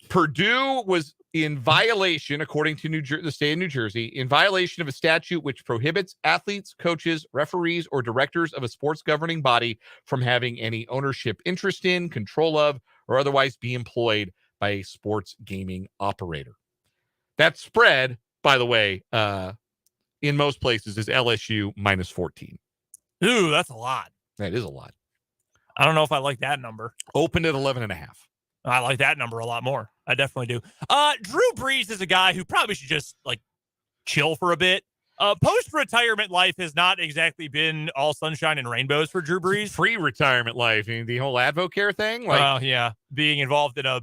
Purdue was in violation, according to the state of New Jersey, in violation of a statute which prohibits athletes, coaches, referees, or directors of a sports governing body from having any ownership interest in, control of, or otherwise be employed by a sports gaming operator. That spread, by the way, in most places is LSU -14. Ooh, that's a lot. That is a lot. I don't know if I like that number. Opened at 11.5. I like that number a lot more. I definitely do. Drew Brees is a guy who probably should just like chill for a bit. Post-retirement life has not exactly been all sunshine and rainbows for Drew Brees. Pre-retirement life, the whole Advocare thing. Yeah, being involved in a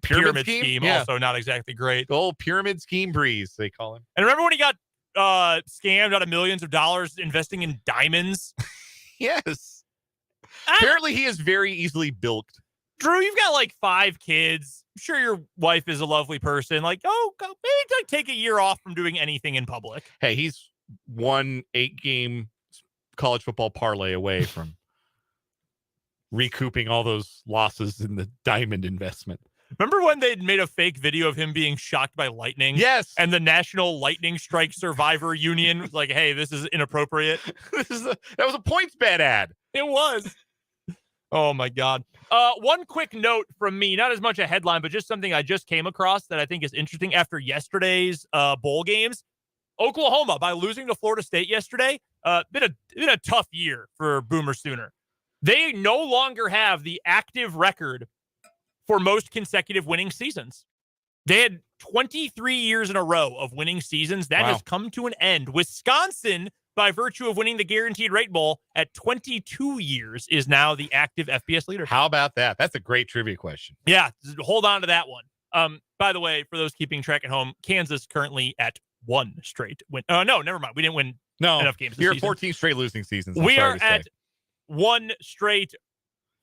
pyramid scheme yeah. Also not exactly great. The old pyramid scheme Brees, they call him. And remember when he got scammed out of millions of dollars investing in diamonds? Yes. Apparently, he is very easily bilked. Drew, you've got like 5 kids. I'm sure your wife is a lovely person. Like, go maybe take a year off from doing anything in public. Hey, he's 1 8-game college football parlay away from recouping all those losses in the diamond investment. Remember when they'd made a fake video of him being shocked by lightning? Yes. And the National Lightning Strike Survivor Union was like, hey, this is inappropriate. That was a points bet ad. It was. Oh, my God. One quick note from me, not as much a headline, but just something I just came across that I think is interesting after yesterday's bowl games. Oklahoma, by losing to Florida State yesterday, been a tough year for Boomer Sooner. They no longer have the active record for most consecutive winning seasons. They had 23 years in a row of winning seasons. That has come to an end. Wisconsin, by virtue of winning the Guaranteed Rate Bowl at 22 years, is now the active FBS leader. How about that? That's a great trivia question. Yeah, hold on to that one. By the way, for those keeping track at home, Kansas currently at one straight win. No, never mind. We didn't win enough games this You're season. 14 straight losing seasons. We are at one straight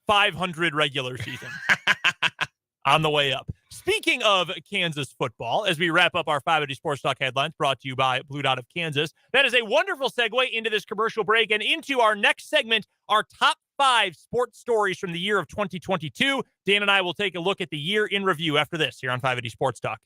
500 regular season. On the way up. Speaking of Kansas football, as we wrap up our 580 Sports Talk headlines brought to you by Blue Dot of Kansas, that is a wonderful segue into this commercial break and into our next segment, our top 5 sports stories from the year of 2022. Dan and I will take a look at the year in review after this here on 580 Sports Talk.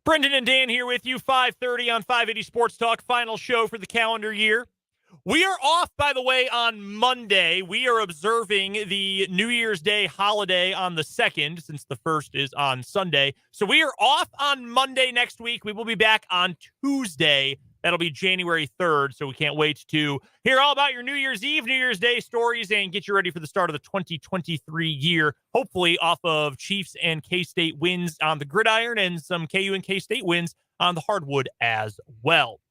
Brendan and Dan here with you, 5:30 on 580 Sports Talk, final show for the calendar year. We are off, by the way, on Monday. We are observing the New Year's Day holiday on the 2nd, since the 1st is on Sunday. So we are off on Monday next week. We will be back on Tuesday. That'll be January 3rd, so we can't wait to hear all about your New Year's Eve, New Year's Day stories and get you ready for the start of the 2023 year, hopefully off of Chiefs and K-State wins on the gridiron and some KU and K-State wins on the hardwood as well.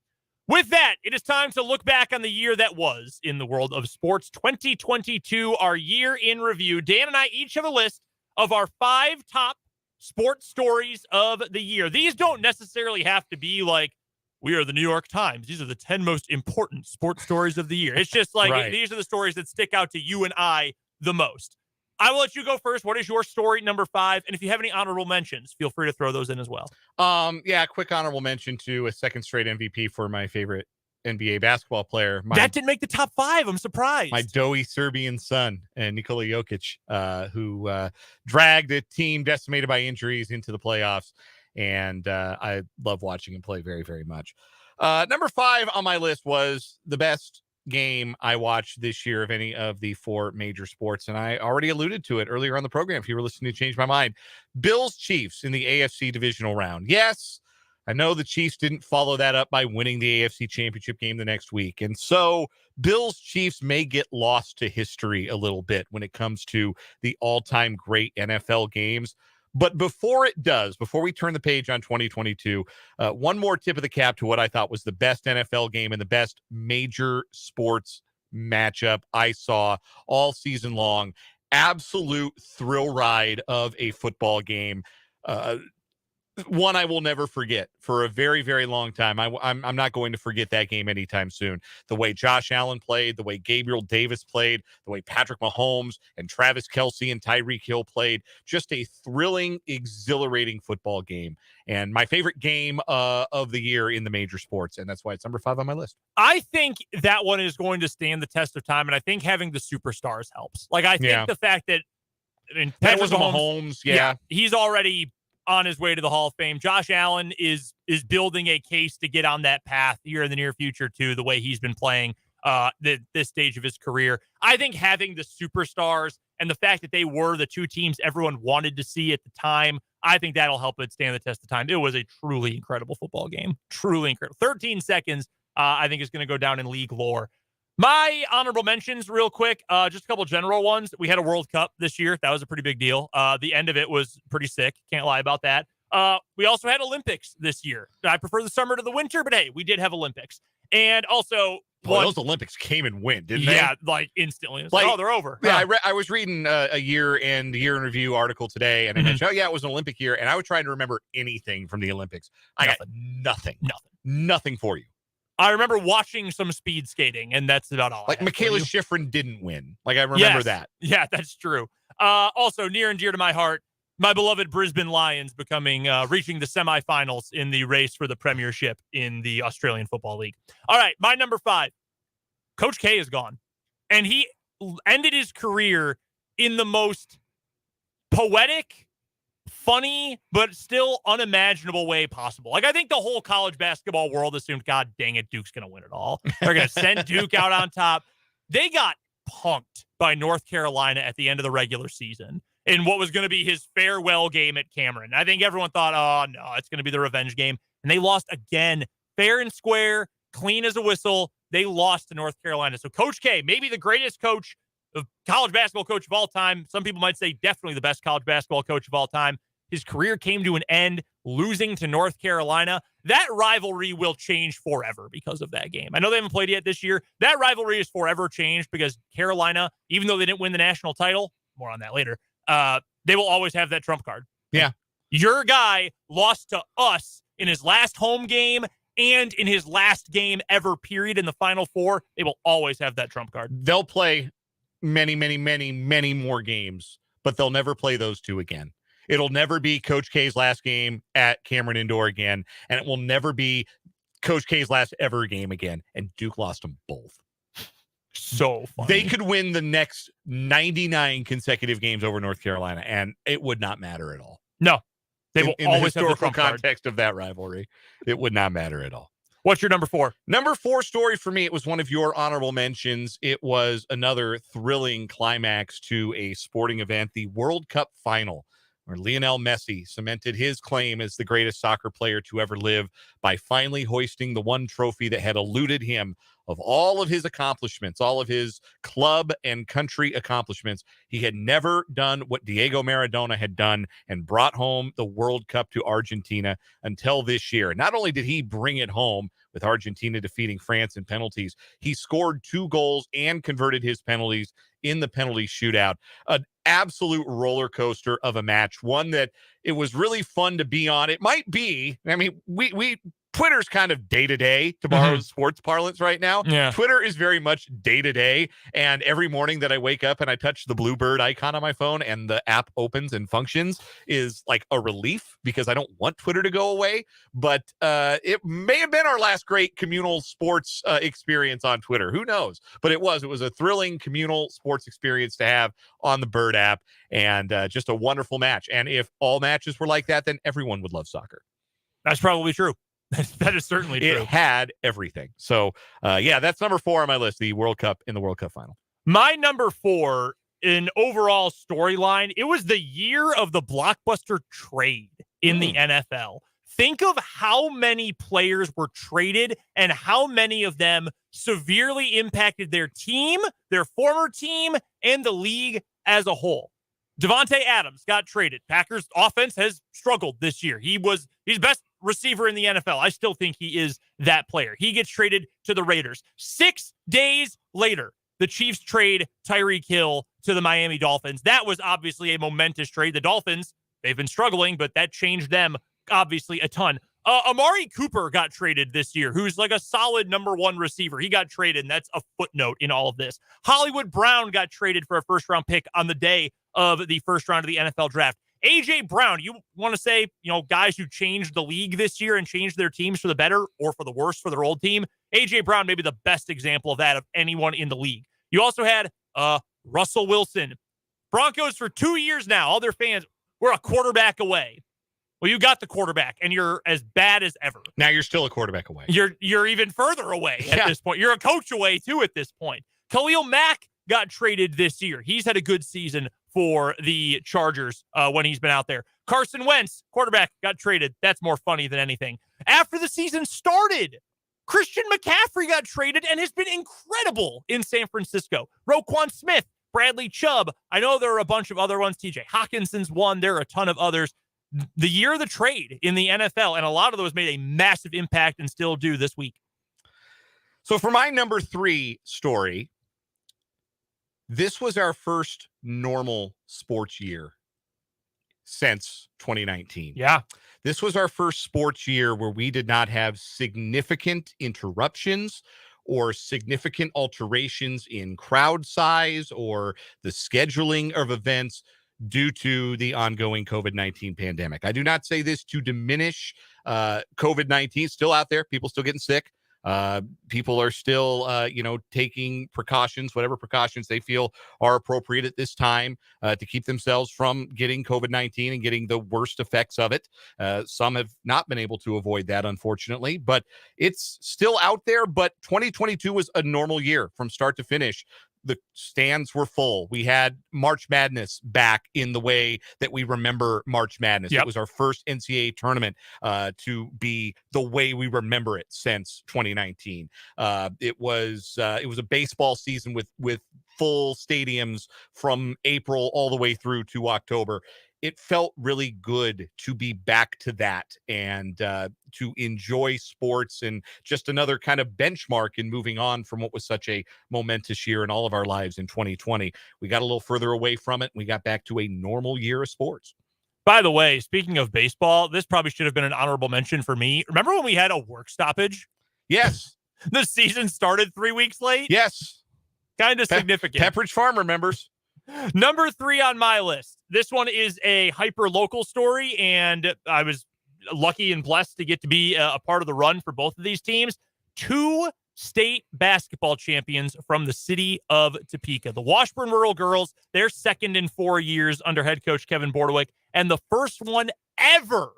With that, it is time to look back on the year that was in the world of sports. 2022, our year in review. Dan and I each have a list of our 5 top sports stories of the year. These don't necessarily have to be like, we are the New York Times. These are the 10 most important sports stories of the year. It's just like, These are the stories that stick out to you and I the most. I will let you go first. What is your story number 5? And if you have any honorable mentions, feel free to throw those in as well. Yeah, quick honorable mention to a second straight MVP for my favorite NBA basketball player. That didn't make the top 5. I'm surprised. My doughy Serbian son, Nikola Jokic, who dragged a team decimated by injuries into the playoffs. And I love watching him play very, very much. Number 5 on my list was the best game I watched this year of any of the 4 major sports. And I already alluded to it earlier on the program. If you were listening to Change My Mind, Bills Chiefs in the AFC divisional round. Yes, I know the Chiefs didn't follow that up by winning the AFC championship game the next week. And so Bills Chiefs may get lost to history a little bit when it comes to the all-time great NFL games. But before it does, before we turn the page on 2022, one more tip of the cap to what I thought was the best NFL game and the best major sports matchup I saw all season long. Absolute thrill ride of a football game. One I will never forget for a very, very long time. I'm not going to forget that game anytime soon. The way Josh Allen played, the way Gabriel Davis played, the way Patrick Mahomes and Travis Kelce and Tyreek Hill played. Just a thrilling, exhilarating football game. And my favorite game of the year in the major sports. And that's why it's number 5 on my list. I think that one is going to stand the test of time. And I think having the superstars helps. Like, I think the fact that that was Mahomes. Yeah. He's already on his way to the Hall of Fame. Josh Allen is building a case to get on that path here in the near future too, the way he's been playing this stage of his career. I think having the superstars and the fact that they were the 2 teams everyone wanted to see at the time, I think that'll help it stand the test of time. It was a truly incredible football game. Truly incredible. 13 seconds, I think is going to go down in league lore. My honorable mentions real quick, just a couple general ones. We had a World Cup this year. That was a pretty big deal. The end of it was pretty sick. Can't lie about that. We also had Olympics this year. I prefer the summer to the winter, but hey, we did have Olympics. And also, those Olympics came and went, didn't they? Yeah, like instantly. Like, oh, they're over. Yeah, I was reading a year in review article today, and I mentioned, it was an Olympic year, and I was trying to remember anything from the Olympics. I got nothing for you. I remember watching some speed skating, and that's about all. Like Michaela Schifrin didn't win. Like, I remember that. Yeah, that's true. Also, near and dear to my heart, my beloved Brisbane Lions reaching the semifinals in the race for the premiership in the Australian Football League. All right, my number 5. Coach K is gone, and he ended his career in the most poetic, funny, but still unimaginable way possible. Like, I think the whole college basketball world assumed, God dang it, Duke's going to win it all. They're going to send Duke out on top. They got punked by North Carolina at the end of the regular season in what was going to be his farewell game at Cameron. I think everyone thought, oh, no, it's going to be the revenge game. And they lost again, fair and square, clean as a whistle. They lost to North Carolina. So Coach K, maybe the greatest college basketball coach of all time. Some people might say definitely the best college basketball coach of all time. His career came to an end losing to North Carolina. That rivalry will change forever because of that game. I know they haven't played yet this year. That rivalry is forever changed because Carolina, even though they didn't win the national title, more on that later, they will always have that trump card. Yeah. Your guy lost to us in his last home game and in his last game ever, period, in the Final Four. They will always have that trump card. They'll play many, many, many, many more games, but they'll never play those 2 again. It'll never be Coach K's last game at Cameron Indoor again, and it will never be Coach K's last ever game again. And Duke lost them both. So funny. They could win the next 99 consecutive games over North Carolina, and it would not matter at all. No, they will always have the historical context of that rivalry. It would not matter at all. What's your number 4? Number 4 story for me, it was one of your honorable mentions. It was another thrilling climax to a sporting event, the World Cup final, where Lionel Messi cemented his claim as the greatest soccer player to ever live by finally hoisting the one trophy that had eluded him of all of his accomplishments, all of his club and country accomplishments. He had never done what Diego Maradona had done and brought home the World Cup to Argentina until this year. Not only did he bring it home with Argentina defeating France in penalties, he scored 2 goals and converted his penalties in the penalty shootout. An absolute roller coaster of a match, one that it was really fun to be on. It might be, I mean, we Twitter's kind of day-to-day, to borrow sports parlance right now. Yeah. Twitter is very much day-to-day, and every morning that I wake up and I touch the bluebird icon on my phone and the app opens and functions is like a relief, because I don't want Twitter to go away, but it may have been our last great communal sports experience on Twitter. Who knows? But it was a thrilling communal sports experience to have on the Bird app, and just a wonderful match. And if all matches were like that, then everyone would love soccer. That's probably true. That is certainly true. It had everything. So, that's number 4 on my list, the World Cup in the World Cup final. My number 4 in overall storyline, it was the year of the blockbuster trade in the NFL. Think of how many players were traded and how many of them severely impacted their team, their former team, and the league as a whole. Devontae Adams got traded. Packers offense has struggled this year. He's best receiver in the NFL. I still think he is that player. He gets traded to the Raiders. 6 days later, the Chiefs trade Tyreek Hill to the Miami Dolphins. That was obviously a momentous trade. The Dolphins, they've been struggling, but that changed them obviously a ton. Amari Cooper got traded this year, who's like a solid number 1 receiver. He got traded, and that's a footnote in all of this. Hollywood Brown got traded for a first-round pick on the day of the first round of the NFL draft. A.J. Brown, you want to say, guys who changed the league this year and changed their teams for the better or for the worse for their old team. A.J. Brown may be the best example of that of anyone in the league. You also had Russell Wilson. Broncos for 2 years now, all their fans, were a quarterback away. Well, you got the quarterback, and you're as bad as ever. Now you're still a quarterback away. You're even further away at this point. You're a coach away, too, at this point. Khalil Mack got traded this year. He's had a good season for the Chargers when he's been out there. Carson Wentz, quarterback, got traded. That's more funny than anything. After the season started, Christian McCaffrey got traded and has been incredible in San Francisco. Roquan Smith, Bradley Chubb. I know there are a bunch of other ones. TJ Hawkinson's one. There are a ton of others. The year of the trade in the NFL, and a lot of those made a massive impact and still do this week. So for my number 3 story, this was our first normal sports year since 2019. Yeah. This was our first sports year where we did not have significant interruptions or significant alterations in crowd size or the scheduling of events due to the ongoing COVID-19 pandemic. I do not say this to diminish COVID-19. Still out there. People still getting sick. People are still, taking precautions, whatever precautions they feel are appropriate at this time to keep themselves from getting COVID-19 and getting the worst effects of it. Some have not been able to avoid that, unfortunately, but it's still out there. But 2022 was a normal year from start to finish. The stands were full. We had March Madness back in the way that we remember March Madness. It was our first NCAA tournament to be the way we remember it since 2019. It was a baseball season with full stadiums from April all the way through to October. It felt really good to be back to that and to enjoy sports and just another kind of benchmark in moving on from what was such a momentous year in all of our lives in 2020. We got a little further away from it. And we got back to a normal year of sports. By the way, speaking of baseball, this probably should have been an honorable mention for me. Remember when we had a work stoppage? Yes. The season started 3 weeks late? Yes. Kind of significant. Pepperidge Farm remembers. Number 3 on my list. This one is a hyper-local story, and I was lucky and blessed to get to be a part of the run for both of these teams. 2 state basketball champions from the city of Topeka. The Washburn Rural Girls, they're second in 4 years under head coach Kevin Bordewick, and the first one ever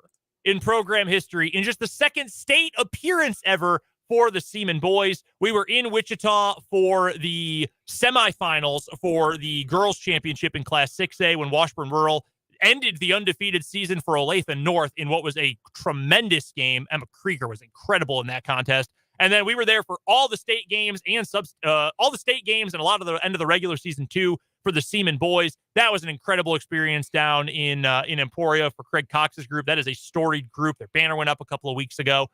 in program history, in just the second state appearance ever for the Seaman boys. We were in Wichita for the semifinals for the girls championship in Class 6A when Washburn Rural ended the undefeated season for Olathe North in what was a tremendous game. Emma Krieger was incredible in that contest. And then we were there for all the state games and all the state games and a lot of the end of the regular season too for the Seaman boys. That was an incredible experience down in Emporia for Craig Cox's group. That is a storied group. Their banner went up a couple of weeks ago.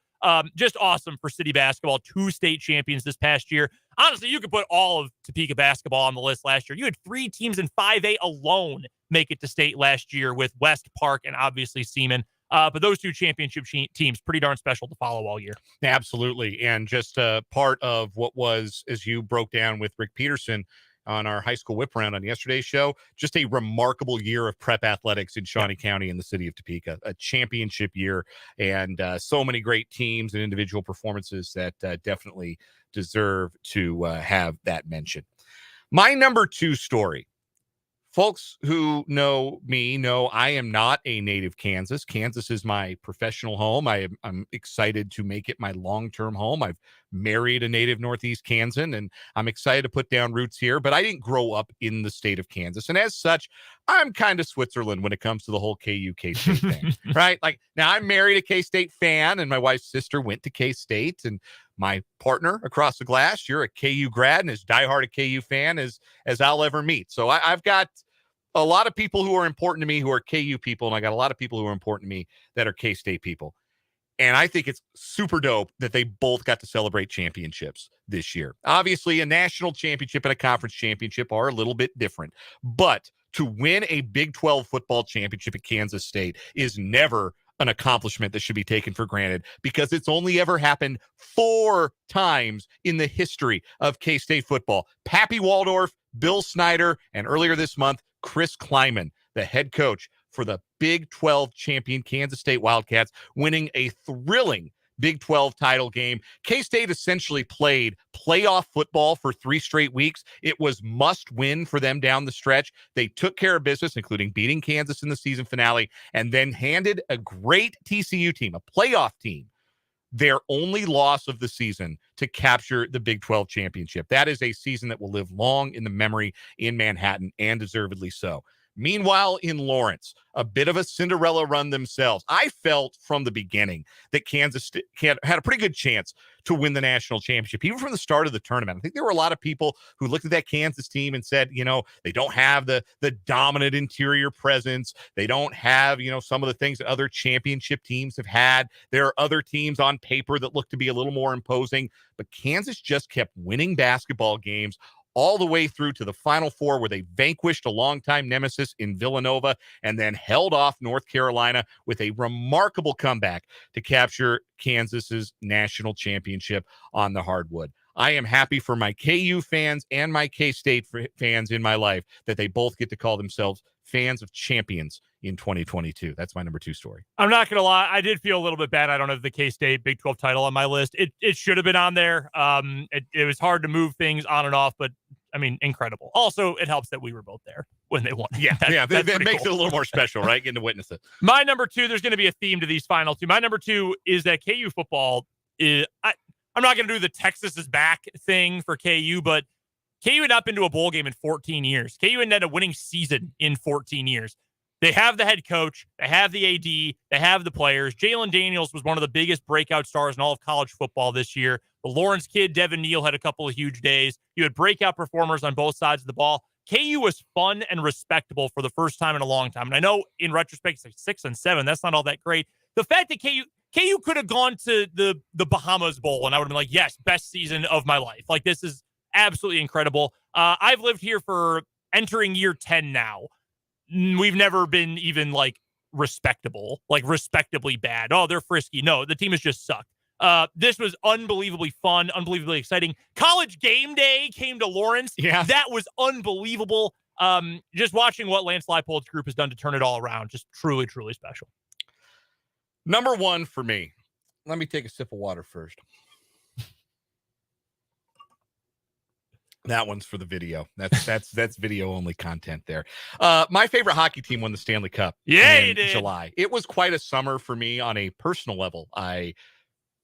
Just awesome for city basketball. 2 state champions this past year. Honestly, you could put all of Topeka basketball on the list last year. You had 3 teams in 5A alone make it to state last year with West, Park, and obviously Seaman. But those two championship teams, pretty darn special to follow all year. Absolutely. And just part of what was, as you broke down with Rick Peterson on our high school whip around on yesterday's show, just a remarkable year of prep athletics in Shawnee County in the city of Topeka, a championship year, and so many great teams and individual performances that definitely deserve to have that mention. My number 2 story. Folks who know me know I am not a native Kansas. Kansas is my professional home. I'm excited to make it my long-term home. I've married a native Northeast Kansan, and I'm excited to put down roots here, but I didn't grow up in the state of Kansas. And as such, I'm kind of Switzerland when it comes to the whole KU K-State thing, right? Like, now I'm married a K-State fan, and my wife's sister went to K-State, and my partner across the glass, you're a KU grad and as diehard a KU fan as I'll ever meet. So I've got a lot of people who are important to me who are KU people, and I got a lot of people who are important to me that are K-State people. And I think it's super dope that they both got to celebrate championships this year. Obviously, a national championship and a conference championship are a little bit different, but to win a Big 12 football championship at Kansas State is never an accomplishment that should be taken for granted, because it's only ever happened 4 times in the history of K-State football. Pappy Waldorf, Bill Snyder, and earlier this month, Chris Kleiman, the head coach for the Big 12 champion Kansas State Wildcats, winning a thrilling Big 12 title game. K-State essentially played playoff football for 3 straight weeks. It was must win for them down the stretch. They took care of business, including beating Kansas in the season finale, and then handed a great TCU team, a playoff team, their only loss of the season to capture the Big 12 championship. That is a season that will live long in the memory in Manhattan, and deservedly so. Meanwhile, in Lawrence, a bit of a Cinderella run themselves. I felt from the beginning that Kansas had a pretty good chance to win the national championship, even from the start of the tournament. I think there were a lot of people who looked at that Kansas team and said, they don't have the dominant interior presence. They don't have, some of the things that other championship teams have had. There are other teams on paper that look to be a little more imposing, but Kansas just kept winning basketball games all the way through to the Final Four, where they vanquished a longtime nemesis in Villanova and then held off North Carolina with a remarkable comeback to capture Kansas's national championship on the hardwood. I am happy for my KU fans and my K-State fans in my life that they both get to call themselves fans of champions in 2022. That's my number 2 story. I'm not going to lie. I did feel a little bit bad. I don't have the K-State Big 12 title on my list. It should have been on there. It was hard to move things on and off, but I mean, incredible. Also, it helps that we were both there when they won. Yeah, that makes cool. it a little more special, right? Getting to witness it. My number 2, there's going to be a theme to these final 2. My number 2 is that KU football is, I'm not going to do the Texas is back thing for KU, but KU had not been to a bowl game in 14 years. KU had had a winning season in 14 years. They have the head coach. They have the AD. They have the players. Jalen Daniels was one of the biggest breakout stars in all of college football this year. The Lawrence kid, Devin Neal, had a couple of huge days. You had breakout performers on both sides of the ball. KU was fun and respectable for the first time in a long time. And I know in retrospect, it's like 6 and 7. That's not all that great. The fact that KU could have gone to the Bahamas Bowl, and I would have been like, yes, best season of my life. Like, this is absolutely incredible. I've lived here for entering year 10 now. We've never been even respectable, respectably bad. Oh, they're frisky. No, the team has just sucked. This was unbelievably fun, unbelievably exciting. College game day came to Lawrence. Yeah. That was unbelievable. Just watching what Lance Leipold's group has done to turn it all around, just truly, truly special. Number 1 for me. Let me take a sip of water first. That one's for the video. That's video only content there. My favorite hockey team won the Stanley Cup in July. It was quite a summer for me on a personal level. I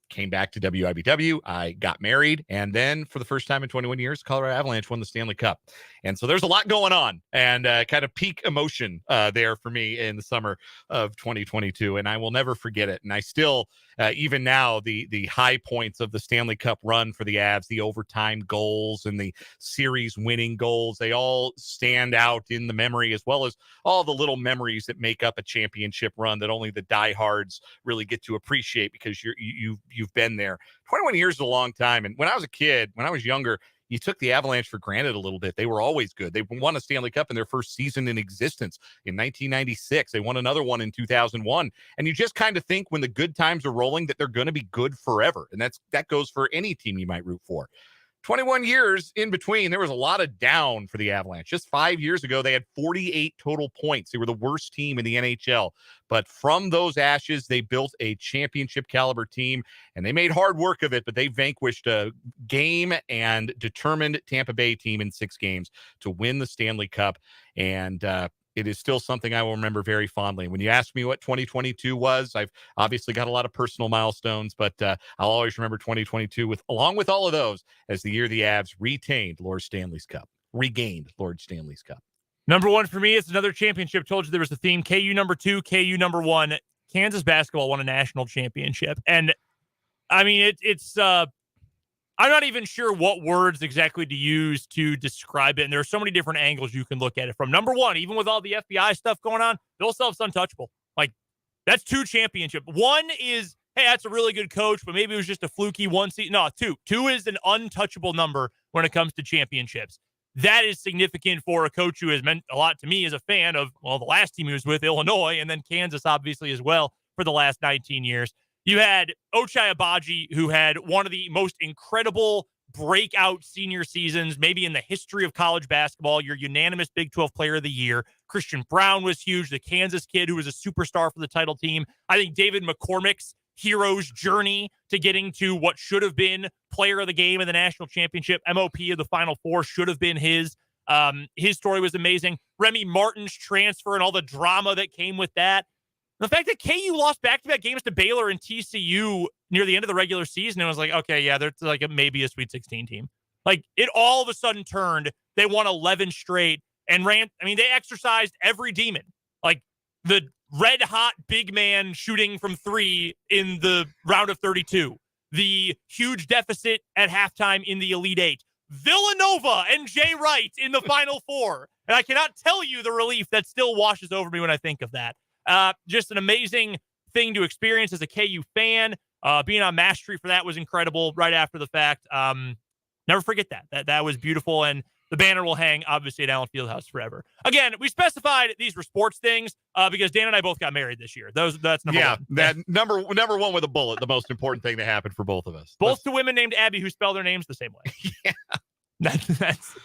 came back to WIBW. I got married. And then for the first time in 21 years, Colorado Avalanche won the Stanley Cup. And so there's a lot going on, and kind of peak emotion there for me in the summer of 2022. And I will never forget it. And I still, even now, the high points of the Stanley Cup run for the Avs, the overtime goals and the series winning goals, they all stand out in the memory, as well as all the little memories that make up a championship run that only the diehards really get to appreciate, because you've been there. 21 years is a long time. And when I was a kid, when I was younger, you took the Avalanche for granted a little bit. They were always good. They won a Stanley Cup in their first season in existence in 1996. They won another one in 2001. And you just kind of think when the good times are rolling that they're going to be good forever. And that goes for any team you might root for. 21 years in between, there was a lot of down for the Avalanche. Just 5 years ago, they had 48 total points. They were the worst team in the NHL. But from those ashes, they built a championship caliber team, and they made hard work of it, but they vanquished a game and determined Tampa Bay team in 6 games to win the Stanley Cup. And it is still something I will remember very fondly. When you ask me what 2022 was, I've obviously got a lot of personal milestones, but I'll always remember 2022 along with all of those as the year the Avs regained Lord Stanley's Cup. Number one for me, it's another championship. Told you there was a theme. KU number 2, KU number 1. Kansas basketball won a national championship. And I mean, it's I'm not even sure what words exactly to use to describe it. And there are so many different angles you can look at it from. Number one, even with all the FBI stuff going on, Bill Self's untouchable. Like, that's 2 championships. One is, hey, that's a really good coach, but maybe it was just a fluky one season. No, 2. 2 is an untouchable number when it comes to championships. That is significant for a coach who has meant a lot to me as a fan of, well, the last team he was with, Illinois, and then Kansas, obviously, as well, for the last 19 years. You had Ochai Agbaji, who had one of the most incredible breakout senior seasons, maybe in the history of college basketball, your unanimous Big 12 Player of the Year. Christian Brown was huge, the Kansas kid who was a superstar for the title team. I think David McCormick's hero's journey to getting to what should have been Player of the Game in the national championship, MOP of the Final Four, should have been his. His story was amazing. Remy Martin's transfer and all the drama that came with that. The fact that KU lost back-to-back games to Baylor and TCU near the end of the regular season, and was like, okay, yeah, they're like maybe a Sweet 16 team. Like, it all of a sudden turned. They won 11 straight and they exercised every demon. Like, the red-hot big man shooting from 3 in the round of 32. The huge deficit at halftime in the Elite 8. Villanova and Jay Wright in the Final Four. And I cannot tell you the relief that still washes over me when I think of that. Just an amazing thing to experience as a KU fan. Being on Mastery for that was incredible right after the fact. Never forget that. That was beautiful, and the banner will hang, obviously, at Allen Fieldhouse forever. Again, we specified these were sports things because Dan and I both got married this year. That's number one. Yeah, that number one with a bullet, the most important thing that happened for both of us. Both to women named Abby who spell their names the same way. Yeah. That's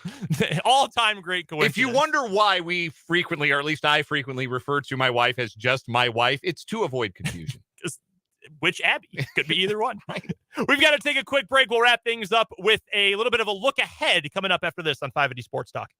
all-time great coincidence. If you wonder why we frequently, or at least I frequently, refer to my wife as just my wife, it's to avoid confusion. Which Abby? Could be either one. Right. We've got to take a quick break. We'll wrap things up with a little bit of a look ahead coming up after this on 580 Sports Talk.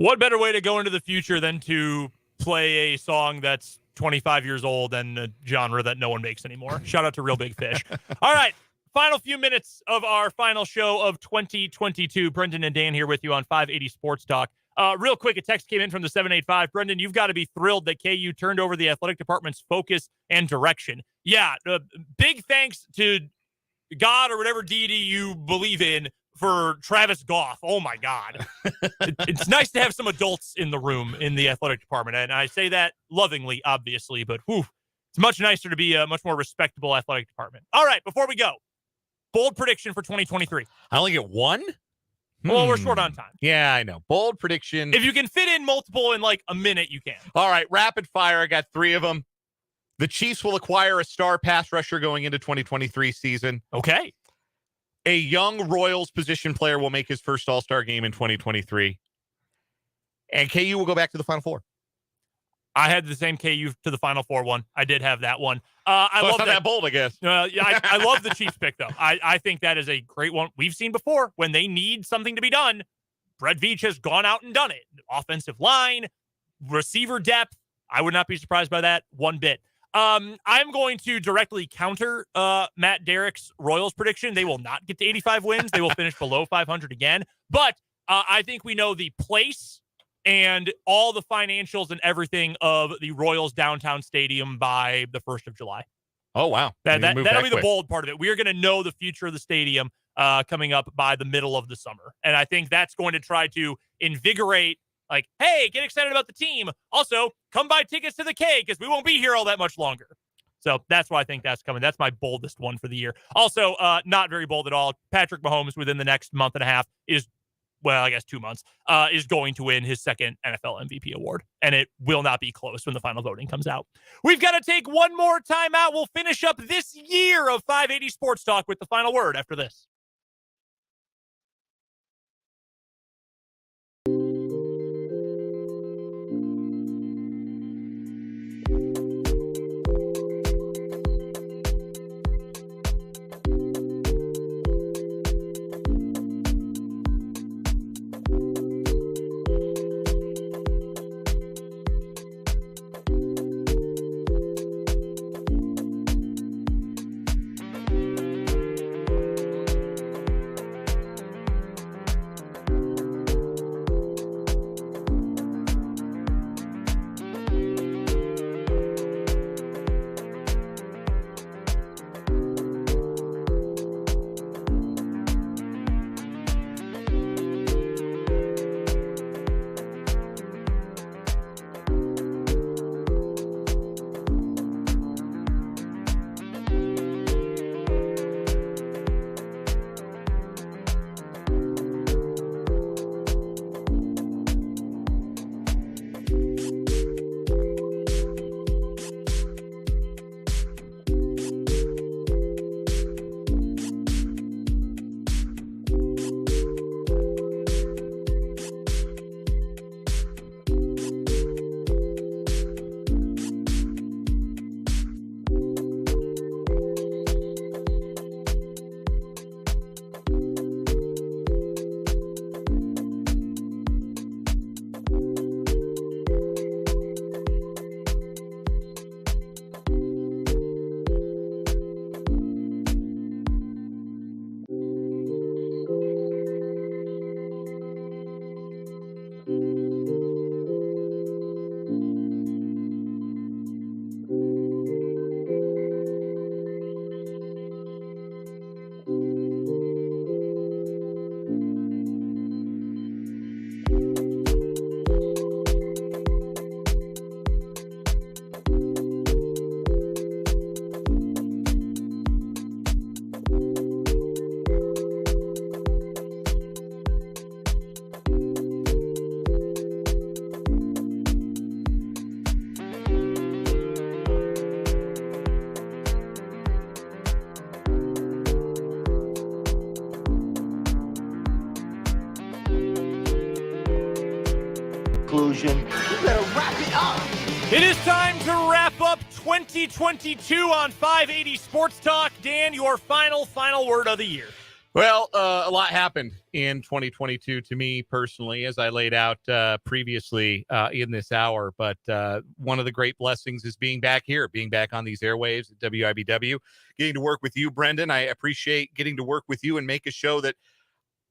What better way to go into the future than to play a song that's 25 years old and a genre that no one makes anymore? Shout out to Real Big Fish. All right. Final few minutes of our final show of 2022. Brendan and Dan here with you on 580 Sports Talk. Real quick, a text came in from the 785. Brendan, you've got to be thrilled that KU turned over the athletic department's focus and direction. Yeah, big thanks to God or whatever deity you believe in for Travis Goff. Oh, my God. It's nice to have some adults in the room in the athletic department. And I say that lovingly, obviously, but whew, it's much nicer to be a much more respectable athletic department. All right, before we go, bold prediction for 2023. I only get one? Well, we're short on time. Yeah, I know. Bold prediction. If you can fit in multiple in like a minute, you can. All right, rapid fire. I got 3 of them. The Chiefs will acquire a star pass rusher going into 2023 season. Okay. A young Royals position player will make his first All-Star game in 2023. And KU will go back to the Final Four. I had the same KU to the Final Four one. I did have that one. I love that bold, I guess. I love the Chiefs pick, though. I think that is a great one. We've seen before when they need something to be done. Brett Veach has gone out and done it. Offensive line, receiver depth. I would not be surprised by that one bit. I'm going to directly counter Matt Derrick's Royals prediction. They will not get to 85 wins. They will finish below 500 again. But I think we know the place and all the financials and everything of the Royals downtown stadium by the 1st of July. Oh, wow. That'll be the bold part of it. We are going to know the future of the stadium coming up by the middle of the summer. And I think that's going to try to invigorate, like, hey, get excited about the team. Also, come buy tickets to the K because we won't be here all that much longer. So that's why I think that's coming. That's my boldest one for the year. Also, not very bold at all. Patrick Mahomes within the next month and a half is, well, I guess 2 months, is going to win his second NFL MVP award. And it will not be close when the final voting comes out. We've got to take one more time out. We'll finish up this year of 580 Sports Talk with the final word after this. Conclusion. You better wrap it up. It is time to wrap up 2022 on 580 Sports Talk. Dan, your final word of the year. Well, a lot happened in 2022 to me personally, as I laid out previously in this hour. But one of the great blessings is being back here, being back on these airwaves at WIBW, getting to work with you, Brendan. I appreciate getting to work with you and make a show that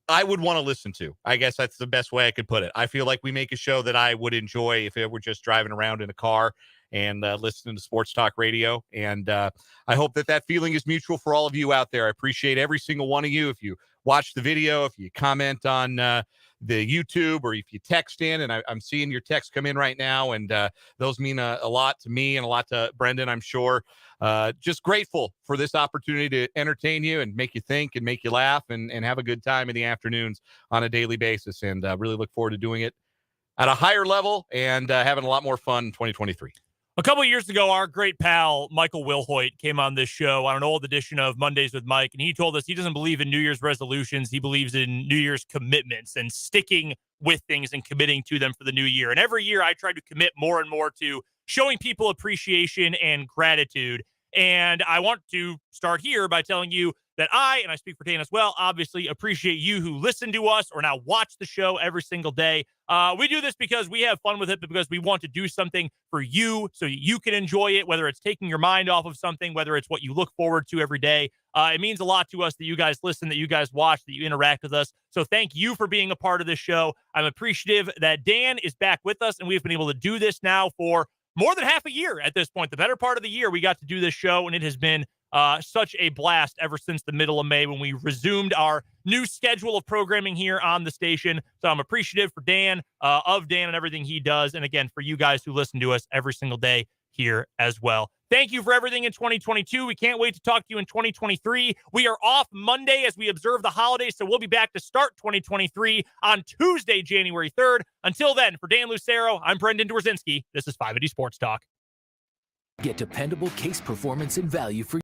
I would want to listen to. I guess that's the best way I could put it. I feel like we make a show that I would enjoy if it were just driving around in a car and listening to sports talk radio. And I hope that feeling is mutual for all of you out there. I appreciate every single one of you. If you watch the video, if you comment on the YouTube, or if you text in, and I'm seeing your text come in right now, and those mean a lot to me and a lot to Brendan, I'm sure. Just grateful for this opportunity to entertain you and make you think and make you laugh and have a good time in the afternoons on a daily basis. And really look forward to doing it at a higher level and having a lot more fun in 2023. A couple of years ago, our great pal, Michael Wilhoit, came on this show on an old edition of Mondays with Mike, and he told us he doesn't believe in New Year's resolutions. He believes in New Year's commitments and sticking with things and committing to them for the new year. And every year I try to commit more and more to showing people appreciation and gratitude. And I want to start here by telling you that and I speak for Dan as well, obviously appreciate you who listen to us or now watch the show every single day. We do this because we have fun with it, but because we want to do something for you so you can enjoy it, whether it's taking your mind off of something, whether it's what you look forward to every day. It means a lot to us that you guys listen, that you guys watch, that you interact with us. So thank you for being a part of this show. I'm appreciative that Dan is back with us, and we've been able to do this now for more than half a year at this point. The better part of the year we got to do this show, and it has been such a blast ever since the middle of May when we resumed our new schedule of programming here on the station. So I'm appreciative for Dan, of Dan and everything he does. And again, for you guys who listen to us every single day here as well. Thank you for everything in 2022. We can't wait to talk to you in 2023. We are off Monday as we observe the holidays, so we'll be back to start 2023 on Tuesday, January 3rd. Until then, for Dan Lucero, I'm Brendan Dworzynski. This is 580 Sports Talk. Get dependable case performance and value for